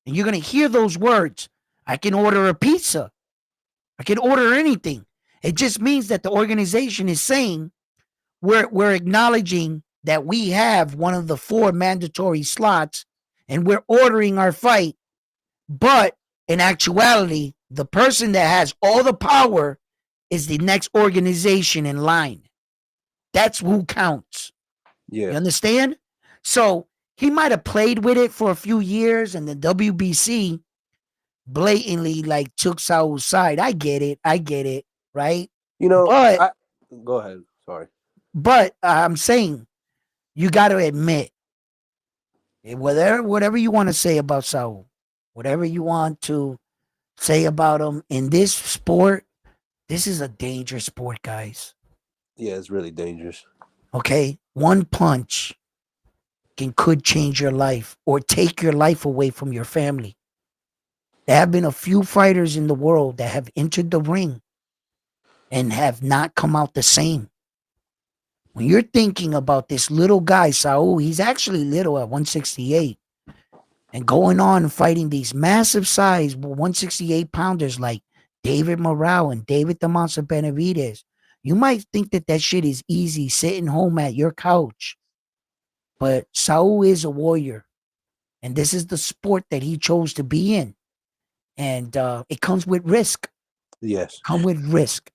And you're going to hear those words. I can order a pizza. I can order anything. It just means that the organization is saying we're acknowledging that we have one of the 4 mandatory slots and we're ordering our fight. But in actuality, the person that has all the power is the next organization in line. That's who counts. Yeah. You understand? So he might have played with it for a few years, and the WBC blatantly like took Saul's side. I get it, right? You know, But go ahead. Sorry. But I'm saying you got to admit, whatever you want to say about Saul, whatever you want to say about him in this sport, this is a dangerous sport, guys. Yeah, it's really dangerous. Okay, one punch could change your life or take your life away from your family. There have been a few fighters in the world that have entered the ring and have not come out the same. When you're thinking about this little guy, Saul, he's actually little at 168 and going on and fighting these massive size 168 pounders like David Morrell and David the Monster Benavidez. You might think that shit is easy sitting home at your couch, but Saul is a warrior, and this is the sport that he chose to be in, and it comes with risk. Yes, come with risk.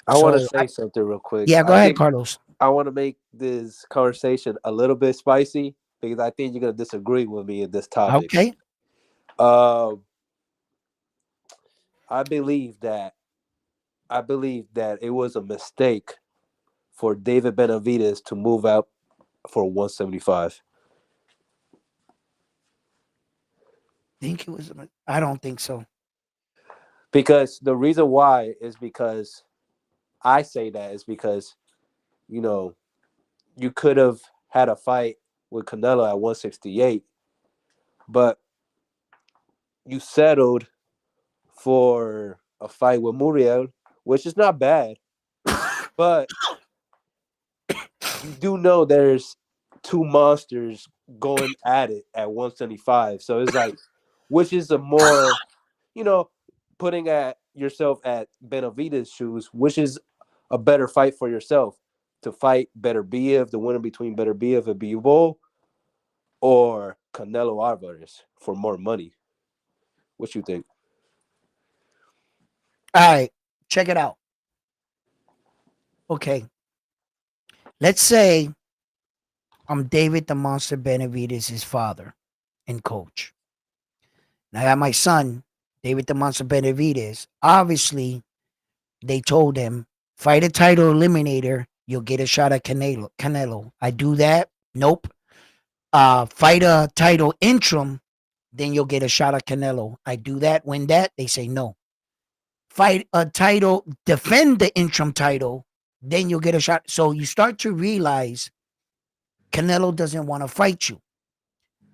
I want to say something real quick. Yeah, go ahead, Carlos. I want to make this conversation a little bit spicy because I think you're gonna disagree with me in this topic. Okay. I believe that it was a mistake for David Benavidez to move out for 175. Think it was? I don't think so. Because the reason why is because I say that is because, you know, you could have had a fight with Canelo at 168, but you settled for a fight with Muriel, which is not bad, but you do know there's 2 monsters going at it at 175. So it's like, which is a more, putting at yourself at Benavidez' shoes, which is a better fight for yourself, to fight Beterbiev, the winner between Beterbiev and Bivol, or Canelo Alvarez for more money. What you think? All right, check it out. Okay. Let's say I'm David the Monster Benavidez, his father and coach. And I got my son, David the Monster Benavidez. Obviously, they told him, fight a title eliminator, you'll get a shot at Canelo. I do that? Nope. Fight a title interim, then you'll get a shot at Canelo. I do that, win that? They say no. Fight a title, defend the interim title, then you'll get a shot. So you start to realize Canelo doesn't want to fight you.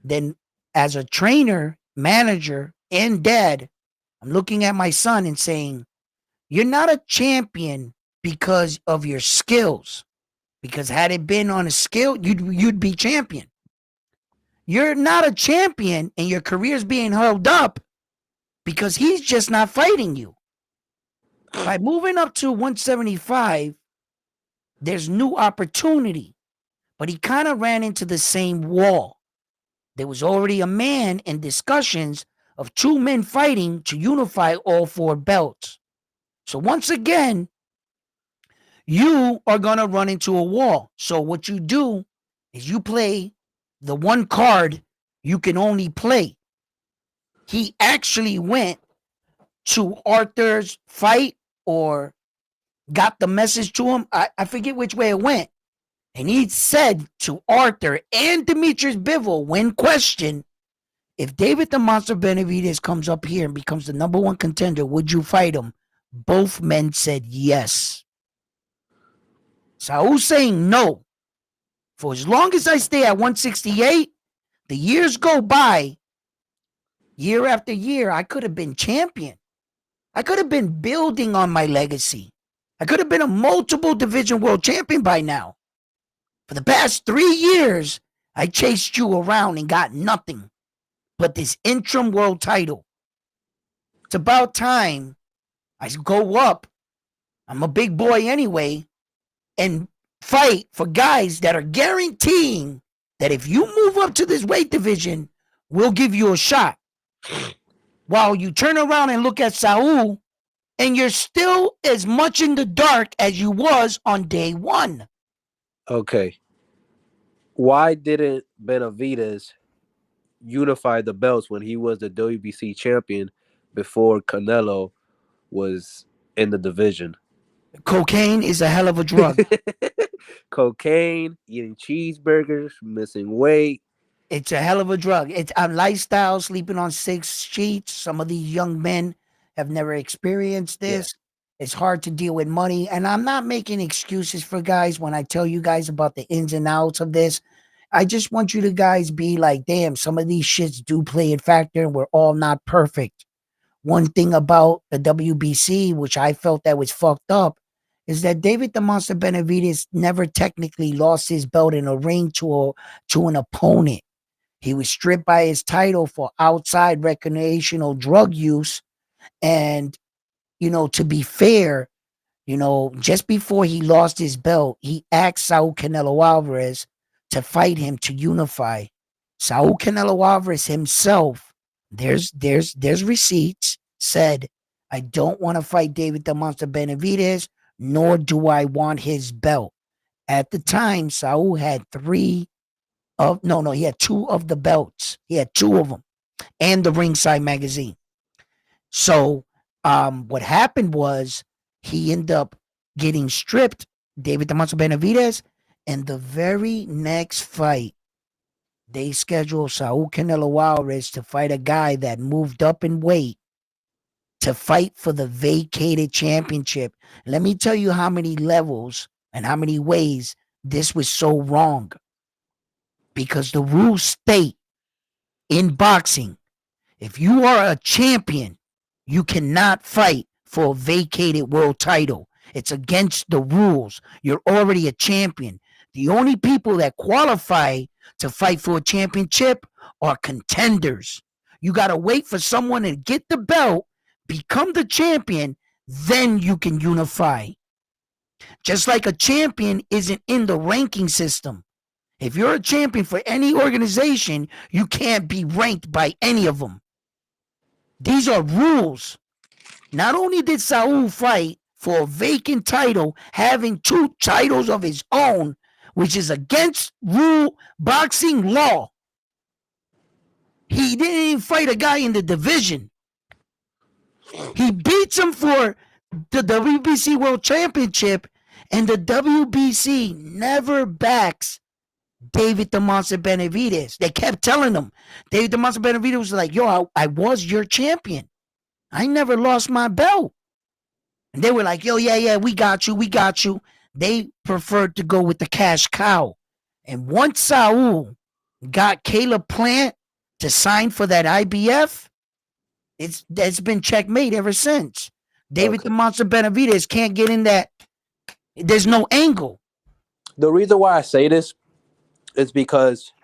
Then as a trainer, manager, and dad, I'm looking at my son and saying, you're not a champion because of your skills. Because had it been on a skill, you'd be champion. You're not a champion and your career's being held up because he's just not fighting you. By moving up to 175, there's new opportunity. But he kind of ran into the same wall. There was already a man in discussions of 2 men fighting to unify all 4 belts. So once again, you are going to run into a wall. So what you do is you play the one card you can only play. He actually went to Arthur's fight or got the message to him. I forget which way it went. And he said to Arthur and Demetrius Bivol, when questioned, if David the Monster Benavidez comes up here and becomes the number 1 contender, would you fight him? Both men said yes. Saul's saying no. For as long as I stay at 168, the years go by, year after year, I could have been champion. I could have been building on my legacy. I could have been a multiple division world champion by now. For the past 3 years, I chased you around and got nothing but this interim world title. It's about time I go up. I'm a big boy anyway, and fight for guys that are guaranteeing that if you move up to this weight division, we'll give you a shot. While you turn around and look at Saul, and you're still as much in the dark as you was on day one. Okay. Why didn't Benavidez unify the belts when he was the WBC champion before Canelo was in the division? Cocaine is a hell of a drug. Cocaine, eating cheeseburgers, missing weight. It's a hell of a drug. It's a lifestyle, sleeping on 6 sheets. Some of these young men have never experienced this. Yeah. It's hard to deal with money. And I'm not making excuses for guys when I tell you guys about the ins and outs of this. I just want you to guys be like, damn, some of these shits do play a factor and we're all not perfect. One thing about the WBC, which I felt that was fucked up, is that David the Monster Benavidez never technically lost his belt in a ring to an opponent. He was stripped by his title for outside recreational drug use. And, you know, to be fair, you know, just before he lost his belt, he asked Saul Canelo Alvarez to fight him to unify. Saul Canelo Alvarez himself, there's receipts, said, I don't want to fight David the Monster Benavidez, nor do I want his belt. At the time, Saul had he had 2 of the belts. He had 2 of them and the Ringside magazine. So what happened was he ended up getting stripped, David the Monster Benavidez, and the very next fight, they scheduled Saul Canelo Alvarez to fight a guy that moved up in weight to fight for the vacated championship. Let me tell you how many levels and how many ways this was so wrong. Because the rules state in boxing, if you are a champion, you cannot fight for a vacated world title. It's against the rules. You're already a champion. The only people that qualify to fight for a championship are contenders. You got to wait for someone to get the belt, become the champion, then you can unify. Just like a champion isn't in the ranking system. If you're a champion for any organization, you can't be ranked by any of them. These are rules. Not only did Saul fight for a vacant title, having 2 titles of his own, which is against rule boxing law, he didn't even fight a guy in the division. He beats him for the WBC World Championship, and the WBC never backs David the Monster Benavidez. They kept telling him. David the Monster Benavidez was like, yo, I was your champion. I never lost my belt. And they were like, yo, yeah, we got you. They preferred to go with the cash cow. And once Saul got Caleb Plant to sign for that IBF, it's been checkmate ever since. David the Monster Benavidez can't get in that. There's no angle. The reason why I say this is because,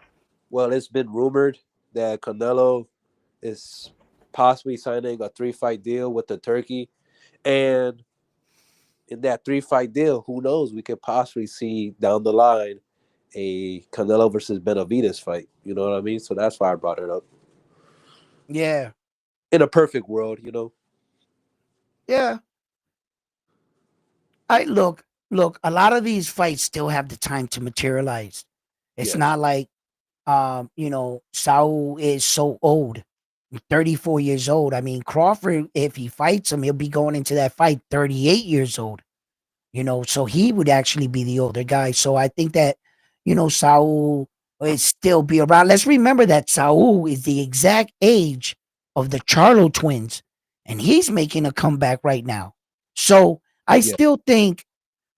well, it's been rumored that Canelo is possibly signing a 3-fight deal with the Turkey. And in that 3-fight deal, who knows? We could possibly see down the line a Canelo versus Benavidez fight. You know what I mean? So that's why I brought it up. Yeah. In a perfect world, you know? Yeah. Look, a lot of these fights still have the time to materialize. It's not like, you know, Saul is so old, 34 years old. I mean, Crawford, if he fights him, he'll be going into that fight 38 years old. You know, so he would actually be the older guy. So I think that, you know, Saul will still be around. Let's remember that Saul is the exact age of the Charlo twins, and he's making a comeback right now. So I still think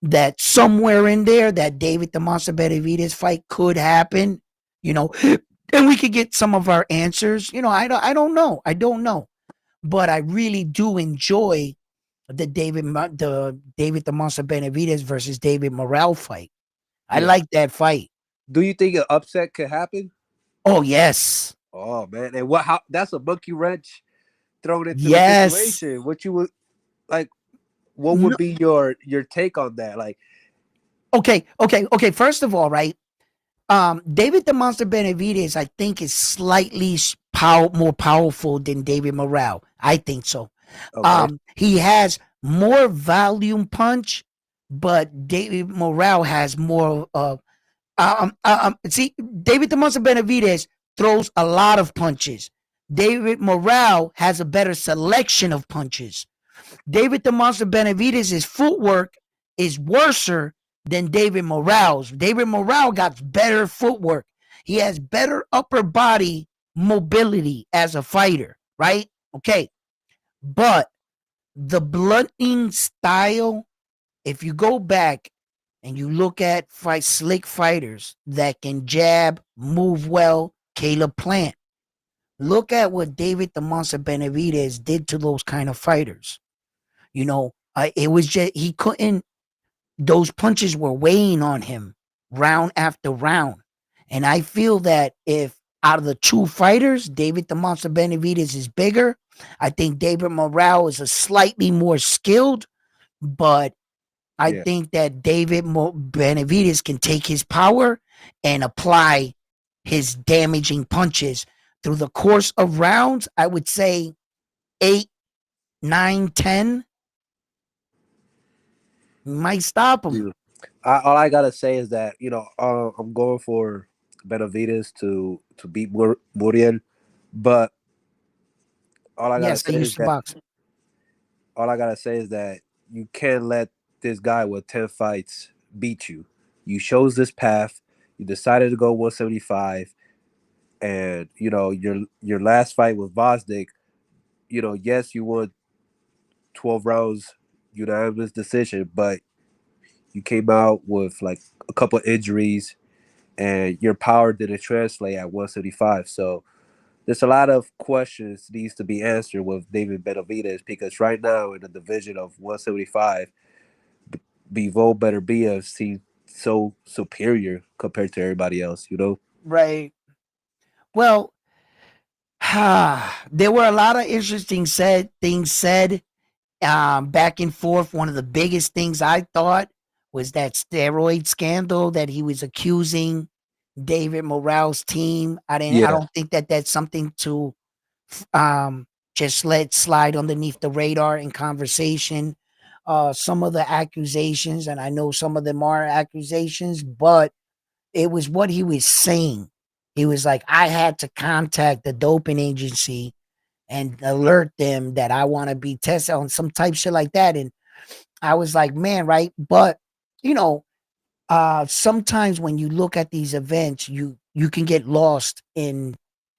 that somewhere in there, that David the Monster Benavidez fight could happen. You know, and we could get some of our answers. I don't know. I don't know. But I really do enjoy the David the Monster Benavidez versus David Morrell fight. I Yeah. like that fight. Do you think an upset could happen? Oh yes. Oh man, and how that's a monkey wrench thrown into the Yes. situation. What you would like? What No, would be your take on that? Like, okay. First of all, right? David the Monster Benavidez, I think, is slightly more powerful than David Morrell. I think so. okay, He has more volume punch, but David Morrell has more. See, David the Monster Benavidez throws a lot of punches. David Morrell has a better selection of punches. David the Monster Benavidez' footwork is worser than David Morrell's. David Morrell got better footwork. He has better upper body mobility as a fighter, right? Okay. But the blunting style, if you go back and you look at slick fighters that can jab, move well, Caleb Plant. Look at what David the Monster Benavidez did to those kind of fighters. It was just he couldn't. Those punches were weighing on him round after round, and I feel that if out of the two fighters, David the Monster Benavidez is bigger. I think David Morrell is a slightly more skilled, but I yeah, think that David Benavidez can take his power and apply his damaging punches through the course of rounds. I would say 8, 9, 10 might stop him. yeah. All I gotta say is that I'm going for Benavidez to beat Muriel, but all I gotta Yes, I say is used to that box. you can't let this guy with 10 fights beat you. You chose this path. You decided to go 175, and your last fight with Vosnik. Yes, you won 12 rounds unanimous decision, but you came out with like a couple injuries, and your power didn't translate at 175. So there's a lot of questions needs to be answered with David Benavidez, because right now in the division of 175, Bivol Beterbiev seems so superior compared to everybody else. Right. Well, there were a lot of interesting things said back and forth. One of the biggest things I thought was that steroid scandal that he was accusing David Morrell's team. I Yeah. don't think that that's something to just let slide underneath the radar in conversation. Some of the accusations, and I know some of them are accusations, but it was what he was saying. He was like, I had to contact the doping agency and alert them that I want to be tested on some type shit like that. And I was like, man, right? But you know, sometimes when you look at these events, you can get lost in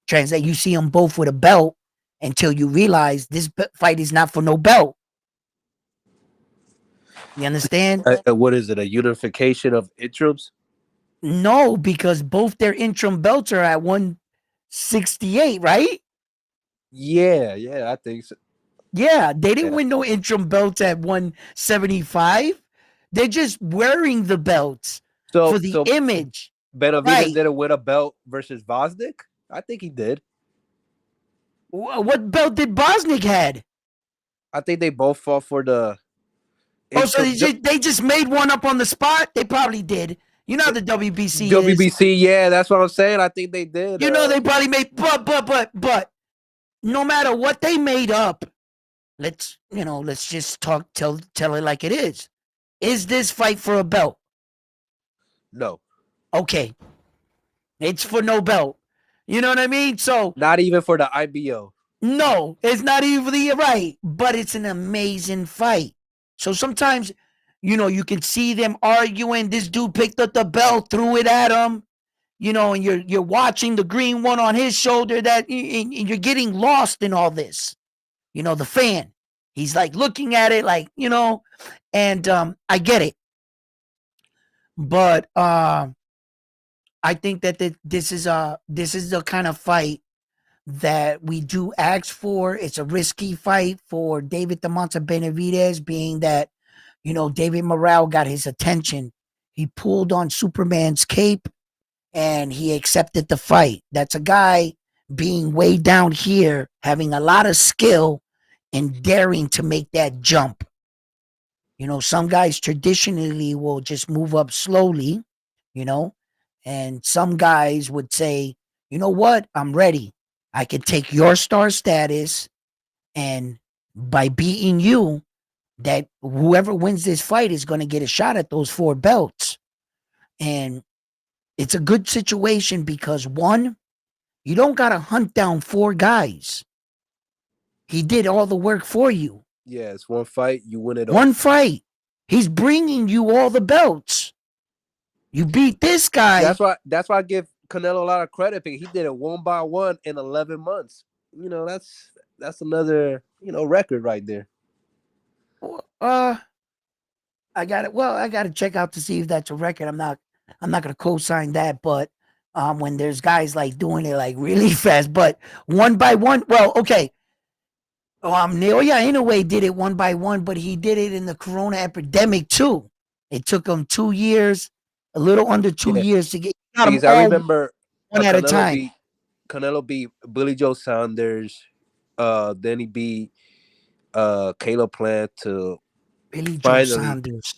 translate. You see them both with a belt until you realize this fight is not for no belt. You understand? What is it? A unification of interims? No, because both their interim belts are at 168, right? Yeah, I think so. Yeah, they didn't Yeah. win no interim belts at 175. They're just wearing the belts So for the so image. Benavidez Right. didn't win a belt versus Vosnik? I think he did. What belt did Bosnick had? I think they both fought for the Oh, so interim they just made one up on the spot? They probably did. You know how the WBC is. WBC. Yeah, that's what I'm saying. I think they did. You know they probably made but no matter what they made up, let's just tell it like it is. Is this fight for a belt? No, Okay. It's for no belt. You know what I mean? So not even for the IBO. no, it's not even the right, but it's an amazing fight. So sometimes, you can see them arguing. This dude picked up the belt, threw it at him, and you're watching the green one on his shoulder. That and you're getting lost in all this. The fan, he's like looking at it, like and I get it, but I think that this is the kind of fight that we do ask for. It's a risky fight for David the Monster Benavidez, being that, David Morale got his attention. He pulled on Superman's cape and he accepted the fight. That's a guy being way down here, having a lot of skill and daring to make that jump. Some guys traditionally will just move up slowly, you know, and some guys would say, you know what, I'm ready. I can take your star status, and by beating you, that whoever wins this fight is going to get a shot at those 4 belts. And it's a good situation because, one, you don't got to hunt down 4 guys. He did all the work for you. Yeah, it's one fight, you win it all. One fight. He's bringing you all the belts. You beat this guy. That's why I give Canelo a lot of credit, because he did it one by one in 11 months. That's another, record right there. I got it. Well, I got to check out to see if that's a record. I'm not going to co-sign that, but when there's guys like doing it like really fast, but one by one, well, okay. Naoya Inoue did it one by one, but he did it in the Corona epidemic too. It took him 2 years, a little under 2 years to get. Because I remember one at a time. Canelo beat Billy Joe Saunders. Then he beat Caleb Plant to Billy Joe Saunders.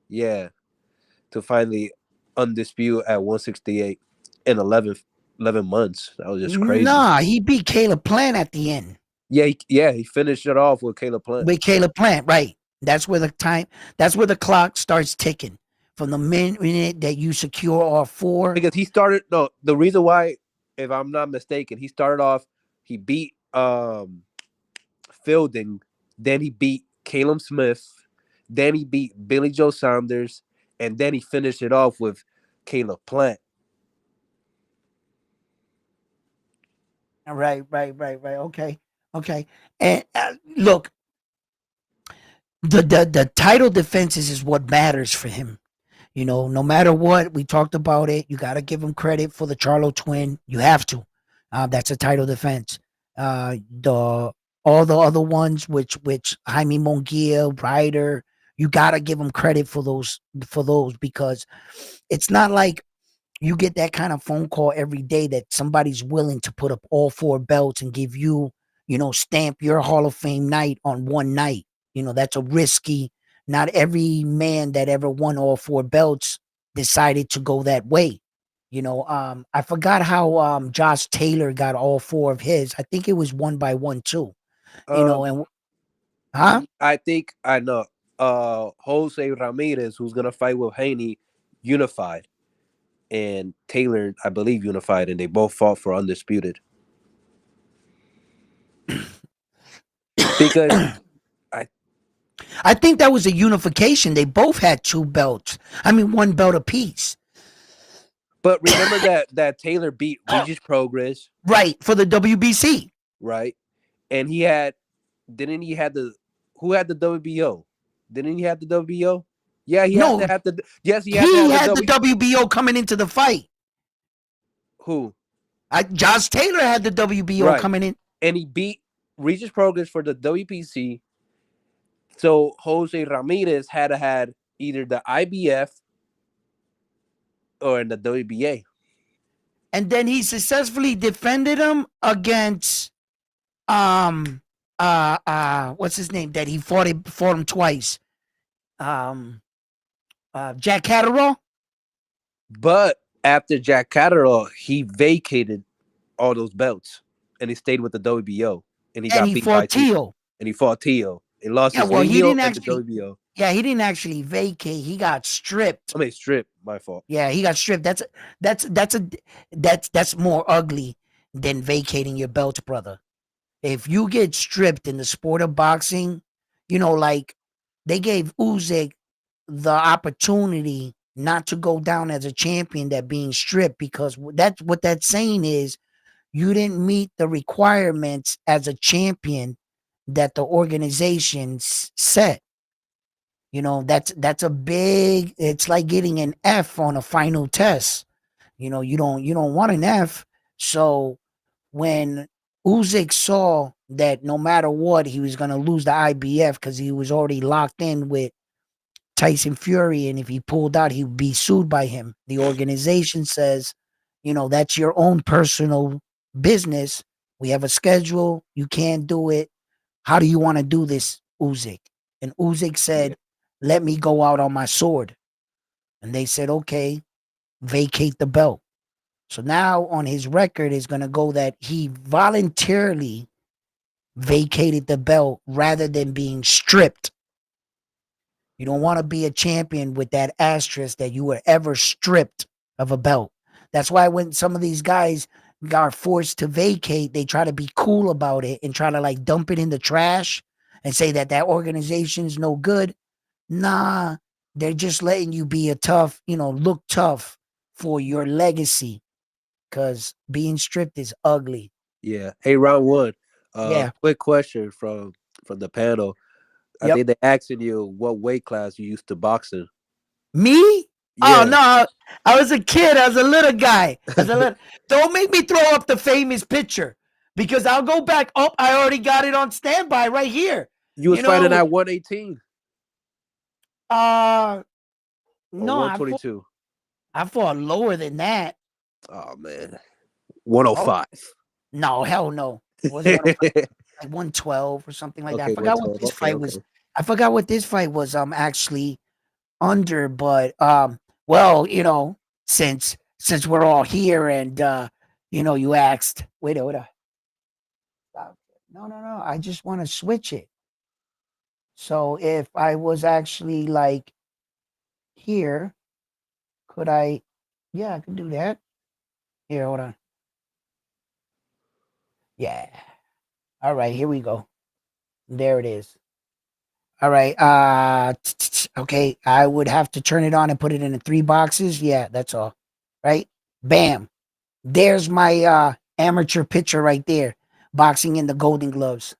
Yeah, to finally undispute at 168 in 11 months. That was just crazy. Nah, he beat Caleb Plant at the end. Yeah, he finished it off with Caleb Plant. With Caleb Plant, right. That's where the clock starts ticking. From the minute that you secure all 4. Because the reason why, if I'm not mistaken, he started off, he beat Fielding, then he beat Caleb Smith, then he beat Billy Joe Saunders, and then he finished it off with Caleb Plant. Right. Okay. And look, the title defenses is what matters for him. No matter what, we talked about it. You got to give him credit for the Charlo twin. You have to. That's a title defense. All the other ones, which Jaime Munguia, Ryder, you got to give him credit for those because it's not like you get that kind of phone call every day that somebody's willing to put up all 4 belts and give you, stamp your Hall of Fame night on one night. That's a risky. Not every man that ever won all 4 belts decided to go that way. I forgot how Josh Taylor got all 4 of his. I think it was one by one too. I think I know. Jose Ramirez, who's gonna fight with Haney, unified, and Taylor, I believe, unified, and they both fought for undisputed. Because I think that was a unification. They both had 2 belts. I mean, 1 belt apiece. But remember that Taylor beat Regis Progress, right, for the WBC, right? And who had the WBO? Didn't he have the WBO? Yeah, he had the WBO coming into the fight. Who? Josh Taylor had the WBO coming in, and he beat Regis Progress for the WBC. So Jose Ramirez had either the IBF or in the WBA. And then he successfully defended him against what's his name that he fought him twice. Jack Catterall. But after Jack Catterall, he vacated all those belts and he stayed with the WBO. And he fought Teo. And he fought Teo. He lost his WBO and the WBO. Yeah, he didn't actually vacate. He got stripped. I mean, stripped. My fault. Yeah, he got stripped. That's more ugly than vacating your belt, brother. If you get stripped in the sport of boxing, like they gave Usyk the opportunity not to go down as a champion that being stripped, because that's what that's saying is you didn't meet the requirements as a champion that the organization set. That's a big, it's like getting an F on a final test. You don't want an F. So when Usyk saw that no matter what, he was going to lose the IBF because he was already locked in with Tyson Fury, and if he pulled out, he would be sued by him. The organization says, that's your own personal business. We have a schedule. You can't do it. How do you want to do this, Usyk? And Usyk said, let me go out on my sword. And they said, okay, vacate the belt. So now on his record is going to go that he voluntarily vacated the belt rather than being stripped. You don't want to be a champion with that asterisk that you were ever stripped of a belt. That's why when some of these guys are forced to vacate, they try to be cool about it and try to like dump it in the trash and say that organization's no good. Nah, they're just letting you be a tough, look tough for your legacy, because being stripped is ugly. Yeah. Hey, round one. Yeah. Quick question from the panel. I Yep. think they asking you what weight class you used to box in. Me? Yeah. Oh no, I was a kid. I was a little guy. Don't make me throw up the famous picture, because I'll go back. Oh, I already got it on standby right here. You was fighting at 118 Uh, or no, 122. I fought lower than that. Oh man, 105. No, hell no. It wasn't 105, like 112 or something like that. I Okay, forgot what 112. this Okay, fight okay. was. I forgot what this fight was. Actually under, but well, since we're all here and you asked. Wait. Stop. No. I just want to switch it. So if I was actually like here, could I? Yeah, I can do that. Here, hold on. Yeah. All right, here we go. There it is. All right. Okay. I would have to turn it on and put it in the 3 boxes. Yeah, that's all. Right. Bam. There's my amateur picture right there, boxing in the Golden Gloves.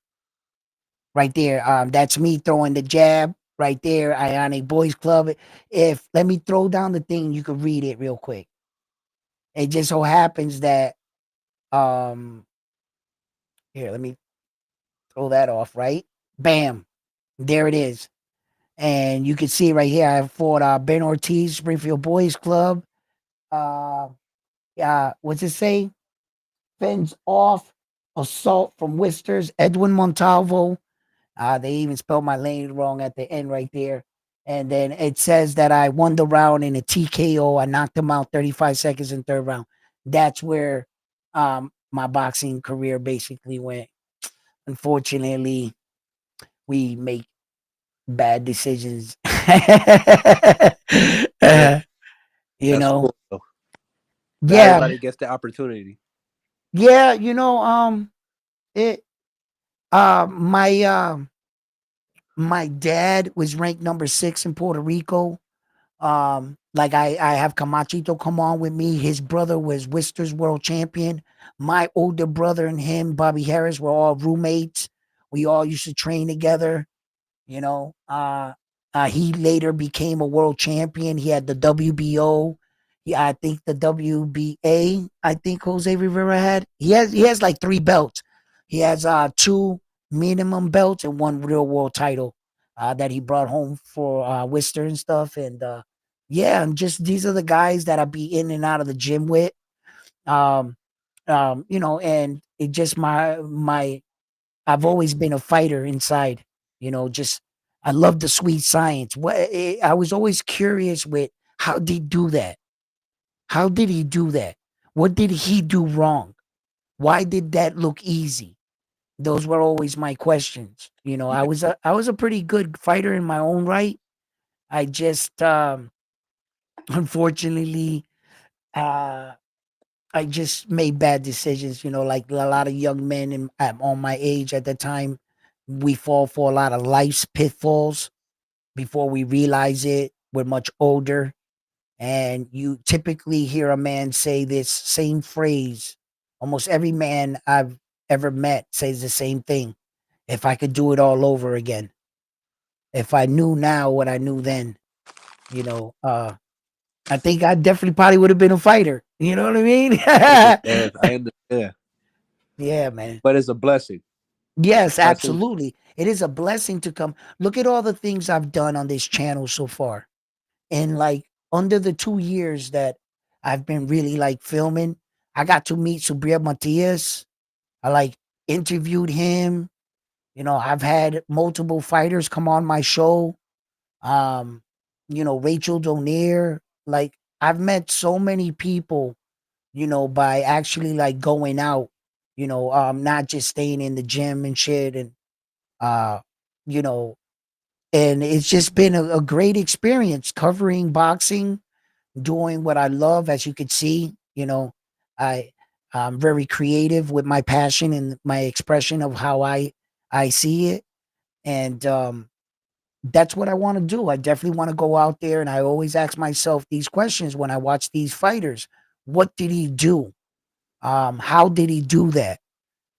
Right there. That's me throwing the jab right there. Ionic Boys Club. If let me throw down the thing, you can read it real quick. It just so happens that um here, let me throw that off, right? Bam. There it is. And you can see right here, I fought Ben Ortiz, Springfield Boys Club. What's it say? Fends off, assault from Whisters, Edwin Montalvo. They even spelled my name wrong at the end right there. And then it says that I won the round in a TKO. I knocked him out 35 seconds in third round. That's where my boxing career basically went. Unfortunately, we make bad decisions. Yeah, you that's know, cool. Though. Not yeah, everybody gets the opportunity. yeah, it my dad was ranked number 6 in Puerto Rico. Like I have Camachito come on with me. His brother was Whistler's world champion. My older brother and him, Bobby Harris, were all roommates. We all used to train together. You know, he later became a world champion. He had the WBO. I think the WBA. I think Jose Rivera had. He has like 3 belts. He has 2 minimum belts and 1 real world title that he brought home for Worcester and stuff. And yeah, and just these are the guys that I be in and out of the gym with. Um, and it just my I've always been a fighter inside, just I love the sweet science. I was always curious with how did he do that? How did he do that? What did he do wrong? Why did that look easy? Those were always my questions. I was a pretty good fighter in my own right. I just unfortunately uh I just made bad decisions, like a lot of young men on my age at the time. We fall for a lot of life's pitfalls before we realize it. We're much older. And you typically hear a man say this same phrase. Almost every man I've ever met says the same thing. If I could do it all over again, if I knew now what I knew then, you know, uh, I think I definitely probably would have been a fighter. You know what I mean? And I understand, Yeah, man. but it's a blessing. Yes, Blessing. absolutely. It is a blessing to come. Look at all the things I've done on this channel so far. And like under the 2 years that I've been really like filming, I got to meet Subriel Matias. I like interviewed him. You know, I've had multiple fighters come on my show. Um, you know, Rachel Donaire. Like I've met so many people, you know, by actually like going out, you know, not just staying in the gym and shit and uh, you know, and it's just been a great experience covering boxing, doing what I love, as you can see, you know, I I'm very creative with my passion and my expression of how I see it. And that's what I want to do. I definitely want to go out there and I always ask myself these questions when I watch these fighters. What did he do? How did he do that?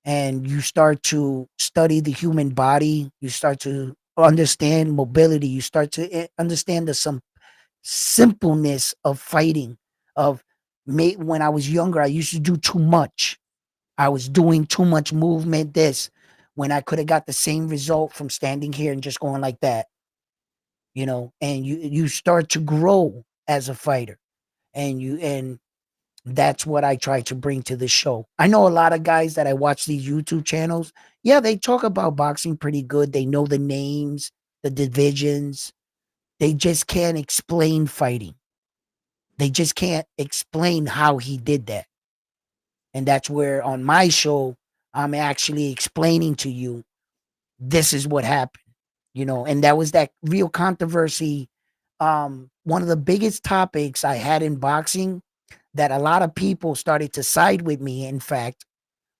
And you start to study the human body, you start to understand mobility, you start to understand the some simpleness of fighting. Of me, when I was younger, I used to do too much. I was doing too much movement. This when I could have got the same result from standing here and just going like that, you know. And you start to grow as a fighter, and that's what I try to bring to the show. I know a lot of guys that I watch these YouTube channels. Yeah, they talk about boxing pretty good. They know the names, the divisions. They just can't explain fighting. They just can't explain how he did that. And that's where on my show, I'm actually explaining to you this is what happened, you know. And that was that real controversy. One of the biggest topics I had in boxing that a lot of people started to side with me, in fact,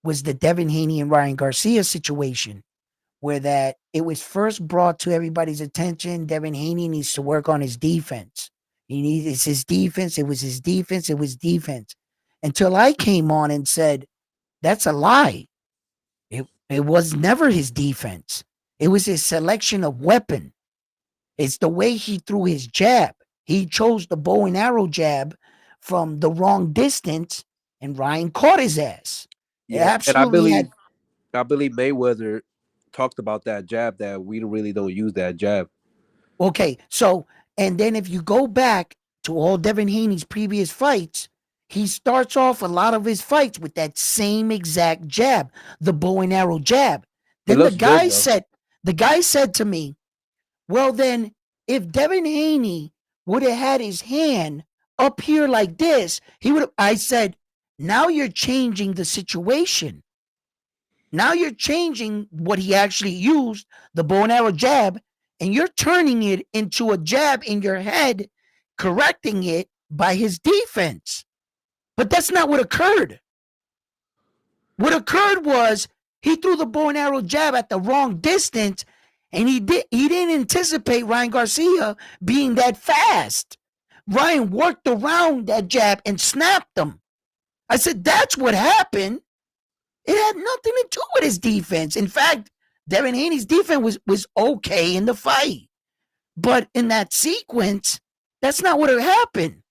was the Devin Haney and Ryan Garcia situation, where that it was first brought to everybody's attention. Devin Haney needs to work on his defense. It's his defense. It was his defense. It was defense. Until I came on and said, that's a lie. It was never his defense. It was his selection of weapon. It's the way he threw his jab. He chose the bow and arrow jab from the wrong distance, and Ryan caught his ass. It Yeah, and absolutely had. I believe Mayweather talked about that jab, that we really don't use that jab. Okay, so and then if you go back to all Devin Haney's previous fights, he starts off a lot of his fights with that same exact jab, the bow and arrow jab. It Then looks good though. the guy said to me, well, then if Devin Haney would have had his hand up here like this, he would have. I said, now you're changing the situation. Now you're changing what he actually used, the bow and arrow jab, and you're turning it into a jab in your head, correcting it by his defense. But that's not what occurred. What occurred was he threw the bow and arrow jab at the wrong distance, and he didn't anticipate Ryan Garcia being that fast. Ryan worked around that jab and snapped him. I said, that's what happened. It had nothing to do with his defense. In fact, Devin Haney's defense was okay in the fight. But in that sequence, that's not what happened.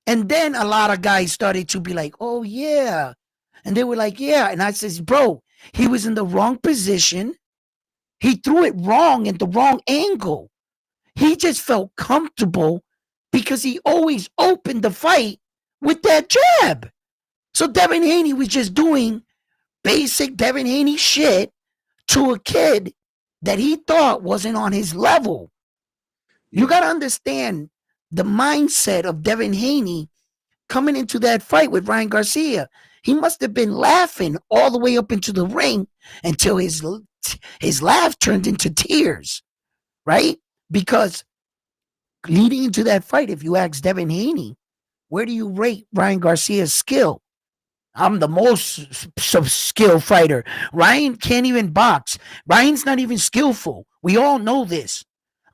And then a lot of guys started to be like, oh, yeah. And they were like, yeah. And I says, bro, he was in the wrong position. He threw it wrong at the wrong angle. He just felt comfortable because he always opened the fight with that jab. So Devin Haney was just doing basic Devin Haney shit to a kid that he thought wasn't on his level. You got to understand the mindset of Devin Haney coming into that fight with Ryan Garcia. He must have been laughing all the way up into the ring until his laugh turned into tears, right? Because leading into that fight, if you ask Devin Haney, where do you rate Ryan Garcia's skill? I'm the most skilled fighter. Ryan can't even box. Ryan's not even skillful. We all know this.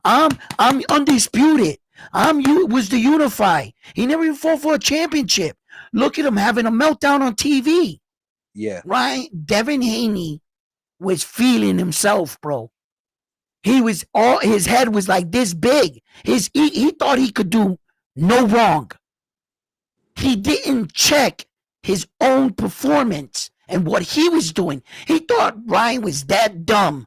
I'm undisputed. Was the Unify. He never even fought for a championship. Look at him having a meltdown on TV. Yeah. Devin Haney was feeling himself, bro. He was his head was like this big. He thought he could do No wrong. He didn't check his own performance and what he was doing. He thought Ryan was that dumb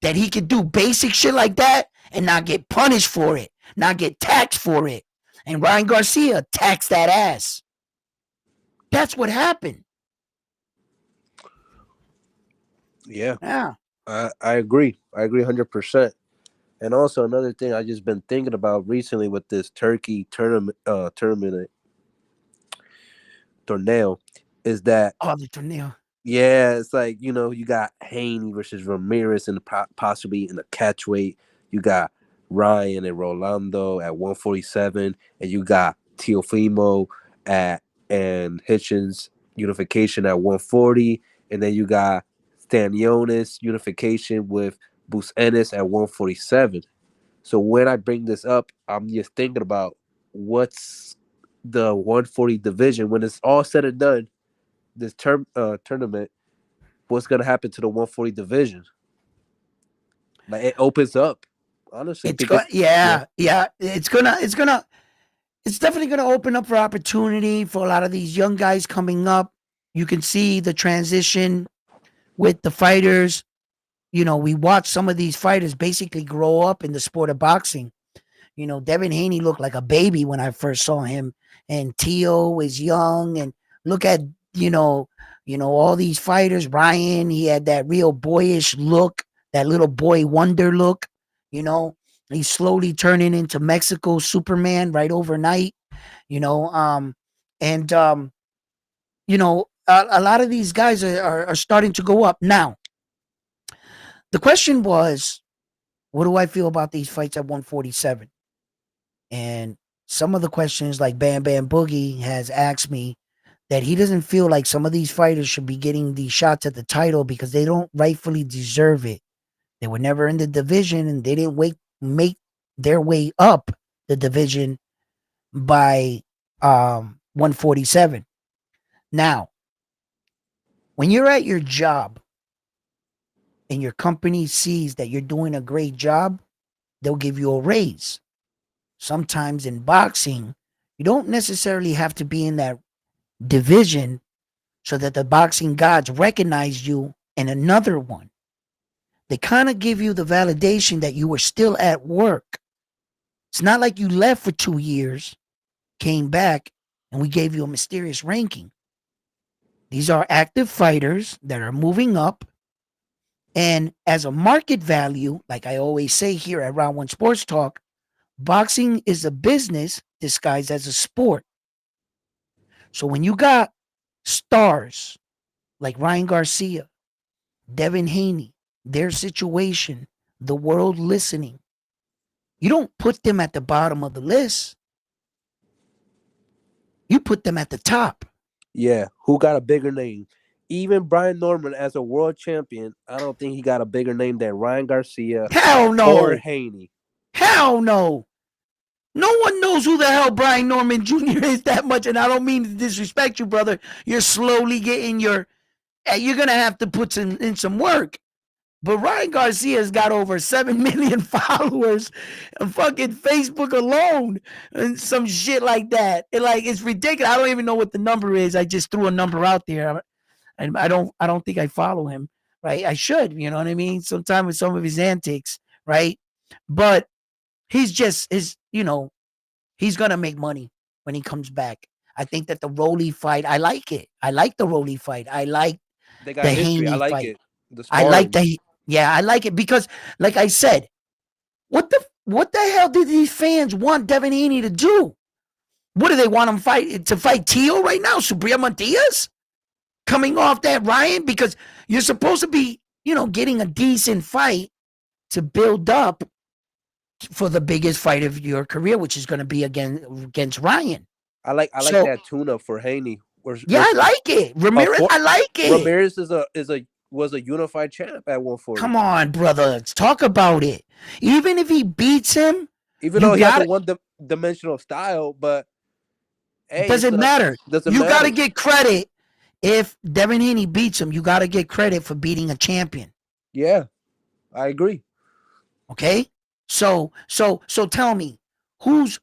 that he could do basic shit like that and not get punished for it, not get taxed for it. And Ryan Garcia taxed that ass. That's what happened. Yeah, Yeah. I agree. I agree 100%. And also another thing I just been thinking about recently with this Turkey tournament torneo is that Oh, the tornado. yeah, it's like you got Haney versus Ramirez and possibly in the catchweight. You got Ryan and Rolando at 147, and you got Teofimo at and Hitchens unification at 140, and then you got Stanionis unification with Bus Ennis at 147. So when I bring this up, I'm just thinking about what's the 140 division when it's all said and done. This tournament, what's gonna happen to the 140 division? Like it opens up, honestly, It's because going, yeah. It's definitely gonna open up for opportunity for a lot of these young guys coming up. You can see the transition with the fighters. We watch some of these fighters basically grow up in the sport of boxing. Devin Haney looked like a baby when I first saw him, and Tio was young. And look at all these fighters. Ryan, he had that real boyish look, that little boy wonder look. He's slowly turning into Mexico Superman right overnight. You know, and a lot of these guys are starting to go up now. The question was, what do I feel about these fights at 147? And some of the questions, like Bam Bam Boogie has asked me, that he doesn't feel like some of these fighters should be getting these shots at the title because they don't rightfully deserve it. They were never in the division and they didn't make their way up the division by 147. Now, when you're at your job and your company sees that you're doing a great job, they'll give you a raise. Sometimes in boxing, you don't necessarily have to be in that division so that the boxing gods recognize you in another one. They kind of give you the validation that you were still at work. It's not like you left for 2 years, came back, and we gave you a mysterious ranking. These are active fighters that are moving up. And as a market value, like I always say here at Round One Sports Talk, boxing is a business disguised as a sport. So when you got stars like Ryan Garcia, Devin Haney, their situation, the world listening, you don't put them at the bottom of the list. You put them at the top. yeah, who got a bigger name? Even Brian Norman as a world champion, I don't think he got a bigger name than Ryan Garcia Hell no. or Haney. Hell no. No one knows who the hell Brian Norman Jr. is that much, and I don't mean to disrespect you, brother. You're slowly getting you're going to have to put in some work. But Ryan Garcia's got over 7 million followers on fucking Facebook alone and some shit like that. It's ridiculous. I don't even know what the number is. I just threw a number out there. And I don't think I follow him, right? I should, you know what I mean? Sometime with some of his antics, right? But he's he's gonna make money when he comes back. I think that the Rolly fight, I like it. I like the Rolly fight. I like They got the history. I Haney like fight. it. I like I like it because, like I said, what the hell did these fans want Devin Haney to do? What do they want him to fight Tio right now? Subriel Diaz? Coming off that Ryan? Because you're supposed to be, getting a decent fight to build up for the biggest fight of your career, which is going to be against Ryan. I like that tune-up for Haney. I like it. Ramirez, I like it. Ramirez was a unified champ at 140. Come on, brother. Let's talk about it. Even if he beats him, even though he has a one-dimensional style, but hey, doesn't matter. You got to get credit. If Devin Haney beats him, you got to get credit for beating a champion. Yeah, I agree. Okay, so tell me, who's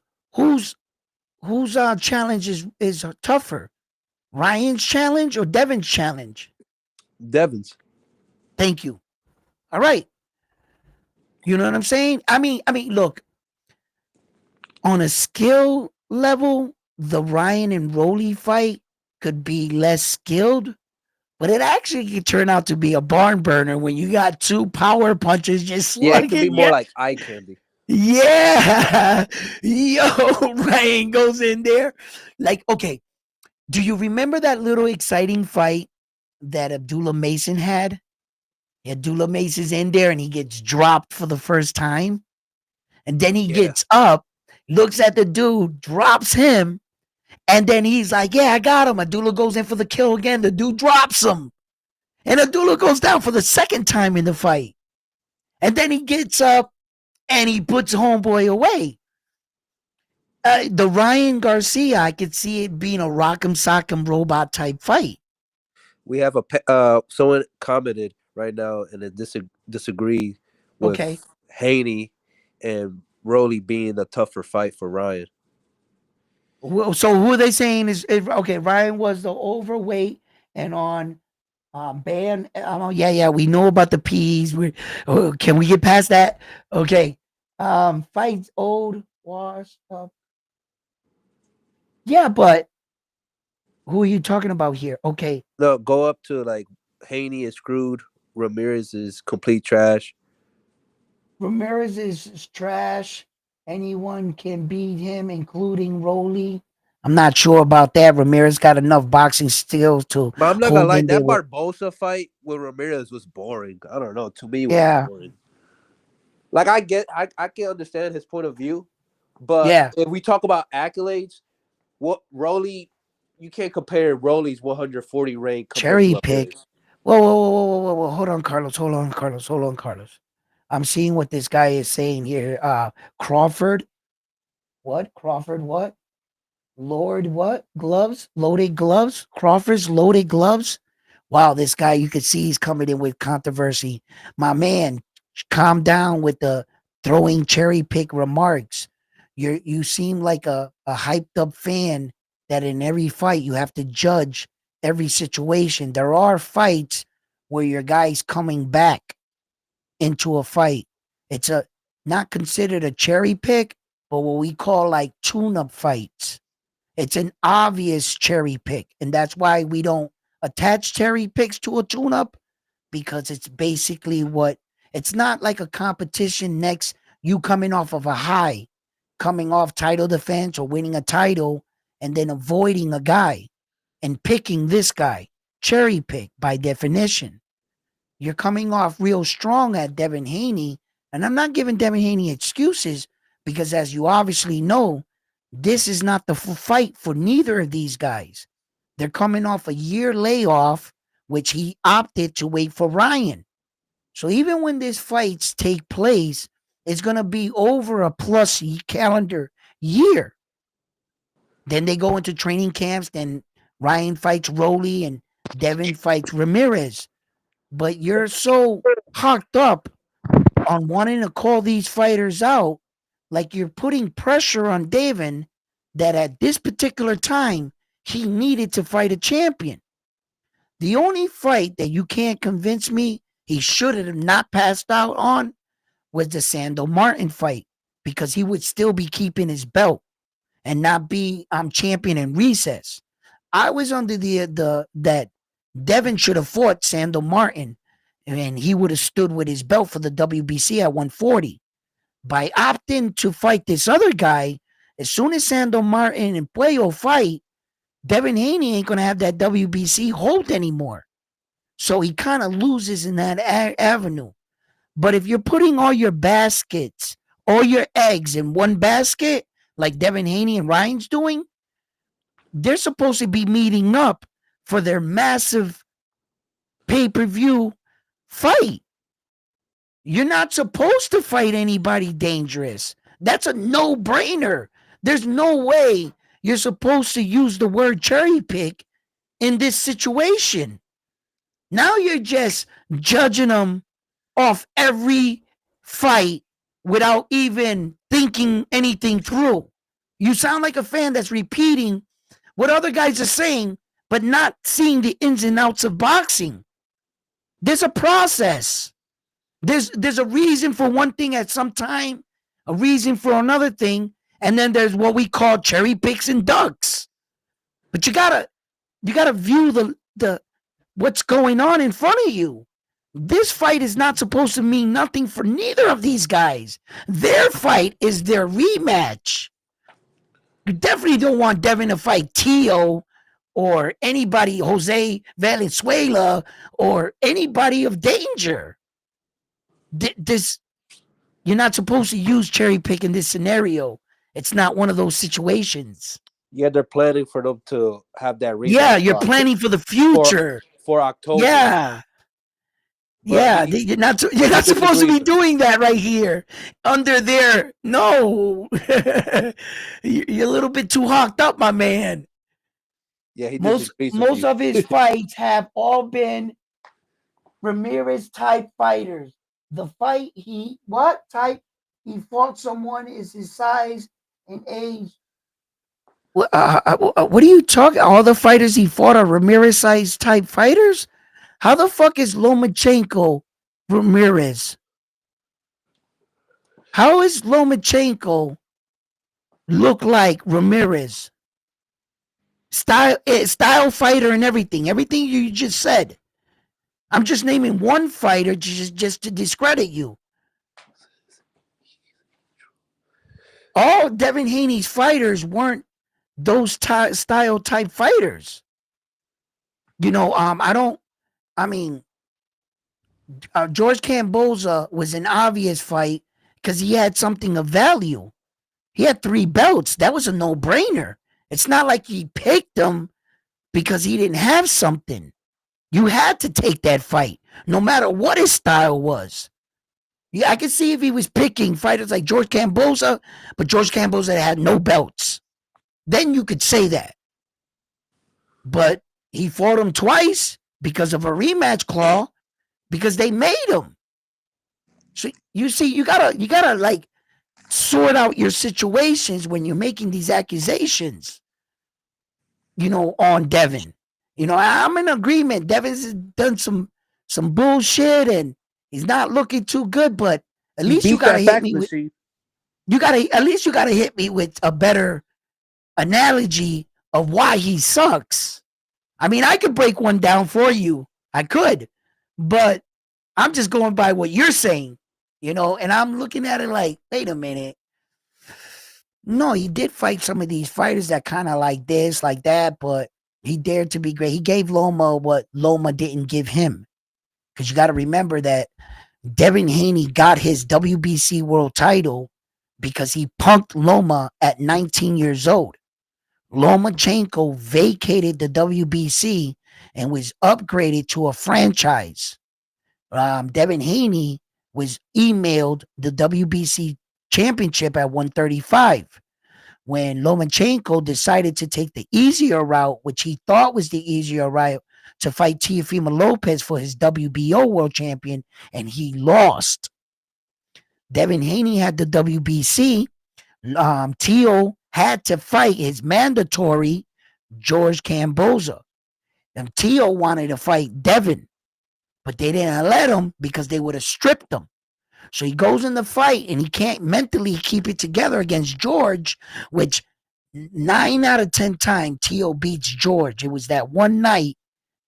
whose challenge is tougher? Ryan's challenge or Devin's challenge? Devon's. Thank you. All right. You know what I'm saying? I mean, look, on a skill level, the Ryan and Rolly fight could be less skilled, but it actually could turn out to be a barn burner when you got two power punches just Yeah, it could be slugging. more like eye candy. Yeah. Yo, Ryan goes in there. Like, okay, do you remember that little exciting fight that Abdullah Mason had? Abdullah Mason's in there and he gets dropped for the first time. And then he Yeah. gets up, looks at the dude, drops him, and then he's like, yeah, I got him. Abdullah goes in for the kill again. The dude drops him. And Abdullah goes down for the second time in the fight. And then he gets up and he puts homeboy away. The Ryan Garcia, I could see it being a rock'em sock'em robot type fight. We have someone commented right now and it disagree with Okay. Haney and Rolly being a tougher fight for Ryan. Well, so who are they saying is okay? Ryan was the overweight and on ban. Yeah, we know about the P's. Can we get past that? Okay. Fights old, washed up. Yeah, but who are you talking about here? Okay. No, go up to like Haney is screwed. Ramirez is complete trash. Ramirez is trash. Anyone can beat him, including Rolly. I'm not sure about that. Ramirez got enough boxing skills to. But I'm not gonna lie, that Barbosa fight with Ramirez was boring. I don't know. To me, it was boring. Like I can understand his point of view, but if we talk about accolades, what Rolly, you can't compare Rolly's 140 rank cherry pick. Whoa. Hold on, Carlos. I'm seeing what this guy is saying here. Crawford. What? Crawford what? Lord what? Gloves? Loaded gloves? Crawford's loaded gloves? Wow, this guy, you can see he's coming in with controversy. My man, calm down with the throwing cherry pick remarks. You seem like a hyped up fan that in every fight you have to judge every situation. There are fights where your guy's coming back into a fight. It's not considered a cherry pick, but what we call like tune-up fights. It's an obvious cherry pick, and that's why we don't attach cherry picks to a tune-up, because it's basically it's not like a competition next, you coming off of a high, coming off title defense or winning a title, and then avoiding a guy and picking this guy. Cherry pick by definition. You're coming off real strong at Devin Haney, and I'm not giving Devin Haney excuses because, as you obviously know, this is not the fight for neither of these guys. They're coming off a year layoff, which he opted to wait for Ryan. So even when these fights take place, it's going to be over a plus calendar year. Then they go into training camps. Then Ryan fights Rolly and Devin fights Ramirez. But you're so hooked up on wanting to call these fighters out, like you're putting pressure on Devin that at this particular time, he needed to fight a champion. The only fight that you can't convince me he should have not passed out on was the Sandor Martin fight, because he would still be keeping his belt and not be champion in recess. I was under that Devin should have fought Sandor Martin, and he would have stood with his belt for the WBC at 140. By opting to fight this other guy, as soon as Sandor Martin and Puello fight, Devin Haney ain't going to have that WBC hold anymore. So he kind of loses in that avenue. But if you're putting all your baskets, all your eggs in one basket, like Devin Haney and Ryan's doing, they're supposed to be meeting up for their massive pay-per-view fight. You're not supposed to fight anybody dangerous. That's a no-brainer. There's no way you're supposed to use the word cherry pick in this situation. Now you're just judging them off every fight without even thinking anything through. You sound like a fan that's repeating what other guys are saying, but not seeing the ins and outs of boxing. There's a process. There's a reason for one thing at some time, a reason for another thing, and then there's what we call cherry picks and ducks. But you gotta view the what's going on in front of you. This fight is not supposed to mean nothing for neither of these guys. Their fight is their rematch. You definitely don't want Devin to fight Tio or anybody, Jose Valenzuela, or anybody of danger. This, you're not supposed to use cherry pick in this scenario. It's not one of those situations. Yeah, they're planning for them to have that rematch. Yeah, you're planning for the future. For October. Yeah. But you're not supposed to be doing that right here under there. No, you're a little bit too hawked up, my man. Yeah, he most of his fights have all been Ramirez type fighters. The fight he fought someone is his size and age. What are you talking? All the fighters he fought are Ramirez size type fighters. How the fuck is Lomachenko Ramirez? How is Lomachenko look like Ramirez? Style fighter and everything. Everything you just said. I'm just naming one fighter just to discredit you. All Devin Haney's fighters weren't those style type fighters. George Kamboza was an obvious fight because he had something of value. He had 3 belts. That was a no-brainer. It's not like he picked him because he didn't have something. You had to take that fight, no matter what his style was. Yeah, I could see if he was picking fighters like George Kamboza, but George Kamboza had no belts. Then you could say that. But he fought him twice because of a rematch clause, because they made him. So you see, you gotta like sort out your situations when you're making these accusations, on Devin. I'm in agreement. Devin's done some bullshit and he's not looking too good, but at least you gotta hit me with a better analogy of why he sucks. I mean, I could break one down for you. I could, but I'm just going by what you're saying, and I'm looking at it like, wait a minute. No, he did fight some of these fighters that kind of like this, like that, but he dared to be great. He gave Loma what Loma didn't give him. Because you got to remember that Devin Haney got his WBC world title because he punked Loma at 19 years old. Lomachenko vacated the WBC and was upgraded to a franchise. Devin Haney was emailed the WBC championship at 135 when Lomachenko decided to take the easier route, which he thought was the easier route, to fight Teofimo Lopez for his WBO world champion, and he lost. Devin Haney had the WBC. Teo had to fight his mandatory George Kamboza. And Teo wanted to fight Devin, but they didn't let him because they would have stripped him. So he goes in the fight and he can't mentally keep it together against George, which 9 out of 10 times Teo beats George. It was that one night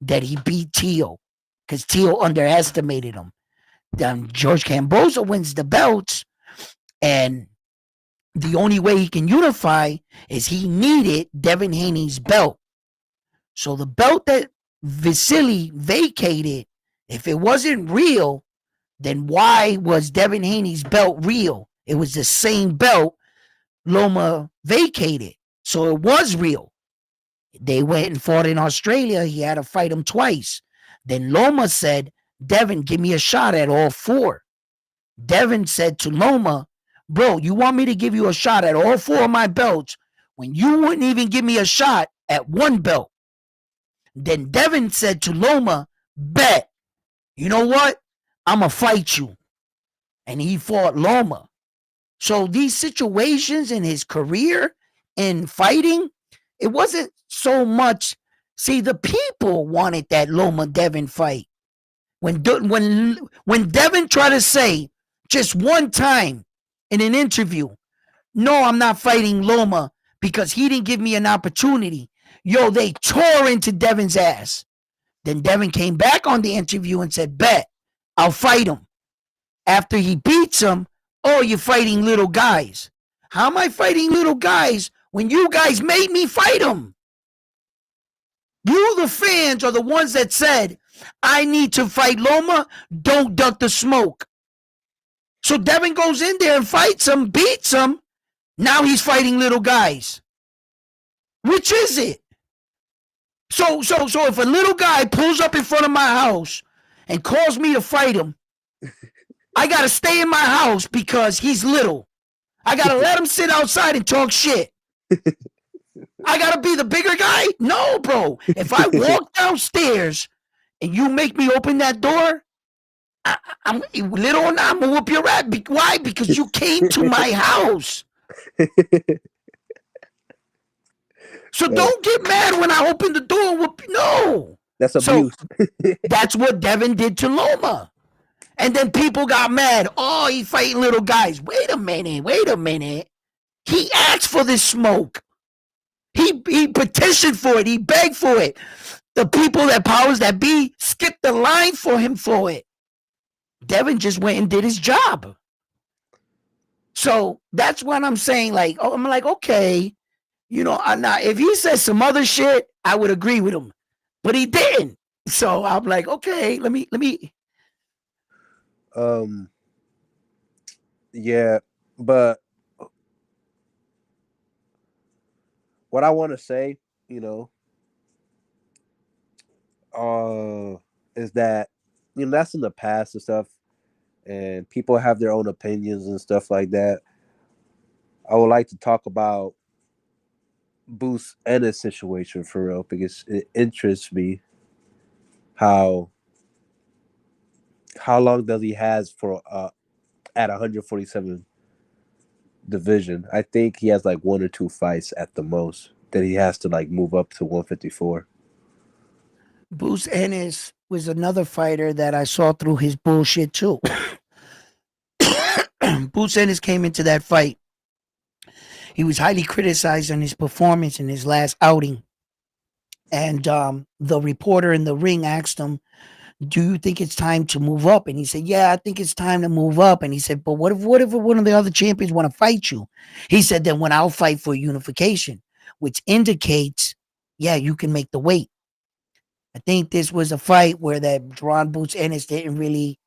that he beat Teo because Teo underestimated him. Then George Kamboza wins the belts, and the only way he can unify is he needed Devin Haney's belt. So the belt that Vasily vacated, if it wasn't real, then why was Devin Haney's belt real? It was the same belt Loma vacated. So it was real. They went and fought in Australia. He had to fight him twice. Then Loma said, Devin, give me a shot at all 4. Devin said to Loma, bro, you want me to give you a shot at all 4 of my belts when you wouldn't even give me a shot at 1 belt? Then Devin said to Loma, bet. You know what? I'm going to fight you. And he fought Loma. So these situations in his career, in fighting, it wasn't so much. See, the people wanted that Loma Devin fight. When Devin tried to say just one time in an interview, no, I'm not fighting Loma because he didn't give me an opportunity. Yo, they tore into Devin's ass. Then Devin came back on the interview and said, bet, I'll fight him. After he beats him, oh, you're fighting little guys. How am I fighting little guys when you guys made me fight them? You, the fans, are the ones that said, I need to fight Loma, don't duck the smoke. So Devin goes in there and fights him, beats him. Now he's fighting little guys. Which is it? So if a little guy pulls up in front of my house and calls me to fight him, I got to stay in my house because he's little. I got to let him sit outside and talk shit. I got to be the bigger guy? No, bro. If I walk downstairs and you make me open that door, I'm little or not, I'm going to whoop your ass. Why? Because you came to my house. So don't get mad when I open the door and whoop. No. That's abuse. So that's what Devin did to Loma. And then people got mad. Oh, he fighting little guys. Wait a minute. He asked for this smoke. He petitioned for it. He begged for it. The people that powers that be skipped the line for him for it. Devin just went and did his job. So that's what I'm saying. Like, oh, I'm like, okay, you know, if he says some other shit, I would agree with him, but he didn't. So I'm like, okay, let me. Yeah, but what I want to say, you know, is that, you know, that's in the past and stuff, and people have their own opinions and stuff like that. I would like to talk about Boots Ennis situation for real because it interests me how long does he has for at 147 division. I think he has like 1 or 2 fights at the most that he has to like move up to 154. Boots Ennis was another fighter that I saw through his bullshit too. Boots Ennis came into that fight. He was highly criticized on his performance in his last outing. And the reporter in the ring asked him, do you think it's time to move up? And he said, yeah, I think it's time to move up. And he said, but what if one of the other champions want to fight you? He said, then when I'll fight for unification, which indicates, yeah, you can make the weight. I think this was a fight where that Jaron Boots Ennis didn't really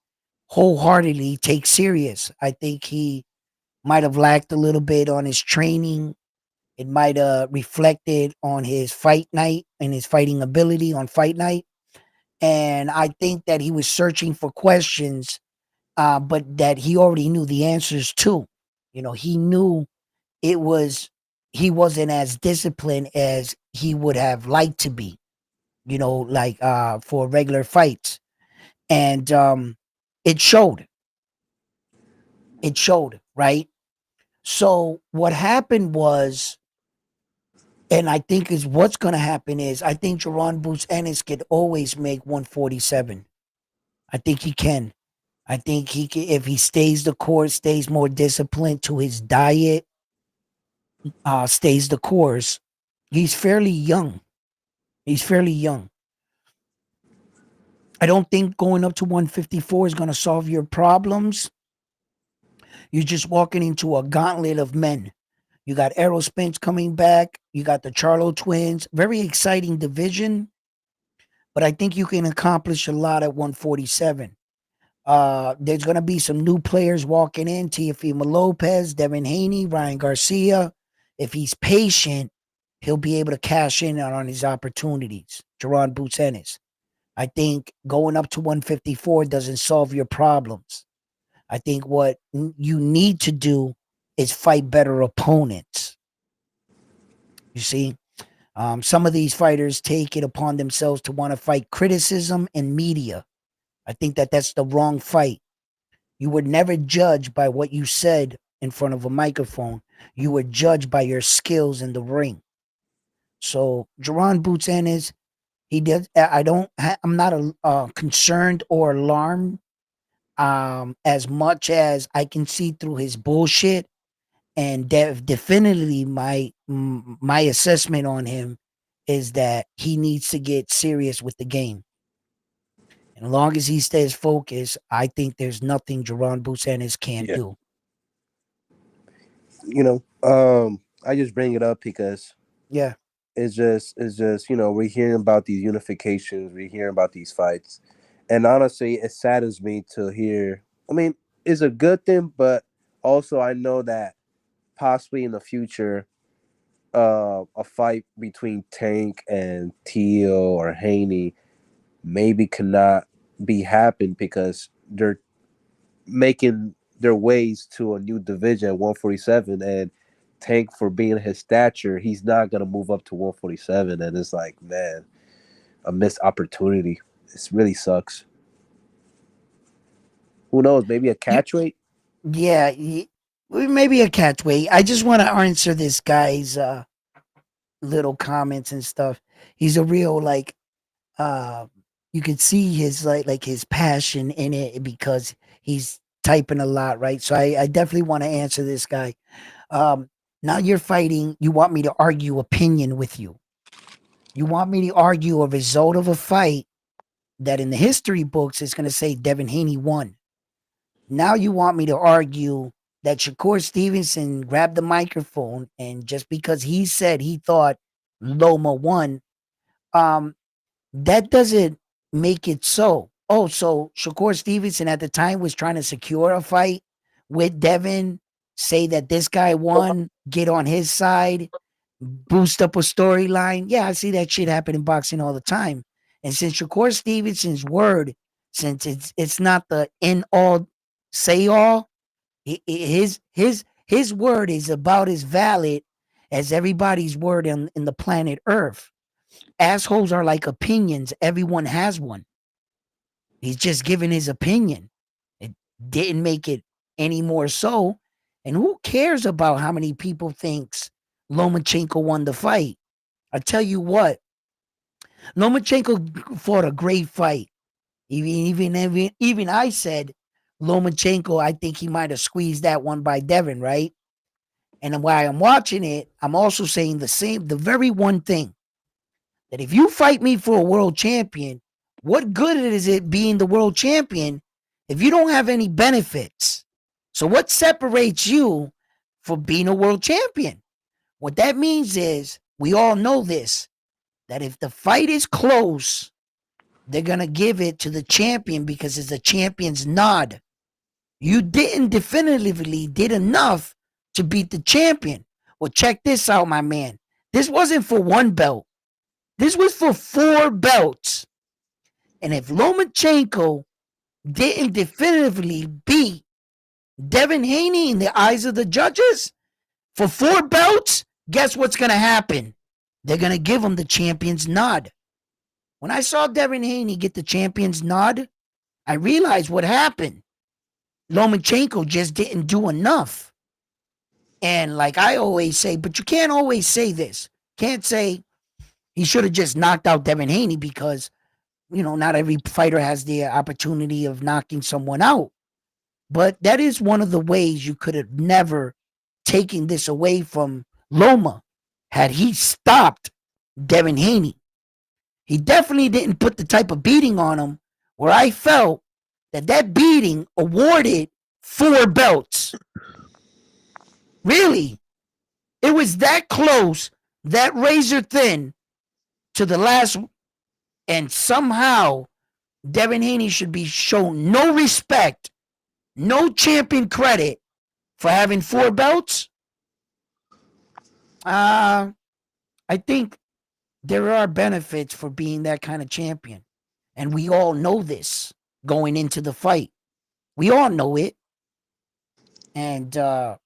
wholeheartedly take serious. I think he might have lacked a little bit on his training. It might have reflected on his fight night and his fighting ability on fight night. And I think that he was searching for questions, but that he already knew the answers to. You know, he knew he wasn't as disciplined as he would have liked to be, you know, like for regular fights. And it showed. It showed, right? So what happened was, and I think is what's going to happen is, I think Jaron Boots Ennis could always make 147. I think he can. I think he can, if he stays the course, stays more disciplined to his diet, stays the course. He's fairly young. I don't think going up to 154 is going to solve your problems. You're just walking into a gauntlet of men. You got Errol Spence coming back. You got the Charlo twins. Very exciting division. But I think you can accomplish a lot at 147. There's going to be some new players walking in. Teofimo Lopez, Devin Haney, Ryan Garcia. If he's patient, he'll be able to cash in on his opportunities. Jaron Boots Ennis. I think going up to 154 doesn't solve your problems. I think what you need to do is fight better opponents. You see, some of these fighters take it upon themselves to want to fight criticism and media. I think that that's the wrong fight. You would never judge by what you said in front of a microphone. You were judged by your skills in the ring. So Jerron Boots Ennis, he did. I'm not concerned or alarmed as much as I can see through his bullshit. And definitely my assessment on him is that he needs to get serious with the game. And as long as he stays focused, I think there's nothing Jerron Boots Ennis can't Yeah. do. I just bring it up because Yeah. it's just we're hearing about these unifications, we're hearing about these fights, and honestly, it saddens me to hear. I mean, it's a good thing, but also I know that possibly in the future, a fight between Tank and Teal or Haney maybe cannot be happened because they're making their ways to a new division at 147, and Tank, for being his stature, he's not gonna move up to 147, and it's like, man, a missed opportunity. It really sucks. Who knows? Maybe a You, catchweight. yeah. Maybe a catchweight. I just want to answer this guy's little comments and stuff. He's a real like uh you could see his like his passion in it because he's typing a lot, right? So I definitely want to answer this guy. Um Now you're fighting, you want me to argue opinion with you. You want me to argue a result of a fight that in the history books is gonna say Devin Haney won. Now you want me to argue that Shakur Stevenson grabbed the microphone and just because he said he thought Loma won, um, that doesn't make it so. Oh, so Shakur Stevenson at the time was trying to secure a fight with Devin, say that this guy won, get on his side, boost up a storyline. Yeah, I see that shit happen in boxing all the time. And since Shakur Stevenson's word, since it's not the in all say all, his word is about as valid as everybody's word in the planet Earth. Assholes are like opinions. Everyone has one. He's just giving his opinion. It didn't make it any more so. And who cares about how many people thinks Lomachenko won the fight? I tell you what, Lomachenko fought a great fight. Even I said Lomachenko, I think he might have squeezed that one by Devin, right? And while I'm watching it, I'm also saying the very one thing that if you fight me for a world champion, what good is it being the world champion if you don't have any benefits? So what separates you from being a world champion? What that means is, we all know this, that if the fight is close, they're going to give it to the champion because it's the champion's nod. You didn't definitively did enough to beat the champion. Well, check this out, my man. This wasn't for one belt. This was for 4 belts. And if Lomachenko didn't definitively beat Devin Haney in the eyes of the judges for 4 belts, guess what's going to happen? They're going to give him the champion's nod. When I saw Devin Haney get the champion's nod, I realized what happened. Lomachenko just didn't do enough. And like I always say, but you can't always say this. Can't say he should have just knocked out Devin Haney because, not every fighter has the opportunity of knocking someone out. But that is one of the ways you could have never taken this away from Loma had he stopped Devin Haney. He definitely didn't put the type of beating on him where I felt that beating awarded 4 belts. Really. It was that close, that razor thin to the last, and somehow Devin Haney should be shown no respect, no champion credit for having 4 belts. I think there are benefits for being that kind of champion. And we all know this going into the fight. We all know it. And I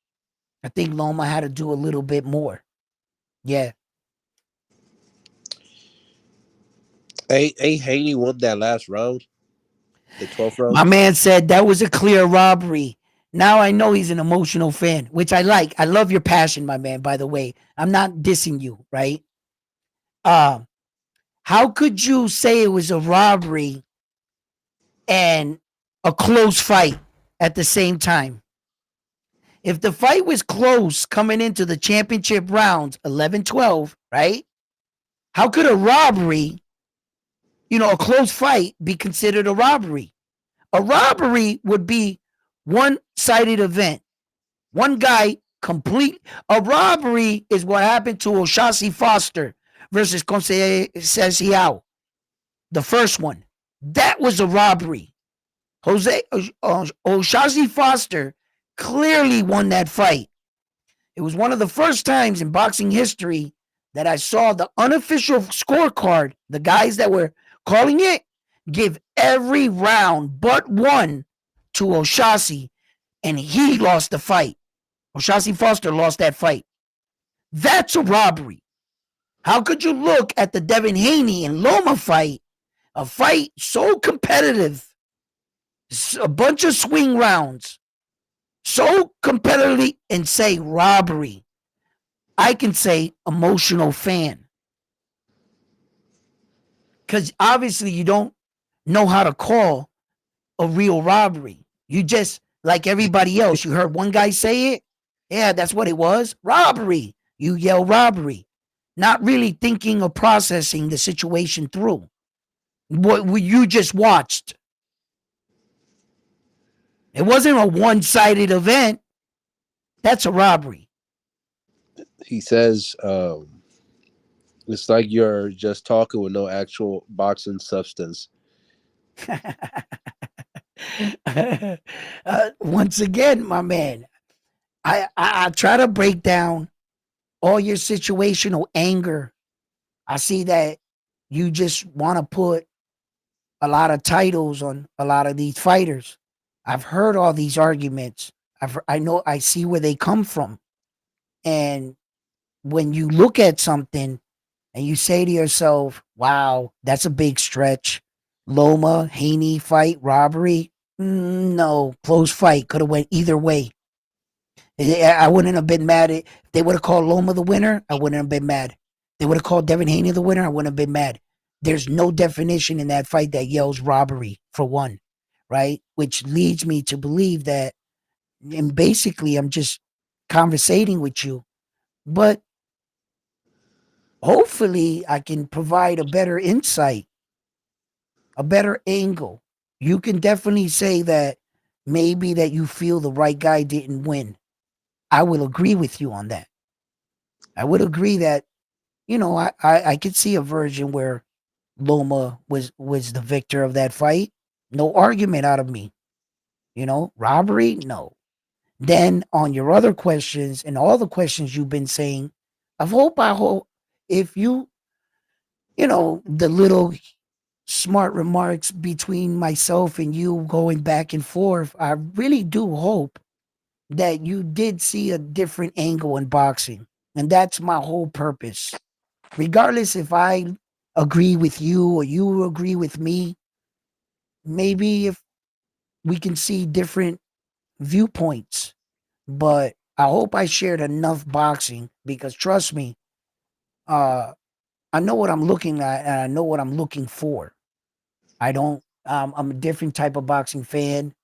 think Loma had to do a little bit more. Yeah. Haney won that last round, the 12th round. My man said that was a clear robbery. Now I know he's an emotional fan, which I like. I love your passion, my man, by the way. I'm not dissing you, right? Um, how could you say it was a robbery and a close fight at the same time? If the fight was close coming into the championship rounds, 11-12, right? How could a robbery, a close fight, be considered a robbery? A robbery would be one sided event. One guy complete. A robbery is what happened to O'Shaughnessy Foster versus Conceição, the first one. That was a robbery. O'Shaughnessy Foster clearly won that fight. It was one of the first times in boxing history that I saw the unofficial scorecard, the guys that were calling it, give every round but one to O'Shaughnessy, and he lost the fight. O'Shaughnessy Foster lost that fight. That's a robbery. How could you look at the Devin Haney and Loma fight, a fight so competitive, a bunch of swing rounds, so competitively, and say robbery? I can say emotional fan. Because obviously you don't know how to call a real robbery. You just, like everybody else, you heard one guy say it. Yeah, that's what it was. Robbery. You yell robbery. Not really thinking or processing the situation through. What you just watched. It wasn't a one-sided event. That's a robbery. He says, it's like you're just talking with no actual boxing substance. Once again, my man, I try to break down all your situational anger. I see that you just want to put a lot of titles on a lot of these fighters. I've heard all these arguments. I see where they come from. And when you look at something and you say to yourself, wow, that's a big stretch. Loma, Haney fight, robbery. No, close fight. Could have went either way. I wouldn't have been mad if they would have called Loma the winner. I wouldn't have been mad. They would have called Devin Haney the winner. I wouldn't have been mad. There's no definition in that fight that yells robbery, for one, right? Which leads me to believe that, and basically I'm just conversating with you, but hopefully I can provide a better insight, a better angle. You can definitely say that maybe that you feel the right guy didn't win. I will agree with you on that. I would agree that, I could see a version where Loma was the victor of that fight. No argument out of me. Robbery? No. Then on your other questions and all the questions you've been saying, I hope if you, the little smart remarks between myself and you going back and forth, I really do hope that you did see a different angle in boxing. And that's my whole purpose. Regardless if I agree with you or you agree with me, maybe if we can see different viewpoints. But I hope I shared enough boxing because trust me, I know what I'm looking at and I know what I'm looking for. I'm a different type of boxing fan.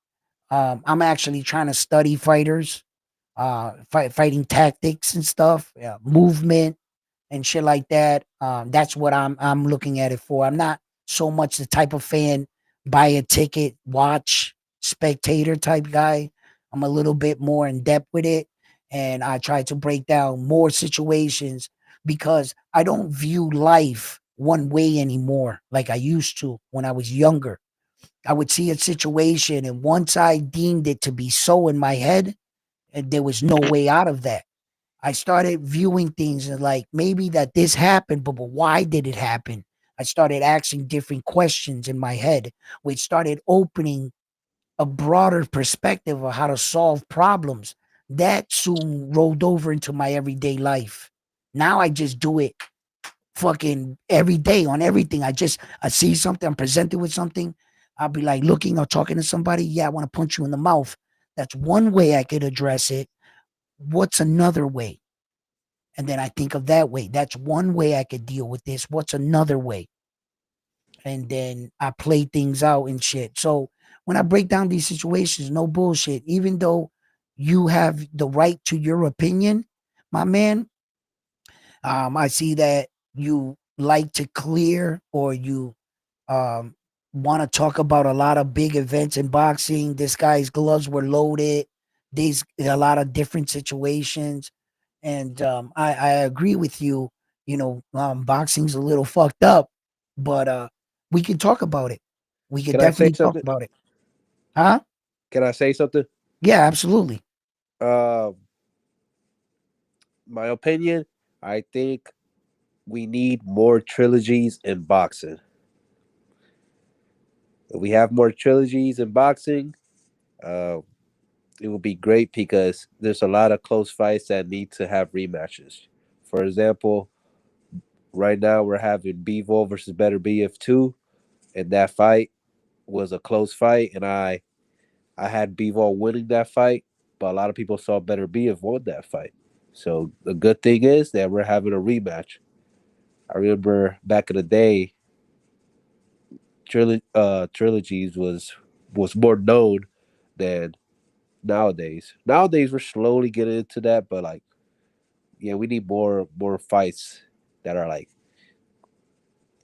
I'm actually trying to study fighters, fighting tactics and stuff, movement and shit like that. That's what I'm looking at it for. I'm not so much the type of fan, buy a ticket, watch, spectator type guy. I'm a little bit more in depth with it, and I try to break down more situations because I don't view life one way anymore like I used to when I was younger. I would see a situation, and once I deemed it to be so in my head, and there was no way out of that. I started viewing things and like maybe that this happened, but why did it happen? I started asking different questions in my head, which started opening a broader perspective of how to solve problems. That soon rolled over into my everyday life. Now I just do it fucking every day on everything. I see something, I'm presented with something. I'll be like looking or talking to somebody. Yeah, I want to punch you in the mouth. That's one way I could address it. What's another way? And then I think of that way. That's one way I could deal with this. What's another way? And then I play things out and shit. So when I break down these situations, no bullshit. Even though you have the right to your opinion, my man, I see that you like to clear or you um, want to talk about a lot of big events in boxing. This guy's gloves were loaded. These a lot of different situations, and I agree with you. You know, boxing's a little fucked up, but we can talk about it. We could Can I say definitely talk something? about it, huh? Can I say something? Yeah, absolutely. Uh, my opinion, I think we need more trilogies in boxing. If we have more trilogies in boxing, uh, it would be great because there's a lot of close fights that need to have rematches. For example, right now we're having Bivol versus Better BF2, and that fight was a close fight, and I had Bivol winning that fight, but a lot of people saw Better BF won that fight. So the good thing is that we're having a rematch. I remember back in the day, trilogies was more known than nowadays. Nowadays we're slowly getting into that, but like yeah, we need more fights that are like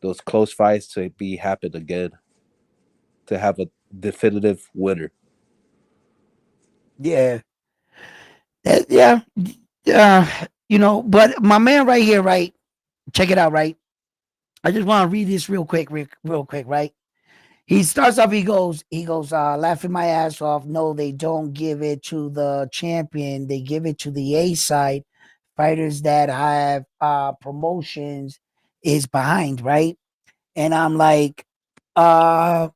those close fights to be happen again to have a definitive winner. Yeah, yeah, you know. But my man right here, right? Check it out, right? I just want to read this real quick, right? He starts off, he goes, laughing my ass off. No, they don't give it to the champion. They give it to the A side. Fighters that have promotions is behind, right? And I'm like, uh,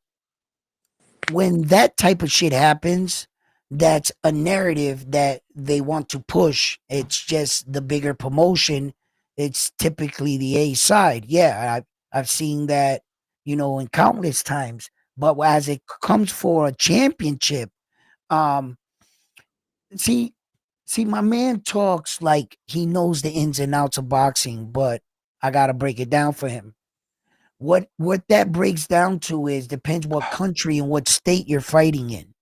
when that type of shit happens, that's a narrative that they want to push. It's just the bigger promotion. It's typically the A side. Yeah, I've seen that, you know, in countless times. But as it comes for a championship, um, see, see, my man talks like he knows the ins and outs of boxing, but I gotta break it down for him. What that breaks down to is depends what country and what state you're fighting in,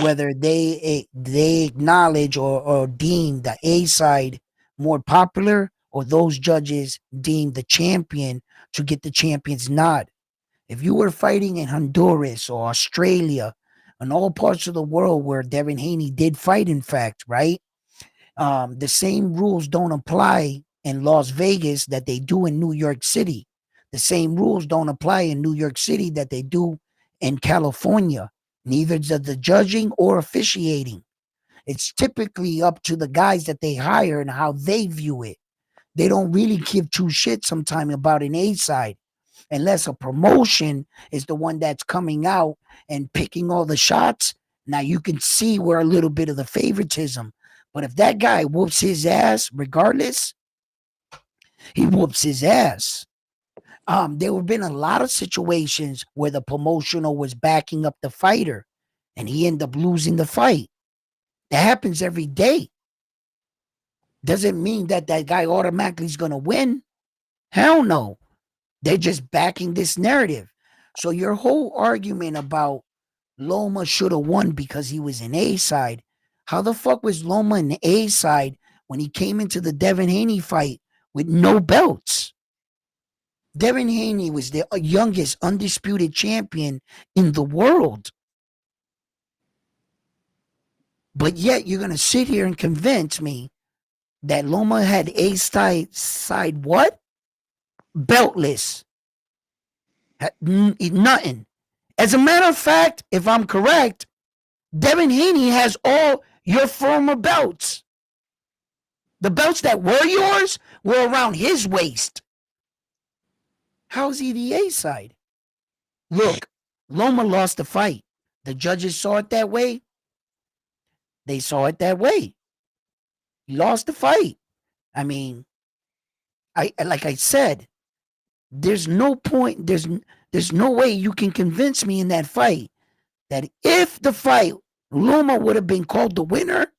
whether they acknowledge or deem the A side more popular, or those judges deem the champion to get the champion's nod. If you were fighting in Honduras or Australia and all parts of the world where Devin Haney did fight, in fact, right? The same rules don't apply in Las Vegas that they do in New York City. The same rules don't apply in New York City that they do in California. Neither does the judging or officiating. It's typically up to the guys that they hire and how they view it. They don't really give two shits sometimes about an A side unless a promotion is the one that's coming out and picking all the shots. Now you can see where a little bit of the favoritism. But if that guy whoops his ass, regardless, he whoops his ass. There have been a lot of situations where the promotional was backing up the fighter and he ended up losing the fight. That happens every day. Doesn't mean that that guy automatically is going to win. Hell no. They're just backing this narrative. So your whole argument about Loma should have won because he was an A side. How the fuck was Loma an A side when he came into the Devin Haney fight with no belts? Devin Haney was the youngest undisputed champion in the world. But yet you're going to sit here and convince me that Loma had A side what? Beltless. Nothing. As a matter of fact, if I'm correct, Devin Haney has all your former belts. The belts that were yours were around his waist. How's he the A side? Look, Loma lost the fight. The judges saw it that way. They saw it that way. He lost the fight. I mean, I like I said, there's no point. There's no way you can convince me in that fight that if the fight Loma would have been called the winner,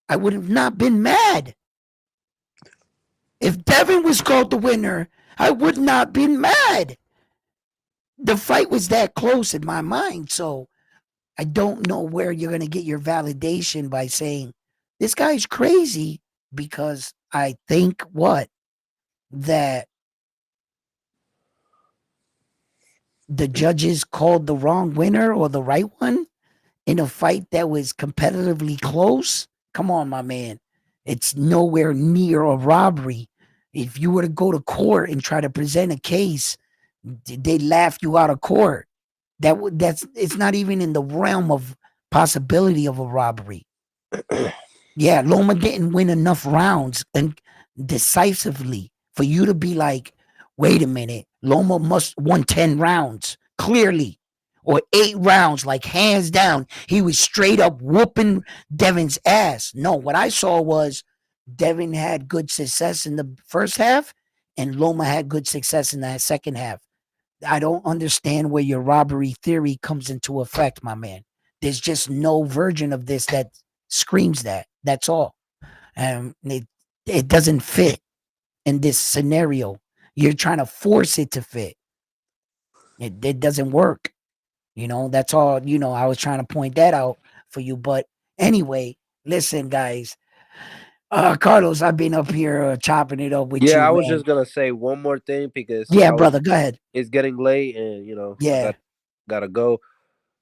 I would have not been mad. If Devin was called the winner, I would not been mad. The fight was that close in my mind, so I don't know where you're going to get your validation by saying this guy's crazy, because I think that the judges called the wrong winner or the right one in a fight that was competitively close. Come on, my man. It's nowhere near a robbery. If you were to go to court and try to present a case, they laugh you out of court. That's it's not even in the realm of possibility of a robbery. Yeah, Loma didn't win enough rounds and decisively for you to be like, wait a minute, Loma must won 10 rounds, clearly, or 8 rounds, like hands down. He was straight up whooping Devin's ass. No, what I saw was Devin had good success in the first half, and Loma had good success in that second half. I don't understand where your robbery theory comes into effect, my man. There's just no version of this that screams that. That's all. It doesn't fit in this scenario. You're trying to force it to fit. It doesn't work. That's all. I was trying to point that out for you. But anyway, listen, guys. Carlos, I've been up here chopping it up with Yeah, you, I was man. just gonna say one more thing because Yeah, brother, go ahead. it's getting late and I Yeah. gotta go.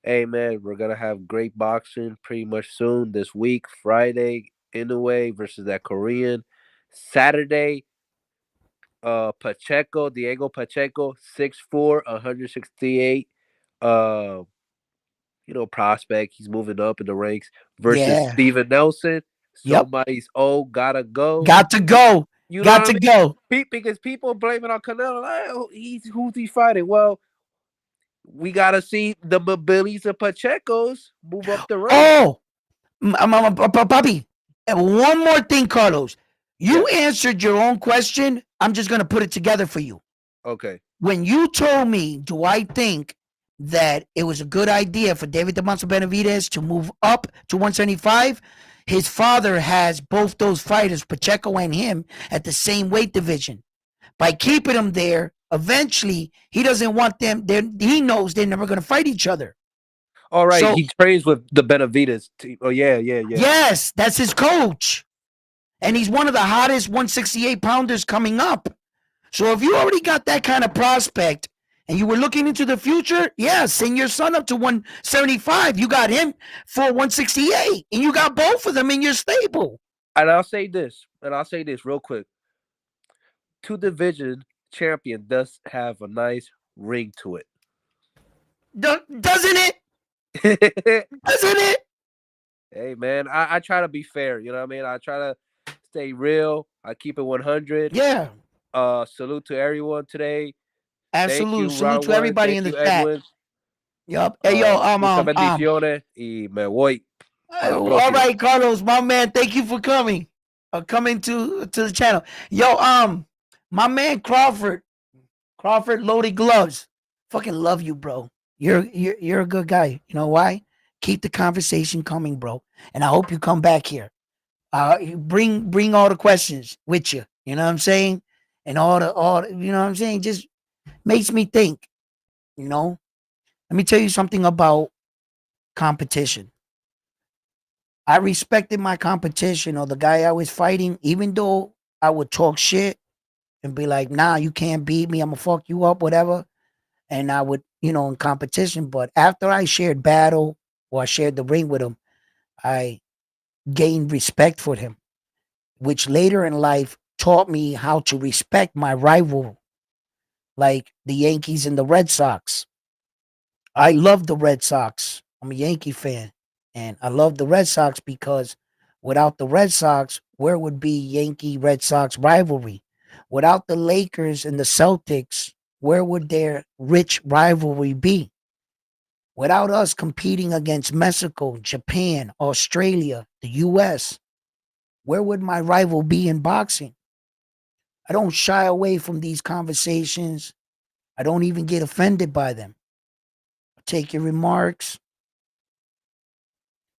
Hey man, we're gonna have great boxing pretty much soon this week. Friday, Inoue versus that Korean. Saturday, Pacheco, Diego Pacheco, 6'4", 168. Uh, prospect. He's moving up in the ranks versus Yeah. Steven Nelson. Yep. Somebody's gotta go. Got to go. You know Got what I to mean? go. Because people blame it on Canelo. Like, who's he fighting? Well, we gotta see the Billies and Pacheco's move up the ranks. Oh, Bobby, one more thing, Carlos. You Yes. answered your own question. I'm just going to put it together for you. Okay. When you told me, do I think that it was a good idea for David DeMonso Benavidez to move up to 175? His father has both those fighters, Pacheco and him, at the same weight division. By keeping them there, eventually he doesn't want them. He knows they're never going to fight each other. All right. So He trains with the Benavides team. Oh yeah. yes, that's his coach. And he's one of the hottest 168 pounders coming up. So if you already got that kind of prospect and you were looking into the future, yeah, send your son up to 175. You got him for 168, and you got both of them in your stable. And I'll say this real quick. 2 division champion does have a nice ring to it. Doesn't it? Doesn't it? Hey man, I try to be fair. You know what I mean? I try to stay real. I keep it 100. Yeah. Salute to everyone today. Absolute. Thank you, Salute Round to One. everybody in Thank the you, chat. Edwin. Yup. Hey, yo, muchas bendiciones y me voy. All right, Carlos, my man, thank you for coming. Coming to the channel. Yo, my man Crawford Loaded Gloves. Fucking love you, bro. You're a good guy. You know why? Keep the conversation coming, bro. And I hope you come back here. Bring all the questions with you. You know what I'm saying? And all you know what I'm saying? Just makes me think, Let me tell you something about competition. I respected my competition or the guy I was fighting, even though I would talk shit and be like, nah, you can't beat me. I'm gonna fuck you up, whatever. And I would, in competition. But after I shared battle or I shared the ring with him, I gained respect for him, which later in life taught me how to respect my rival, like the Yankees and the Red Sox. I love the Red Sox. I'm a Yankee fan. And I love the Red Sox because without the Red Sox, where would be Yankee Red Sox rivalry? Without the Lakers and the Celtics, where would their rich rivalry be? Without us competing against Mexico, Japan, Australia, the US, where would my rival be in boxing? I don't shy away from these conversations. I don't even get offended by them. I take your remarks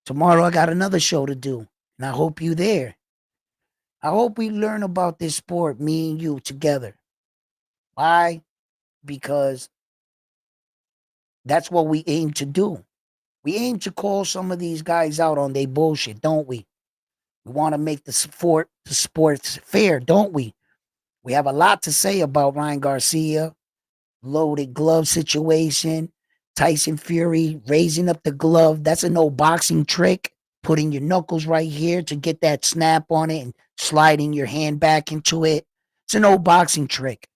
Tomorrow I got another show to do, and I hope you there. I hope we learn about this sport, me and you together. Why? Because that's what we aim to do. We aim to call some of these guys out on their bullshit, don't we? We want to make the sports fair, don't we? We have a lot to say about Ryan Garcia, loaded glove situation, Tyson Fury raising up the glove. That's an old boxing trick. Putting your knuckles right here to get that snap on it and sliding your hand back into it. It's an old boxing trick.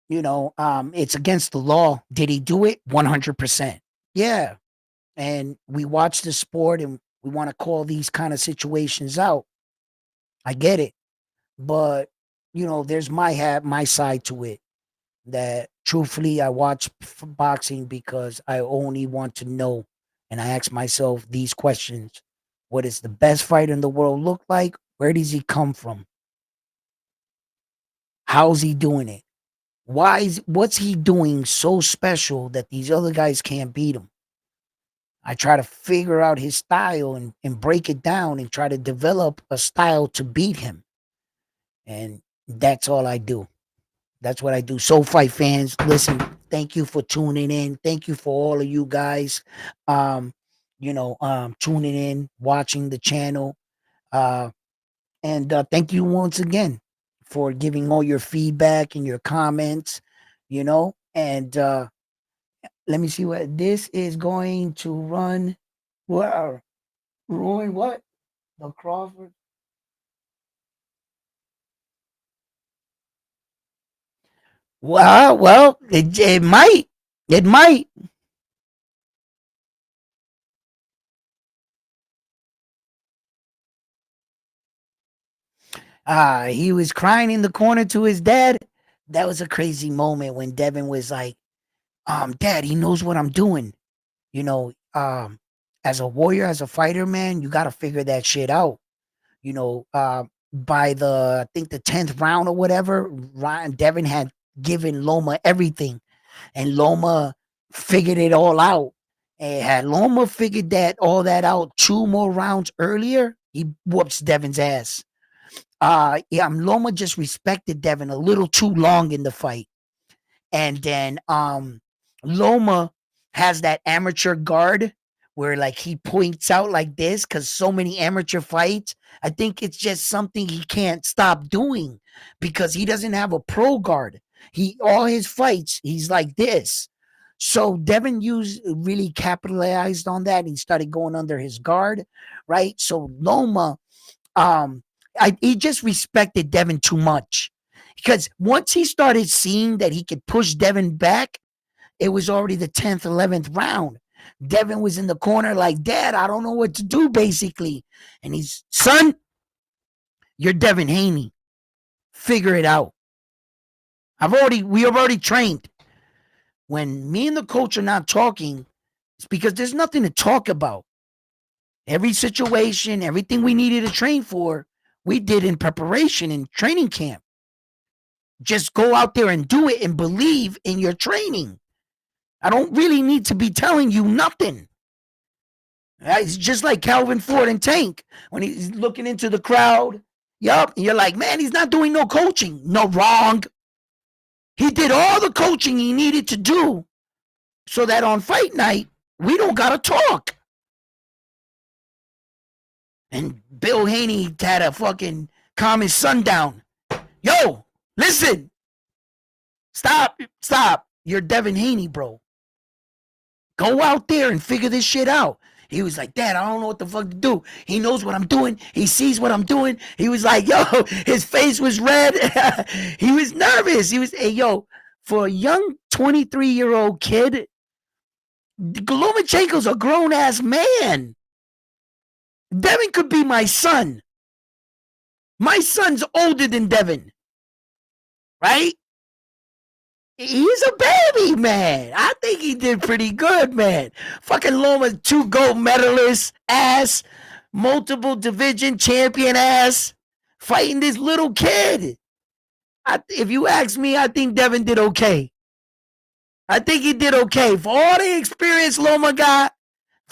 It's against the law. Did he do it? 100%. Yeah. And we watch the sport and we want to call these kind of situations out. I get it. But, there's my side to it. That truthfully, I watch boxing because I only want to know. And I ask myself these questions. What does the best fighter in the world look like? Where does he come from? How's he doing it? What's he doing so special that these other guys can't beat him? I try to figure out his style and break it down and try to develop a style to beat him. And that's all I do. That's what I do. Soul Fight fans, listen, thank you for tuning in. Thank you for all of you guys tuning in, watching the channel. And thank you once again for giving all your feedback and your comments, and let me see what this is going to run. What? Roy, what? The Crawford? Well, it might. It might. He was crying in the corner to his dad. That was a crazy moment when Devin was like, Dad, he knows what I'm doing. As a warrior, as a fighter, man, you got to figure that shit out. By I think the 10th round or whatever, Devin had given Loma everything, and Loma figured it all out. And had Loma figured all that out 2 more rounds earlier, he whoops Devin's ass. Loma just respected Devin a little too long in the fight. And then Loma has that amateur guard where like he points out like this because so many amateur fights. I think it's just something he can't stop doing because he doesn't have a pro guard. All his fights, he's like this. So Devin really capitalized on that. He started going under his guard, right? So Loma, he just respected Devin too much because once he started seeing that he could push Devin back, it was already the 10th, 11th round. Devin was in the corner like, Dad, I don't know what to do, basically. And he's, son, you're Devin Haney. Figure it out. We have already trained. When me and the coach are not talking, it's because there's nothing to talk about. Every situation, everything we needed to train for, we did in preparation in training camp. Just go out there and do it and believe in your training. I don't really need to be telling you nothing. It's just like Calvin Ford and Tank when he's looking into the crowd. Yup. And you're like, man, he's not doing no coaching. No, wrong. He did all the coaching he needed to do so that on fight night, we don't got to talk. And Bill Haney had a fucking calm his son down. Yo, listen. Stop. You're Devin Haney, bro. Go out there and figure this shit out. He was like, Dad, I don't know what the fuck to do. He knows what I'm doing. He sees what I'm doing. He was like, yo, his face was red. He was nervous. He was, hey, yo, for a young 23-year-old kid, Lomachenko's a grown-ass man. Devin could be my son. My son's older than Devin. Right? He's a baby, man. I think he did pretty good, man. Fucking Loma, 2 gold medalists, ass, multiple division champion ass, fighting this little kid. If you ask me, I think Devin did okay. I think he did okay. For all the experience Loma got,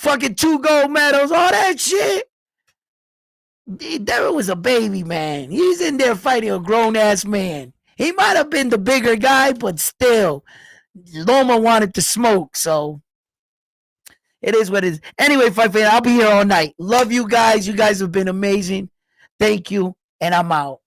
fucking 2 gold medals, all that shit. Devin was a baby, man. He's in there fighting a grown ass man. He might have been the bigger guy, but still, Loma wanted to smoke, so it is what it is. Anyway, Fight Fan, I'll be here all night. Love you guys. You guys have been amazing. Thank you, and I'm out.